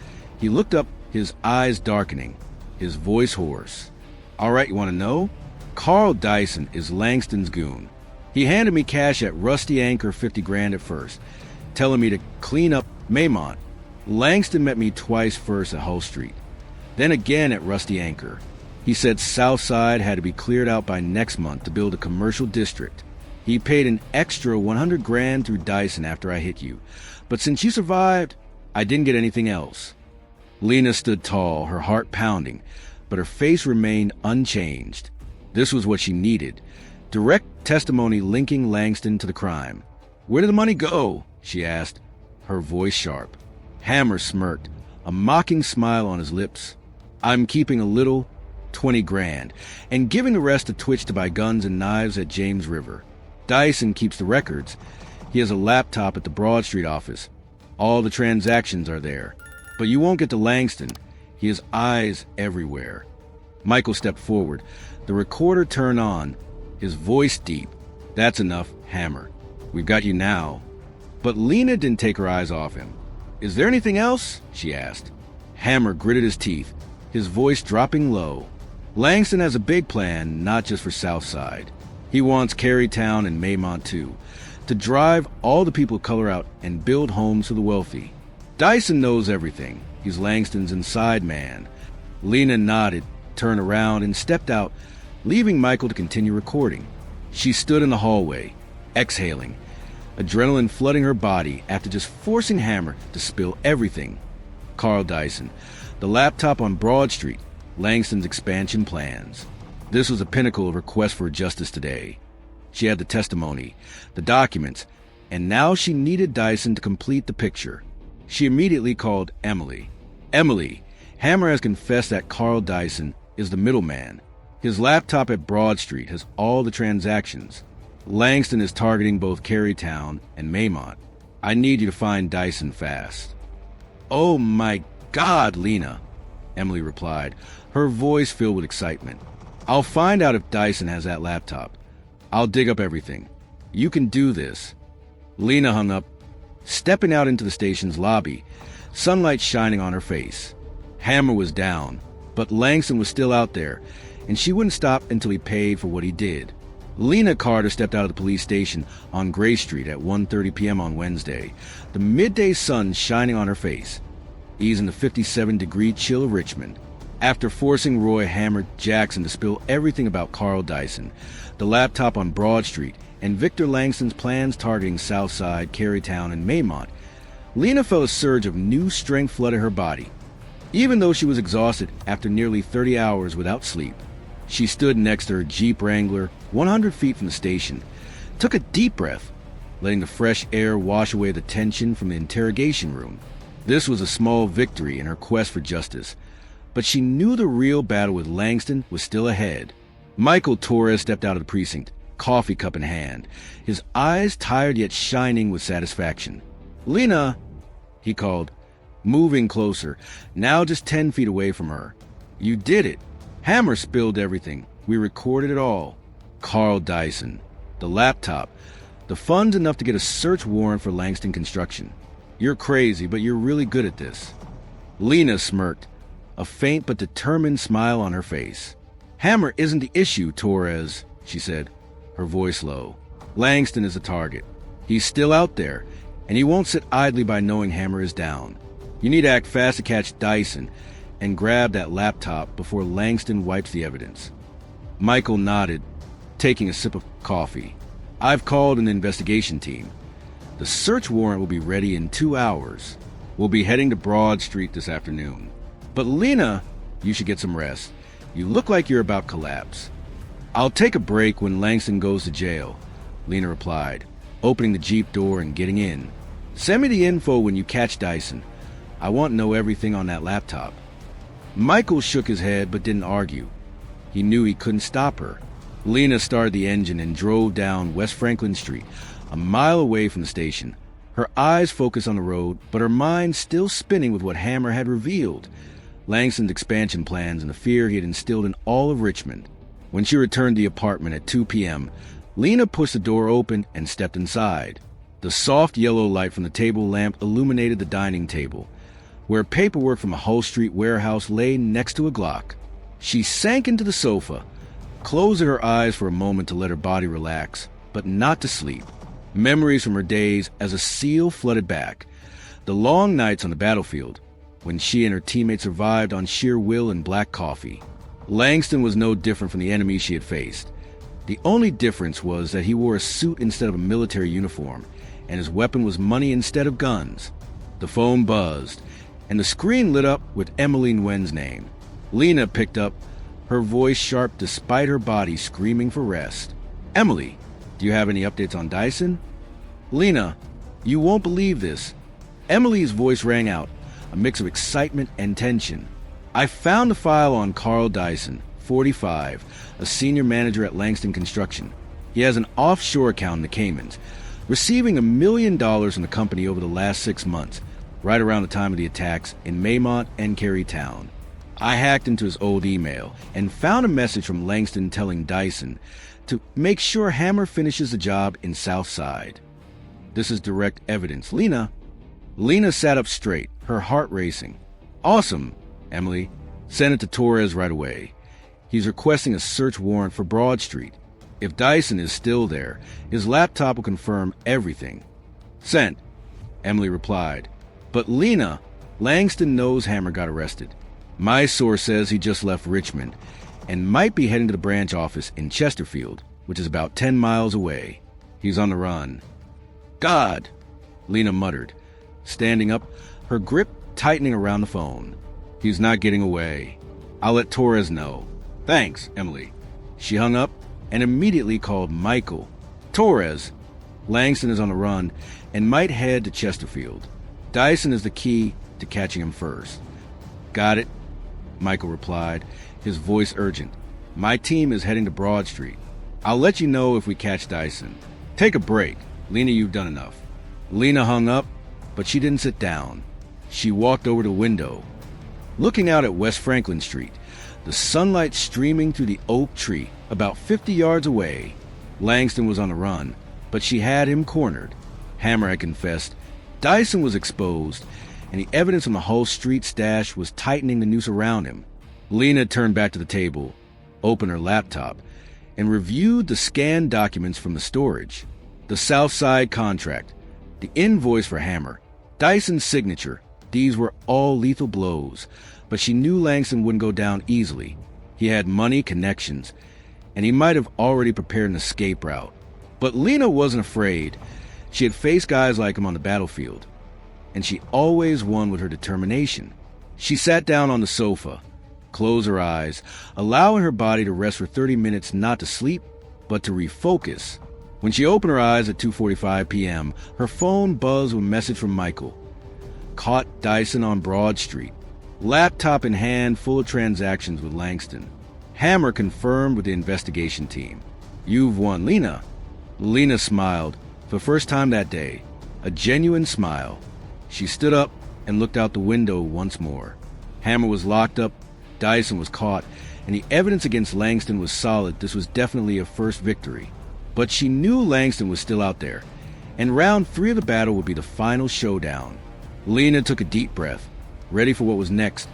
he looked up, his eyes darkening, his voice hoarse. All right, you want to know? Carl Dyson is Langston's goon. He handed me cash at Rusty Anchor, 50 grand at first, telling me to clean up Maymont. Langston met me twice, first at Hull Street, then again at Rusty Anchor. He said Southside had to be cleared out by next month to build a commercial district. He paid an extra 100 grand through Dyson after I hit you, but since you survived, I didn't get anything else. Lena stood tall, her heart pounding, but her face remained unchanged. This was what she needed. Direct testimony linking Langston to the crime. Where did the money go? She asked, her voice sharp. Hammer smirked, a mocking smile on his lips. I'm keeping a little, 20 grand, and giving the rest to Twitch to buy guns and knives at James River. Dyson keeps the records. He has a laptop at the Broad Street office. All the transactions are there. But you won't get to Langston. He has eyes everywhere. Michael stepped forward. The recorder turned on, his voice deep. That's enough, Hammer. We've got you now. But Lena didn't take her eyes off him. Is there anything else? She asked. Hammer gritted his teeth, his voice dropping low. Langston has a big plan, not just for Southside. He wants Carytown and Maymont too, to drive all the people of color out and build homes for the wealthy. Dyson knows everything. He's Langston's inside man. Lena nodded, turned around, and stepped out, leaving Michael to continue recording. She stood in the hallway, exhaling, adrenaline flooding her body after just forcing Hammer to spill everything. Carl Dyson, the laptop on Broad Street, Langston's expansion plans. This was the pinnacle of her quest for justice today. She had the testimony, the documents, and now she needed Dyson to complete the picture. She immediately called Emily. Emily, Hammer has confessed that Carl Dyson is the middleman. His laptop at Broad Street has all the transactions. Langston is targeting both Carytown and Maymont. I need you to find Dyson fast. Oh my God, Lena, Emily replied, her voice filled with excitement. I'll find out if Dyson has that laptop. I'll dig up everything. You can do this. Lena hung up, stepping out into the station's lobby, sunlight shining on her face. Hammer was down, but Langston was still out there, and she wouldn't stop until he paid for what he did. Lena Carter stepped out of the police station on Gray Street at 1:30 p.m. on Wednesday, the midday sun shining on her face, easing the 57-degree chill of Richmond. After forcing Roy Hammer Jackson to spill everything about Carl Dyson, the laptop on Broad Street, and Victor Langston's plans targeting Southside, Carytown, and Maymont, Lena felt a surge of new strength flooding her body. Even though she was exhausted after nearly 30 hours without sleep, she stood next to her Jeep Wrangler 100 feet from the station, took a deep breath, letting the fresh air wash away the tension from the interrogation room. This was a small victory in her quest for justice, but she knew the real battle with Langston was still ahead. Michael Torres stepped out of the precinct, coffee cup in hand, his eyes tired yet shining with satisfaction. Lena, he called, moving closer, now just 10 feet away from her. You did it. Hammer spilled everything. We recorded it all. Carl Dyson, the laptop, the funds enough to get a search warrant for Langston Construction. You're crazy, but you're really good at this. Lena smirked, a faint but determined smile on her face. Hammer isn't the issue, Torres, she said, her voice low. Langston is the target. He's still out there, and he won't sit idly by knowing Hammer is down. You need to act fast to catch Dyson and grab that laptop before Langston wipes the evidence. Michael nodded, taking a sip of coffee. I've called an investigation team. The search warrant will be ready in 2 hours. We'll be heading to Broad Street this afternoon. But Lena, you should get some rest. You look like you're about to collapse. I'll take a break when Langston goes to jail, Lena replied, opening the Jeep door and getting in. Send me the info when you catch Dyson. I want to know everything on that laptop. Michael shook his head but didn't argue. He knew he couldn't stop her. Lena started the engine and drove down West Franklin Street, a mile away from the station. Her eyes focused on the road, but her mind still spinning with what Hammer had revealed, Langston's expansion plans and the fear he had instilled in all of Richmond. When she returned to the apartment at 2 p.m., Lena pushed the door open and stepped inside. The soft yellow light from the table lamp illuminated the dining table, where paperwork from a Hull Street warehouse lay next to a Glock. She sank into the sofa, closing her eyes for a moment to let her body relax, but not to sleep. Memories from her days as a SEAL flooded back. The long nights on the battlefield, when she and her teammates survived on sheer will and black coffee. Langston was no different from the enemy she had faced. The only difference was that he wore a suit instead of a military uniform, and his weapon was money instead of guns. The phone buzzed, and the screen lit up with Emily Nguyen's name. Lena picked up, her voice sharp despite her body screaming for rest. Emily, do you have any updates on Dyson? Lena, you won't believe this. Emily's voice rang out, a mix of excitement and tension. I found the file on Carl Dyson, 45, a senior manager at Langston Construction. He has an offshore account in the Caymans, receiving $1 million from the company over the last 6 months, right around the time of the attacks in Maymont and Carytown. I hacked into his old email and found a message from Langston telling Dyson to make sure Hammer finishes the job in Southside. This is direct evidence. Lena sat up straight, her heart racing. Awesome, Emily. Send it to Torres right away. He's requesting a search warrant for Broad Street. If Dyson is still there, his laptop will confirm everything. Sent, Emily replied. But Lena, Langston knows Hammer got arrested. My source says he just left Richmond and might be heading to the branch office in Chesterfield, which is about 10 miles away. He's on the run. God, Lena muttered, standing up, her grip tightening around the phone. He's not getting away. I'll let Torres know. Thanks, Emily. She hung up and immediately called Michael. Torres, Langston is on the run and might head to Chesterfield. Dyson is the key to catching him first. Got it, Michael replied, his voice urgent. My team is heading to Broad Street. I'll let you know if we catch Dyson. Take a break. Lena, you've done enough. Lena hung up, but she didn't sit down. She walked over to the window. Looking out at West Franklin Street, the sunlight streaming through the oak tree about 50 yards away. Langston was on the run, but she had him cornered. Hammer had confessed. Dyson was exposed, and the evidence on the Hull Street stash was tightening the noose around him. Lena turned back to the table, opened her laptop, and reviewed the scanned documents from the storage. The Southside contract, the invoice for Hammer, Dyson's signature. These were all lethal blows, but she knew Langston wouldn't go down easily. He had money, connections, and he might have already prepared an escape route. But Lena wasn't afraid. She had faced guys like him on the battlefield, and she always won with her determination. She sat down on the sofa, closed her eyes, allowing her body to rest for 30 minutes, not to sleep, but to refocus. When she opened her eyes at 2:45 p.m., her phone buzzed with a message from Michael. Caught Dyson on Broad Street. Laptop in hand, full of transactions with Langston. Hammer confirmed with the investigation team. You've won, Lena. Lena smiled, for the first time that day. A genuine smile. She stood up and looked out the window once more. Hammer was locked up, Dyson was caught, and the evidence against Langston was solid. This was definitely a first victory. But she knew Langston was still out there, and round 3 of the battle would be the final showdown. Lena took a deep breath, ready for what was next.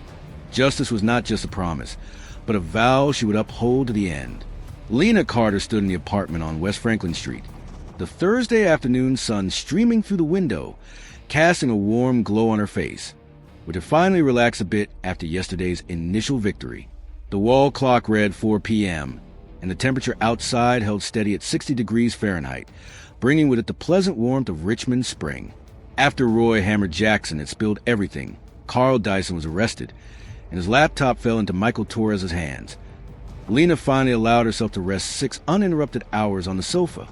Justice was not just a promise, but a vow she would uphold to the end. Lena Carter stood in the apartment on West Franklin Street, the Thursday afternoon sun streaming through the window, casting a warm glow on her face, which had finally relaxed a bit after yesterday's initial victory. The wall clock read 4 p.m., and the temperature outside held steady at 60 degrees Fahrenheit, bringing with it the pleasant warmth of Richmond spring. After Roy Hammer Jackson had spilled everything, Carl Dyson was arrested, and his laptop fell into Michael Torres' hands. Lena finally allowed herself to rest 6 uninterrupted hours on the sofa,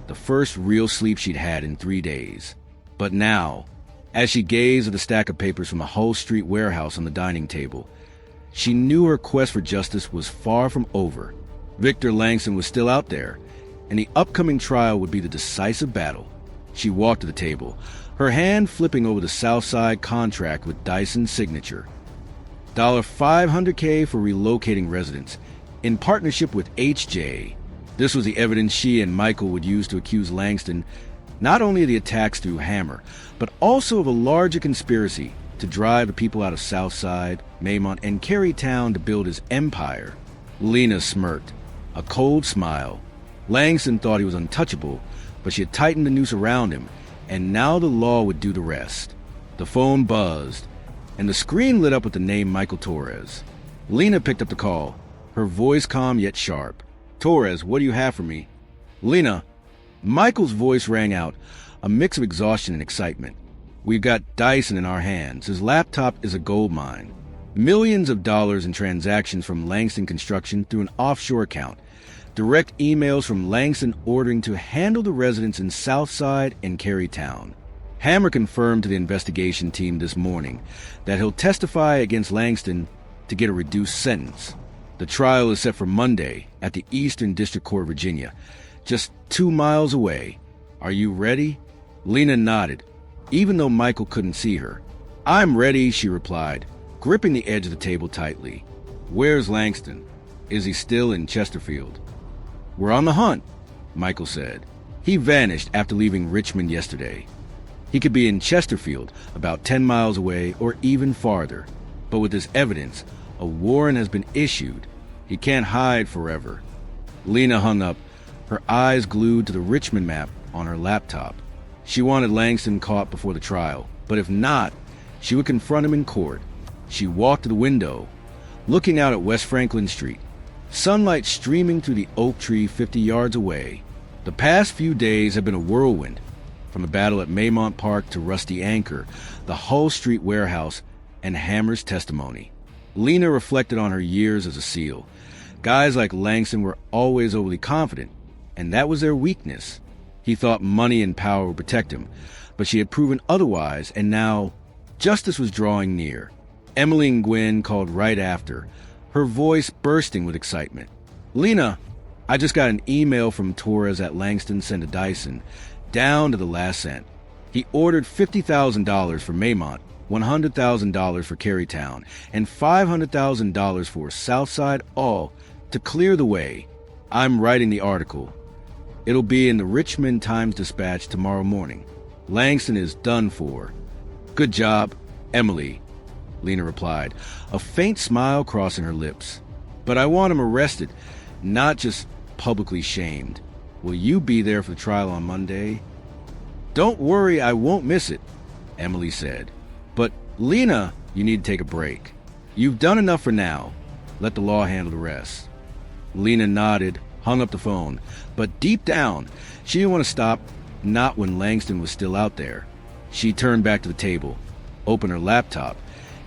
the first real sleep she'd had in 3 days. But now, as she gazed at the stack of papers from the Hull Street warehouse on the dining table, she knew her quest for justice was far from over. Victor Langston was still out there, and the upcoming trial would be the decisive battle. She walked to the table, her hand flipping over the Southside contract with Dyson's signature. $500K for relocating residents, in partnership with HJ. This was the evidence she and Michael would use to accuse Langston not only of the attacks through Hammer, but also of a larger conspiracy to drive the people out of Southside, Maymont, and Carytown to build his empire. Lena smirked, a cold smile. Langston thought he was untouchable, but she had tightened the noose around him, and now the law would do the rest. The phone buzzed, and the screen lit up with the name Michael Torres. Lena picked up the call, her voice calm yet sharp. Torres, what do you have for me? Lena. Michael's voice rang out, a mix of exhaustion and excitement. We've got Dyson in our hands. His laptop is a gold mine. Millions of dollars in transactions from Langston Construction through an offshore account. Direct emails from Langston ordering to handle the residents in Southside and Carytown. Hammer confirmed to the investigation team this morning that he'll testify against Langston to get a reduced sentence. The trial is set for Monday at the Eastern District Court, Virginia, just 2 miles away. Are you ready? Lena nodded, even though Michael couldn't see her. I'm ready, she replied, gripping the edge of the table tightly. Where's Langston? Is he still in Chesterfield? We're on the hunt, Michael said. He vanished after leaving Richmond yesterday. He could be in Chesterfield, about 10 miles away or even farther. But with this evidence, a warrant has been issued. He can't hide forever. Lena hung up, her eyes glued to the Richmond map on her laptop. She wanted Langston caught before the trial, but if not, She would confront him in court. She walked to the window, looking out at West Franklin Street, sunlight streaming through the oak tree 50 yards away. The past few days had been a whirlwind, from the battle at Maymont Park to Rusty Anchor, the Hull Street warehouse, and Hammer's testimony. Lena reflected on her years as a SEAL. Guys like Langston were always overly confident, and that was their weakness. He thought money and power would protect him, but she had proven otherwise, and now justice was drawing near. Emily and Gwen called right after, her voice bursting with excitement. "Lena, I just got an email from Torres at Langston Send to Dyson, down to the last cent. He ordered $50,000 for Maymont, $100,000 for Carytown, and $500,000 for Southside, all to clear the way. I'm writing the article. It'll be in the Richmond Times-Dispatch tomorrow morning. Langston is done for. Good job, Emily," Lena replied, a faint smile crossing her lips. "But I want him arrested, not just publicly shamed. Will you be there for the trial on Monday?" "Don't worry, I won't miss it," Emily said. "But, Lena, you need to take a break. You've done enough for now. Let the law handle the rest." Lena nodded, hung up the phone, but deep down, she didn't want to stop, not when Langston was still out there. She turned back to the table, opened her laptop,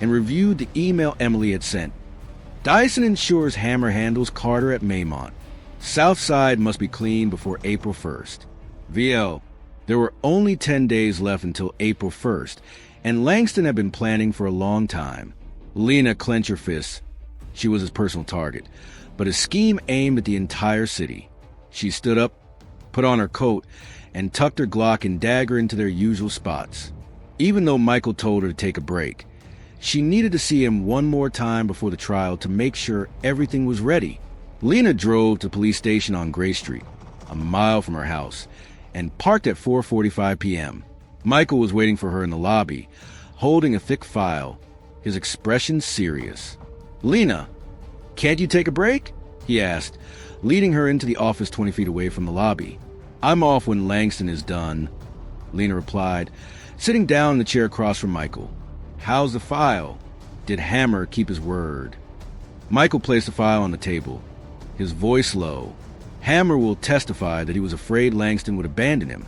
and reviewed the email Emily had sent. Dyson ensures Hammer handles Carter at Maymont. Southside must be clean before April 1st. VL, there were only 10 days left until April 1st, and Langston had been planning for a long time. Lena clenched her fists. She was his personal target, but his scheme aimed at the entire city. She stood up, put on her coat, and tucked her Glock and dagger into their usual spots. Even though Michael told her to take a break, she needed to see him one more time before the trial to make sure everything was ready. Lena drove to the police station on Gray Street, a mile from her house, and parked at 4:45 p.m. Michael was waiting for her in the lobby, holding a thick file, his expression serious. "Lena, can't you take a break?" he asked, leading her into the office 20 feet away from the lobby. "I'm off when Langston is done," Lena replied, sitting down in the chair across from Michael. "How's the file? Did Hammer keep his word?" Michael placed the file on the table, his voice low. Hammer will testify that he was afraid Langston would abandon him,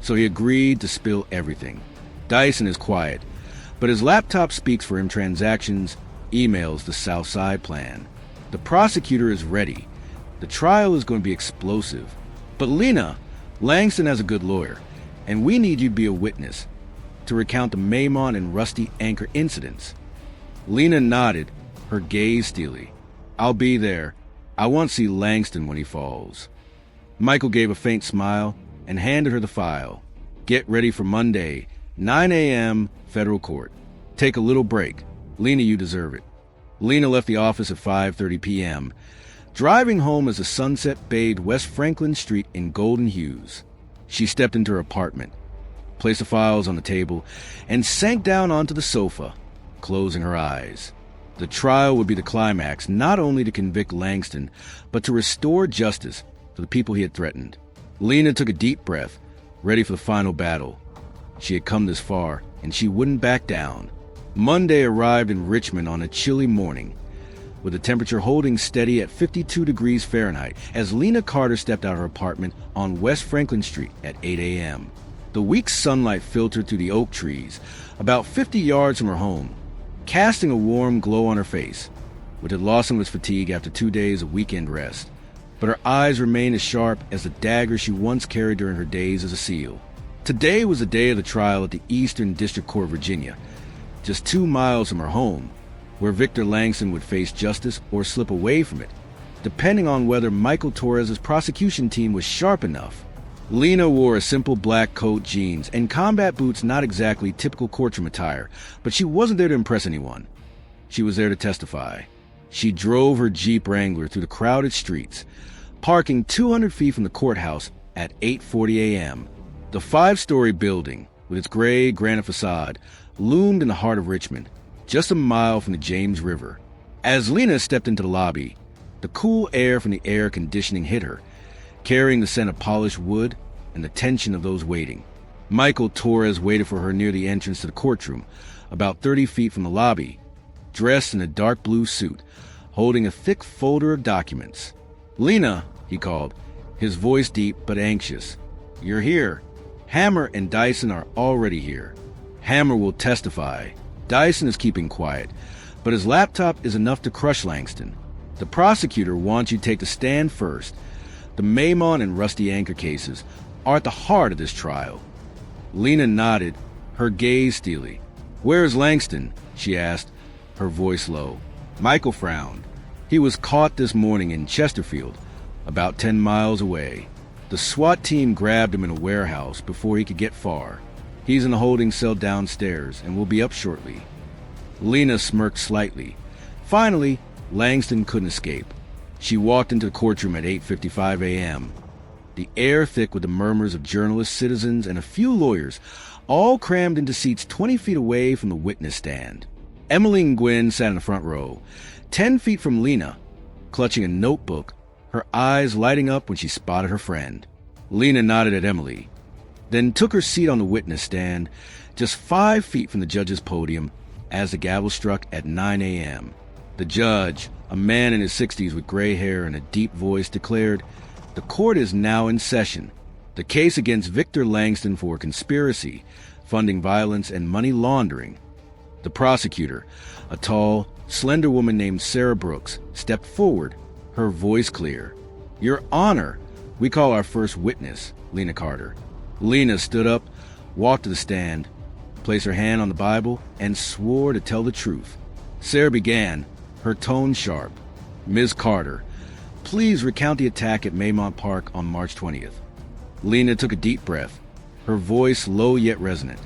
so he agreed to spill everything. Dyson is quiet, but his laptop speaks for him: transactions, emails, the Southside plan. The prosecutor is ready. The trial is going to be explosive. "But Lena, Langston has a good lawyer, and we need you to be a witness, to recount the Maymont and Rusty Anchor incidents." Lena nodded, her gaze steely. "I'll be there. I want to see Langston when he falls." Michael gave a faint smile and handed her the file. "Get ready for Monday, 9 a.m., federal court. Take a little break. Lena, you deserve it." Lena left the office at 5:30 p.m., driving home as the sunset bathed West Franklin Street in golden hues. She stepped into her apartment, placed the files on the table, and sank down onto the sofa, closing her eyes. The trial would be the climax, not only to convict Langston, but to restore justice to the people he had threatened. Lena took a deep breath, ready for the final battle. She had come this far, and she wouldn't back down. Monday arrived in Richmond on a chilly morning, with the temperature holding steady at 52 degrees Fahrenheit as Lena Carter stepped out of her apartment on West Franklin Street at 8 a.m. The weak sunlight filtered through the oak trees, about 50 yards from her home, casting a warm glow on her face, which had lost some of its fatigue after 2 days of weekend rest. But her eyes remained as sharp as the dagger she once carried during her days as a SEAL. Today was the day of the trial at the Eastern District Court, Virginia, just 2 miles from her home, where Victor Langston would face justice or slip away from it, depending on whether Michael Torres' prosecution team was sharp enough. Lena wore a simple black coat, jeans, and combat boots, not exactly typical courtroom attire, but she wasn't there to impress anyone. She was there to testify. She drove her Jeep Wrangler through the crowded streets, parking 200 feet from the courthouse at 8:40 a.m. The 5-story building, with its gray granite facade, loomed in the heart of Richmond, just a mile from the James River. As Lena stepped into the lobby, the cool air from the air conditioning hit her, carrying the scent of polished wood and the tension of those waiting. Michael Torres waited for her near the entrance to the courtroom, about 30 feet from the lobby, dressed in a dark blue suit, holding a thick folder of documents. "Lena," he called, his voice deep but anxious. "You're here. Hammer and Dyson are already here. Hammer will testify. Dyson is keeping quiet, but his laptop is enough to crush Langston. The prosecutor wants you to take the stand first. The Maymont and Rusty Anchor cases are at the heart of this trial." Lena nodded, her gaze steely. "Where is Langston?" she asked, her voice low. Michael frowned. "He was caught this morning in Chesterfield, about 10 miles away. The SWAT team grabbed him in a warehouse before he could get far. He's in a holding cell downstairs and will be up shortly." Lena smirked slightly. Finally, Langston couldn't escape. She walked into the courtroom at 8:55 a.m., the air thick with the murmurs of journalists, citizens, and a few lawyers, all crammed into seats 20 feet away from the witness stand. Emmeline Gwynn sat in the front row, 10 feet from Lena, clutching a notebook, her eyes lighting up when she spotted her friend. Lena nodded at Emily, then took her seat on the witness stand, just 5 feet from the judge's podium as the gavel struck at 9 a.m. The judge, a man in his 60s with gray hair and a deep voice, declared, "The court is now in session. The case against Victor Langston for conspiracy, funding violence, and money laundering." The prosecutor, a tall, slender woman named Sarah Brooks, stepped forward, her voice clear. "Your Honor, we call our first witness, Lena Carter." Lena stood up, walked to the stand, placed her hand on the Bible, and swore to tell the truth. Sarah began, her tone sharp. "Ms. Carter, please recount the attack at Maymont Park on March 20th. Lena took a deep breath, her voice low yet resonant.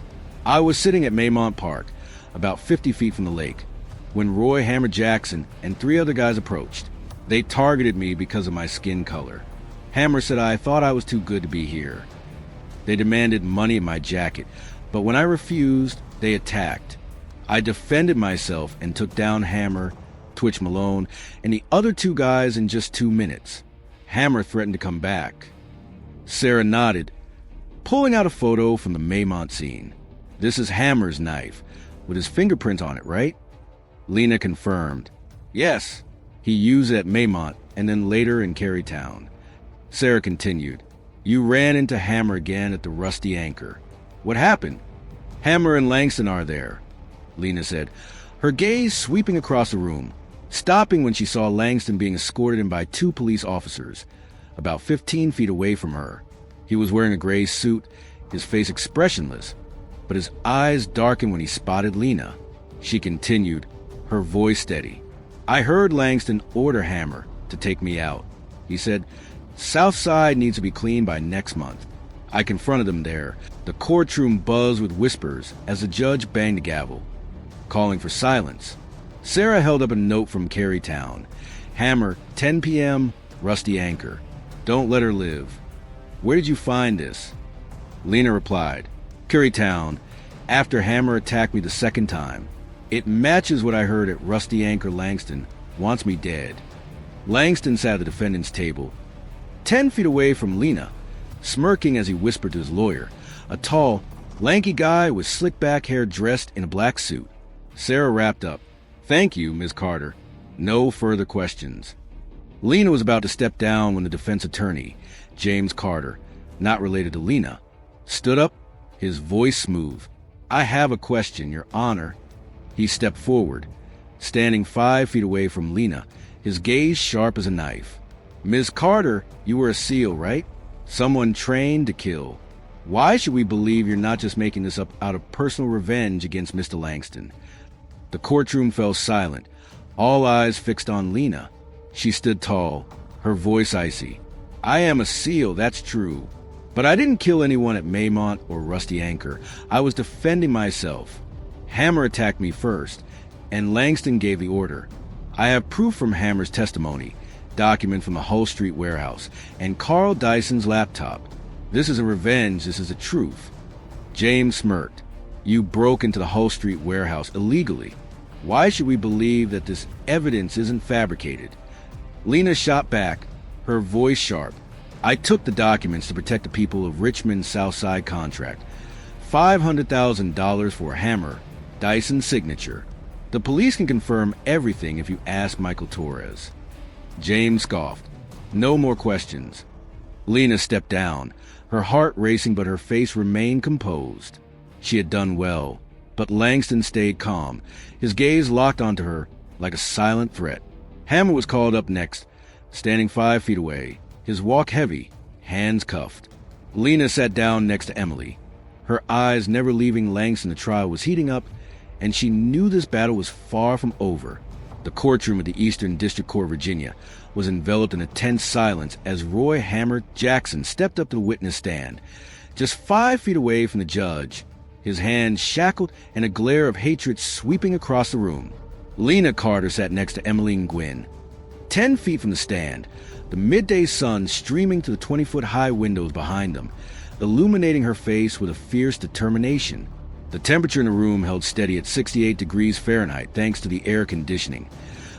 "I was sitting at Maymont Park, about 50 feet from the lake, when Roy Hammer Jackson and 3 other guys approached. They targeted me because of my skin color. Hammer said I thought I was too good to be here. They demanded money in my jacket, but when I refused, they attacked. I defended myself and took down Hammer, Twitch Malone, and the other 2 guys in just 2 minutes. Hammer threatened to come back." Sarah nodded, pulling out a photo from the Maymont scene. "This is Hammer's knife, with his fingerprint on it, right?" Lena confirmed. "Yes, he used it at Maymont and then later in Carytown." Sarah continued. "You ran into Hammer again at the Rusty Anchor. What happened?" "Hammer and Langston are there," Lena said, her gaze sweeping across the room, stopping when she saw Langston being escorted in by 2 police officers, about 15 feet away from her. He was wearing a gray suit, his face expressionless, but his eyes darkened when he spotted Lena. She continued, her voice steady. "I heard Langston order Hammer to take me out. He said, 'South Side needs to be cleaned by next month.' I confronted him there. The courtroom buzzed with whispers as the judge banged the gavel, calling for silence. Sarah held up a note from Carytown. Hammer, 10 p.m., Rusty Anchor. Don't let her live. Where did you find this?" Lena replied, "Carytown, after Hammer attacked me the 2nd time. It matches what I heard at Rusty Anchor. Langston wants me dead." Langston sat at the defendant's table, 10 feet away from Lena, smirking as he whispered to his lawyer, a tall, lanky guy with slick back hair dressed in a black suit. Sarah wrapped up, "Thank you, Ms. Carter. No further questions." Lena was about to step down when the defense attorney, James Carter, not related to Lena, stood up, his voice smooth. "I have a question, Your Honor." He stepped forward, standing 5 feet away from Lena, his gaze sharp as a knife. "Ms. Carter, you were a SEAL, right? Someone trained to kill. Why should we believe you're not just making this up out of personal revenge against Mr. Langston?" The courtroom fell silent, all eyes fixed on Lena. She stood tall, her voice icy. "I am a SEAL, that's true. But I didn't kill anyone at Maymont or Rusty Anchor. I was defending myself. Hammer attacked me first, and Langston gave the order. I have proof from Hammer's testimony, document from the Hull Street warehouse, and Carl Dyson's laptop. This isn't revenge, this is the truth." James smirked. "You broke into the Hull Street warehouse illegally. Why should we believe that this evidence isn't fabricated?" Lena shot back, her voice sharp. "I took the documents to protect the people of Richmond's South Side contract. $500,000 for a Hammer, Dyson's signature. The police can confirm everything if you ask Michael Torres. James scoffed. No more questions. Lena stepped down, her heart racing but her face remained composed. She had done well, but Langston stayed calm, his gaze locked onto her like a silent threat. Hammer was called up next, standing 5 feet away, his walk heavy, hands cuffed. Lena sat down next to Emily. Her eyes never leaving Langston. The trial was heating up, and she knew this battle was far from over. The courtroom at the Eastern District Court, Virginia, was enveloped in a tense silence as Roy Hammer Jackson stepped up to the witness stand, just 5 feet away from the judge, his hands shackled and a glare of hatred sweeping across the room. Lena Carter sat next to Emmeline Gwynn. 10 feet from the stand, the midday sun streaming through the 20-foot-high windows behind them, illuminating her face with a fierce determination. The temperature in the room held steady at 68 degrees Fahrenheit thanks to the air conditioning,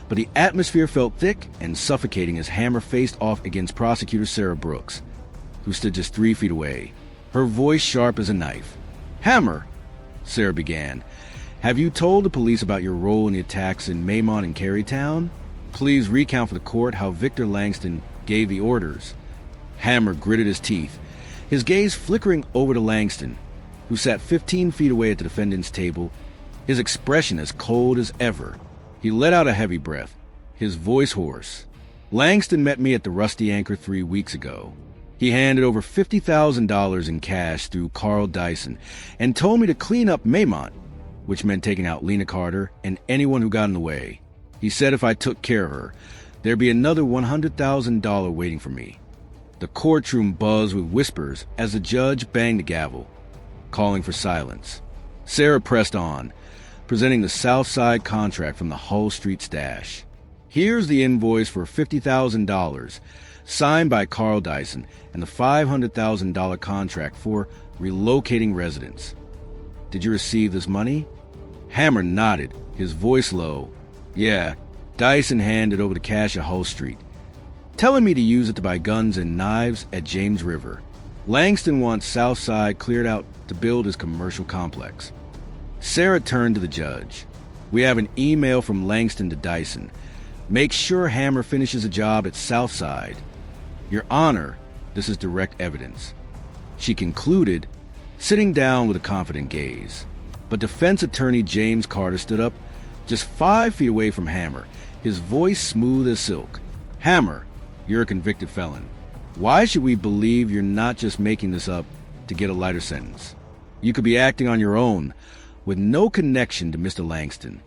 but the atmosphere felt thick and suffocating as Hammer faced off against prosecutor Sarah Brooks, who stood just 3 feet away, her voice sharp as a knife. "Hammer," Sarah began, "have you told the police about your role in the attacks in Maymont and Carytown? Please recount for the court how Victor Langston gave the orders." Hammer gritted his teeth, his gaze flickering over to Langston, who sat 15 feet away at the defendant's table, his expression as cold as ever. He let out a heavy breath, his voice hoarse. "Langston met me at the Rusty Anchor 3 weeks ago. He handed over $50,000 in cash through Carl Dyson and told me to clean up Maymont, which meant taking out Lena Carter and anyone who got in the way. He said if I took care of her, there'd be another $100,000 waiting for me." The courtroom buzzed with whispers as the judge banged the gavel, calling for silence. Sarah pressed on, presenting the Southside contract from the Hull Street stash. "Here's the invoice for $50,000, signed by Carl Dyson, and the $500,000 contract for relocating residents. Did you receive this money?" Hammer nodded, his voice low. "Yeah." Dyson handed over the cash at Hull Street, telling me to use it to buy guns and knives at James River. Langston wants Southside cleared out to build his commercial complex. Sarah turned to the judge. "We have an email from Langston to Dyson. Make sure Hammer finishes a job at Southside. Your Honor, this is direct evidence," she concluded, sitting down with a confident gaze. But defense attorney James Carter stood up just 5 feet away from Hammer, his voice smooth as silk. "Hammer, you're a convicted felon. Why should we believe you're not just making this up to get a lighter sentence? You could be acting on your own, with no connection to Mr. Langston."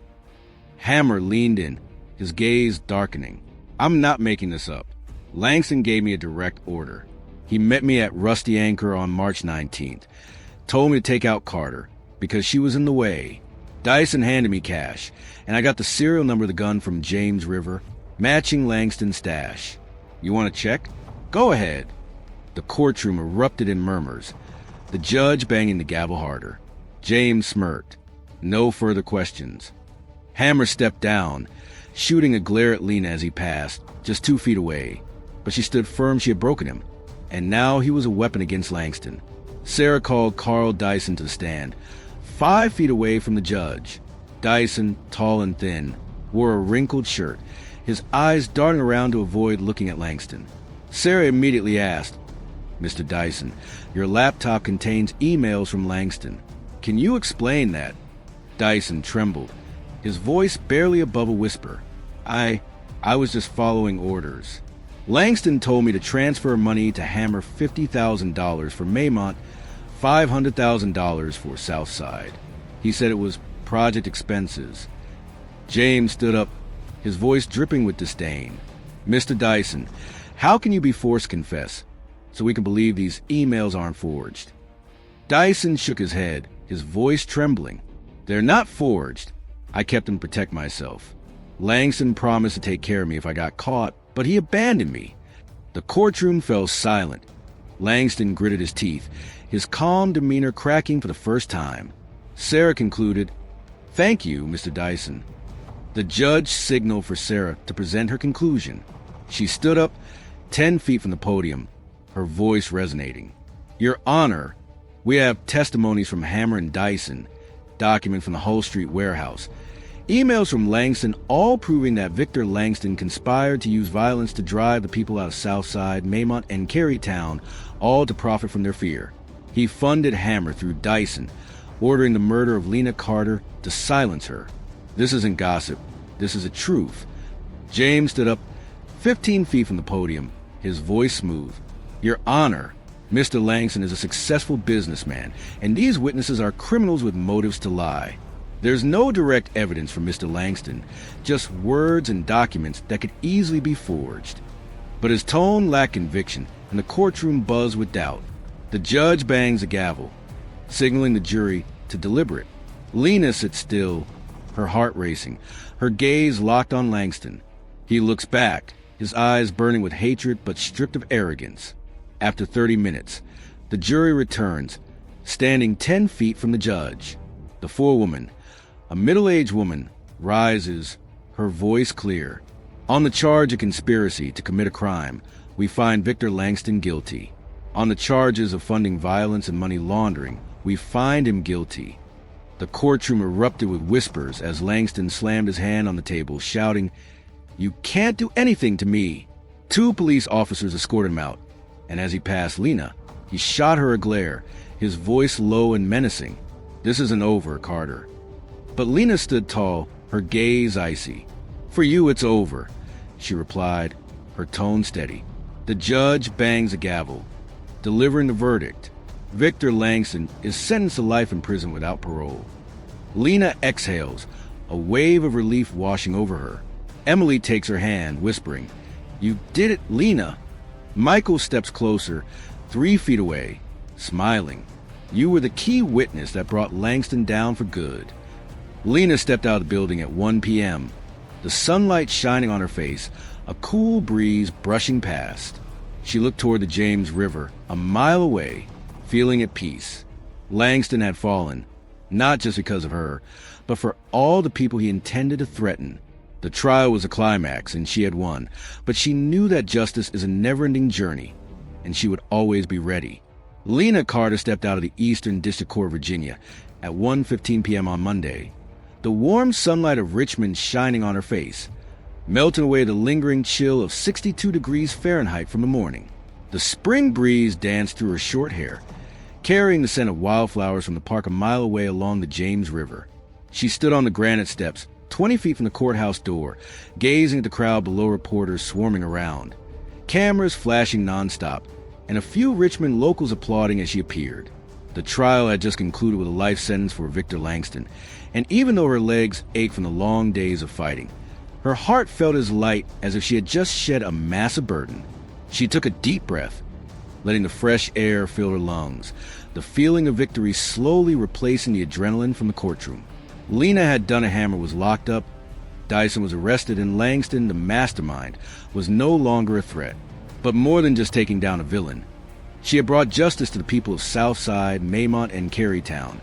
Hammer leaned in, his gaze darkening. "I'm not making this up. Langston gave me a direct order. He met me at Rusty Anchor on March 19th, told me to take out Carter, because she was in the way. Dyson handed me cash, and I got the serial number of the gun from James River, matching Langston's stash. You want to check? Go ahead." The courtroom erupted in murmurs, the judge banging the gavel harder. James smirked. No further questions. Hammer stepped down, shooting a glare at Lena as he passed, just 2 feet away. But she stood firm. She had broken him, and now he was a weapon against Langston. Sarah called Carl Dyson to the stand, 5 feet away from the judge. Dyson, tall and thin, wore a wrinkled shirt, his eyes darting around to avoid looking at Langston. Sarah immediately asked, "Mr. Dyson, your laptop contains emails from Langston. Can you explain that?" Dyson trembled, his voice barely above a whisper. I was just following orders. Langston told me to transfer money to Hammer $50,000 for Maymont, $500,000 for Southside. He said it was project expenses." James stood up, his voice dripping with disdain. "Mr. Dyson, how can you be forced to confess so we can believe these emails aren't forged?" Dyson shook his head, his voice trembling. "They're not forged. I kept them to protect myself. Langston promised to take care of me if I got caught, but he abandoned me." The courtroom fell silent. Langston gritted his teeth, his calm demeanor cracking for the first time. Sarah concluded, "Thank you, Mr. Dyson." The judge signaled for Sarah to present her conclusion. She stood up, 10 feet from the podium, her voice resonating. "Your Honor, we have testimonies from Hammer and Dyson, documents from the Hull Street warehouse, emails from Langston, all proving that Victor Langston conspired to use violence to drive the people out of Southside, Maymont, and Carytown, all to profit from their fear. He funded Hammer through Dyson, ordering the murder of Lena Carter to silence her. This isn't gossip. This is a truth. James stood up 15 feet from the podium, his voice smooth. Your Honor, Mr. Langston is a successful businessman, and these witnesses are criminals with motives to lie. There's no direct evidence from Mr. Langston, just words and documents that could easily be forged. But his tone lacked conviction, and the courtroom buzzed with doubt. The judge bangs a gavel, signaling the jury to deliberate. Lena sits still, her heart racing, her gaze locked on Langston. He looks back, his eyes burning with hatred but stripped of arrogance. After 30 minutes, the jury returns, standing 10 feet from the judge. The forewoman, a middle-aged woman, rises, her voice clear. On the charge of conspiracy to commit a crime, we find Victor Langston guilty. On the charges of funding violence and money laundering, we find him guilty. The courtroom erupted with whispers as Langston slammed his hand on the table, shouting, "You can't do anything to me." 2 police officers escorted him out, and as he passed Lena, he shot her a glare, his voice low and menacing. "This isn't over, Carter." But Lena stood tall, her gaze icy. "For you, it's over," she replied, her tone steady. The judge bangs a gavel, delivering the verdict. Victor Langston is sentenced to life in prison without parole. Lena exhales, a wave of relief washing over her. Emily takes her hand, whispering, "You did it, Lena." Michael steps closer, 3 feet away, smiling. "You were the key witness that brought Langston down for good." Lena stepped out of the building at 1 p.m., the sunlight shining on her face, a cool breeze brushing past. She looked toward the James River, a mile away, feeling at peace. Langston had fallen, not just because of her, but for all the people he intended to threaten. The trial was a climax, and she had won, but she knew that justice is a never-ending journey, and she would always be ready. Lena Carter stepped out of the Eastern District Court of Virginia at 1:15 p.m. on Monday, the warm sunlight of Richmond shining on her face, melting away the lingering chill of 62 degrees Fahrenheit from the morning. The spring breeze danced through her short hair, carrying the scent of wildflowers from the park a mile away along the James River. She stood on the granite steps, 20 feet from the courthouse door, gazing at the crowd below, reporters swarming around, cameras flashing nonstop, and a few Richmond locals applauding as she appeared. The trial had just concluded with a life sentence for Victor Langston, and even though her legs ached from the long days of fighting, her heart felt as light as if she had just shed a massive burden. She took a deep breath, letting the fresh air fill her lungs, the feeling of victory slowly replacing the adrenaline from the courtroom. Lena had done a Hammer was locked up, Dyson was arrested, and Langston, the mastermind, was no longer a threat. But more than just taking down a villain, she had brought justice to the people of Southside, Maymont, and Carytown,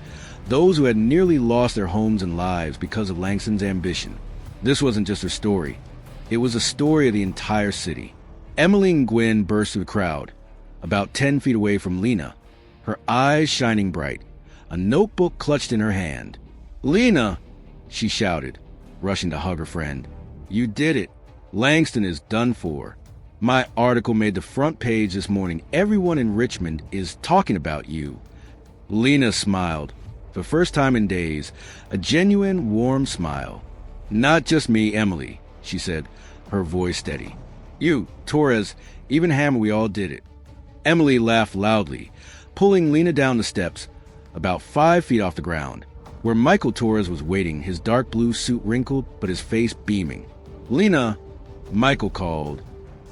those who had nearly lost their homes and lives because of Langston's ambition. This wasn't just her story. It was a story of the entire city. Emily and Gwen burst through the crowd, about 10 feet away from Lena, her eyes shining bright, a notebook clutched in her hand. "Lena!" she shouted, rushing to hug her friend. "You did it. Langston is done for. My article made the front page this morning. Everyone in Richmond is talking about you." Lena smiled, for the first time in days, a genuine, warm smile. "Not just me, Emily," she said, her voice steady. "You, Torres, even Hammer, we all did it." Emily laughed loudly, pulling Lena down the steps, about 5 feet off the ground, where Michael Torres was waiting, his dark blue suit wrinkled but his face beaming. "Lena," Michael called,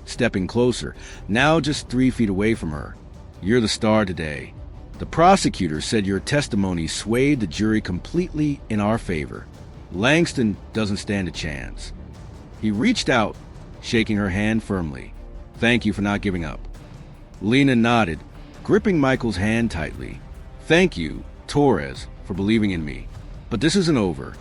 stepping closer, now just 3 feet away from her. "You're the star today. The prosecutor said your testimony swayed the jury completely in our favor. Langston doesn't stand a chance." He reached out, shaking her hand firmly. "Thank you for not giving up." Lena nodded, gripping Michael's hand tightly. "Thank you, Torres, for believing in me. But this isn't over.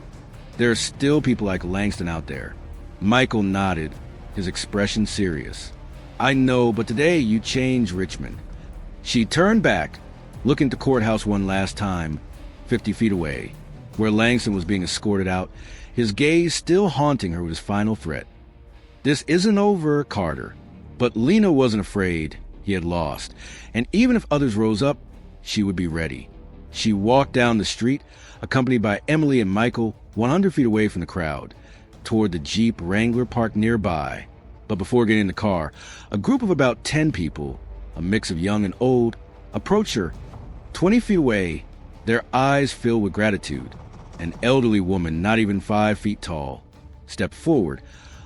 There are still people like Langston out there." Michael nodded, his expression serious. "I know, but today you changed Richmond." She turned back, looking at the courthouse one last time, 50 feet away, where Langston was being escorted out, his gaze still haunting her with his final threat. This isn't over, Carter. But Lena wasn't afraid he had lost, and even if others rose up, she would be ready. She walked down the street, accompanied by Emily and Michael, 100 feet away from the crowd, toward the Jeep Wrangler parked nearby. But before getting in the car, a group of about 10 people, a mix of young and old, approached her. 20 feet away, their eyes filled with gratitude, an elderly woman not even 5 feet tall stepped forward,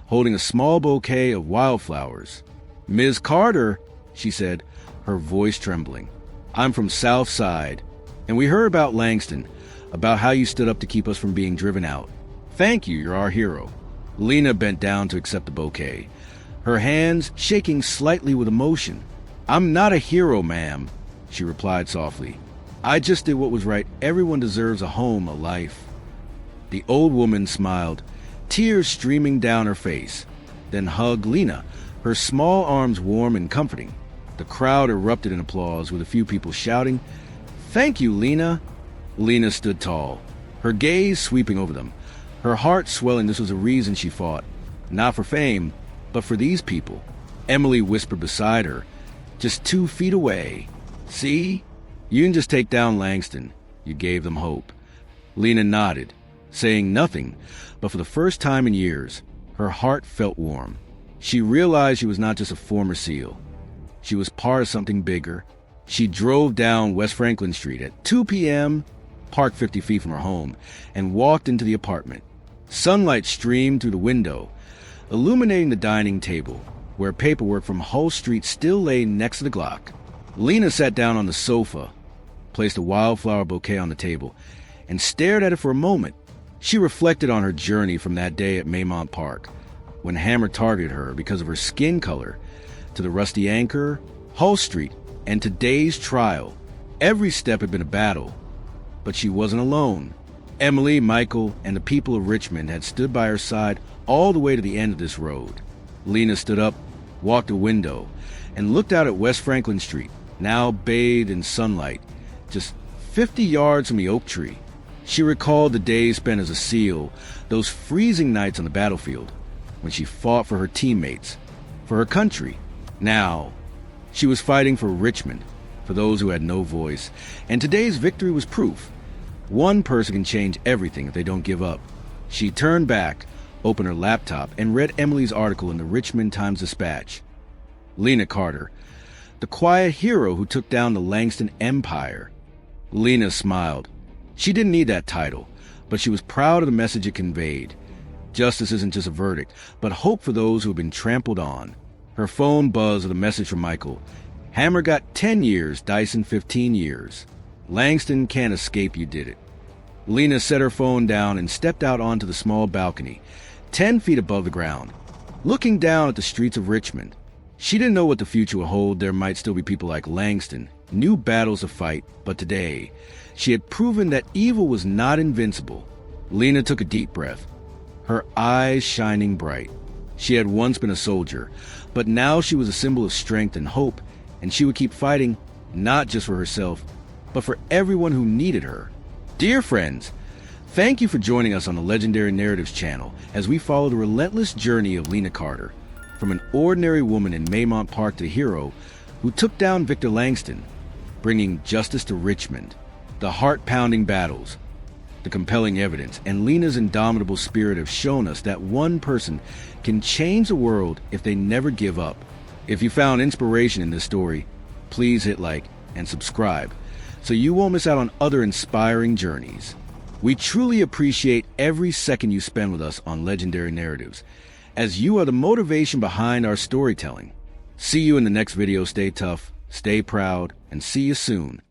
holding a small bouquet of wildflowers. "Ms. Carter," she said, her voice trembling, "I'm from South Side, and we heard about Langston, about how you stood up to keep us from being driven out. Thank you, you're our hero." Lena bent down to accept the bouquet, her hands shaking slightly with emotion. "I'm not a hero, ma'am," she replied softly. "I just did what was right. Everyone deserves a home, a life." The old woman smiled, tears streaming down her face, then hugged Lena, her small arms warm and comforting. The crowd erupted in applause, with a few people shouting, "Thank you, Lena." Lena stood tall, her gaze sweeping over them, her heart swelling. This was a reason she fought, not for fame, but for these people. Emily whispered beside her, just 2 feet away, "See? You didn't just take down Langston, you gave them hope." Lena nodded, saying nothing, but for the first time in years, her heart felt warm. She realized she was not just a former SEAL. She was part of something bigger. She drove down West Franklin Street at 2 p.m., parked 50 feet from her home, and walked into the apartment. Sunlight streamed through the window, illuminating the dining table, where paperwork from Hull Street still lay next to the Glock. Lena sat down on the sofa, placed a wildflower bouquet on the table, and stared at it for a moment. She reflected on her journey from that day at Maymont Park, when Hammer targeted her because of her skin color, to the Rusty Anchor, Hull Street, and today's trial. Every step had been a battle, but she wasn't alone. Emily, Michael, and the people of Richmond had stood by her side all the way to the end of this road. Lena stood up, walked a window, and looked out at West Franklin Street, now bathed in sunlight, just 50 yards from the oak tree. She recalled the days spent as a SEAL, those freezing nights on the battlefield, when she fought for her teammates, for her country. Now, she was fighting for Richmond, for those who had no voice, and today's victory was proof. One person can change everything if they don't give up. She turned back, opened her laptop, and read Emily's article in the Richmond Times-Dispatch. Lena Carter, the quiet hero who took down the Langston Empire. Lena smiled. She didn't need that title, but she was proud of the message it conveyed. Justice isn't just a verdict, but hope for those who have been trampled on. Her phone buzzed with a message from Michael. "Hammer got 10 years, Dyson 15 years. Langston can't escape, you did it." Lena set her phone down and stepped out onto the small balcony, 10 feet above the ground, looking down at the streets of Richmond. She didn't know what the future would hold. There might still be people like Langston, new battles to fight, but today, she had proven that evil was not invincible. Lena took a deep breath, her eyes shining bright. She had once been a soldier, but now she was a symbol of strength and hope, and she would keep fighting, not just for herself, but for everyone who needed her. Dear friends, thank you for joining us on the Legendary Narratives channel as we follow the relentless journey of Lena Carter, from an ordinary woman in Maymont Park to the hero who took down Victor Langston, bringing justice to Richmond. The heart-pounding battles, the compelling evidence, and Lena's indomitable spirit have shown us that one person can change the world if they never give up. If you found inspiration in this story, please hit like and subscribe so you won't miss out on other inspiring journeys. We truly appreciate every second you spend with us on Legendary Narratives, as you are the motivation behind our storytelling. See you in the next video. Stay tough, stay proud, and see you soon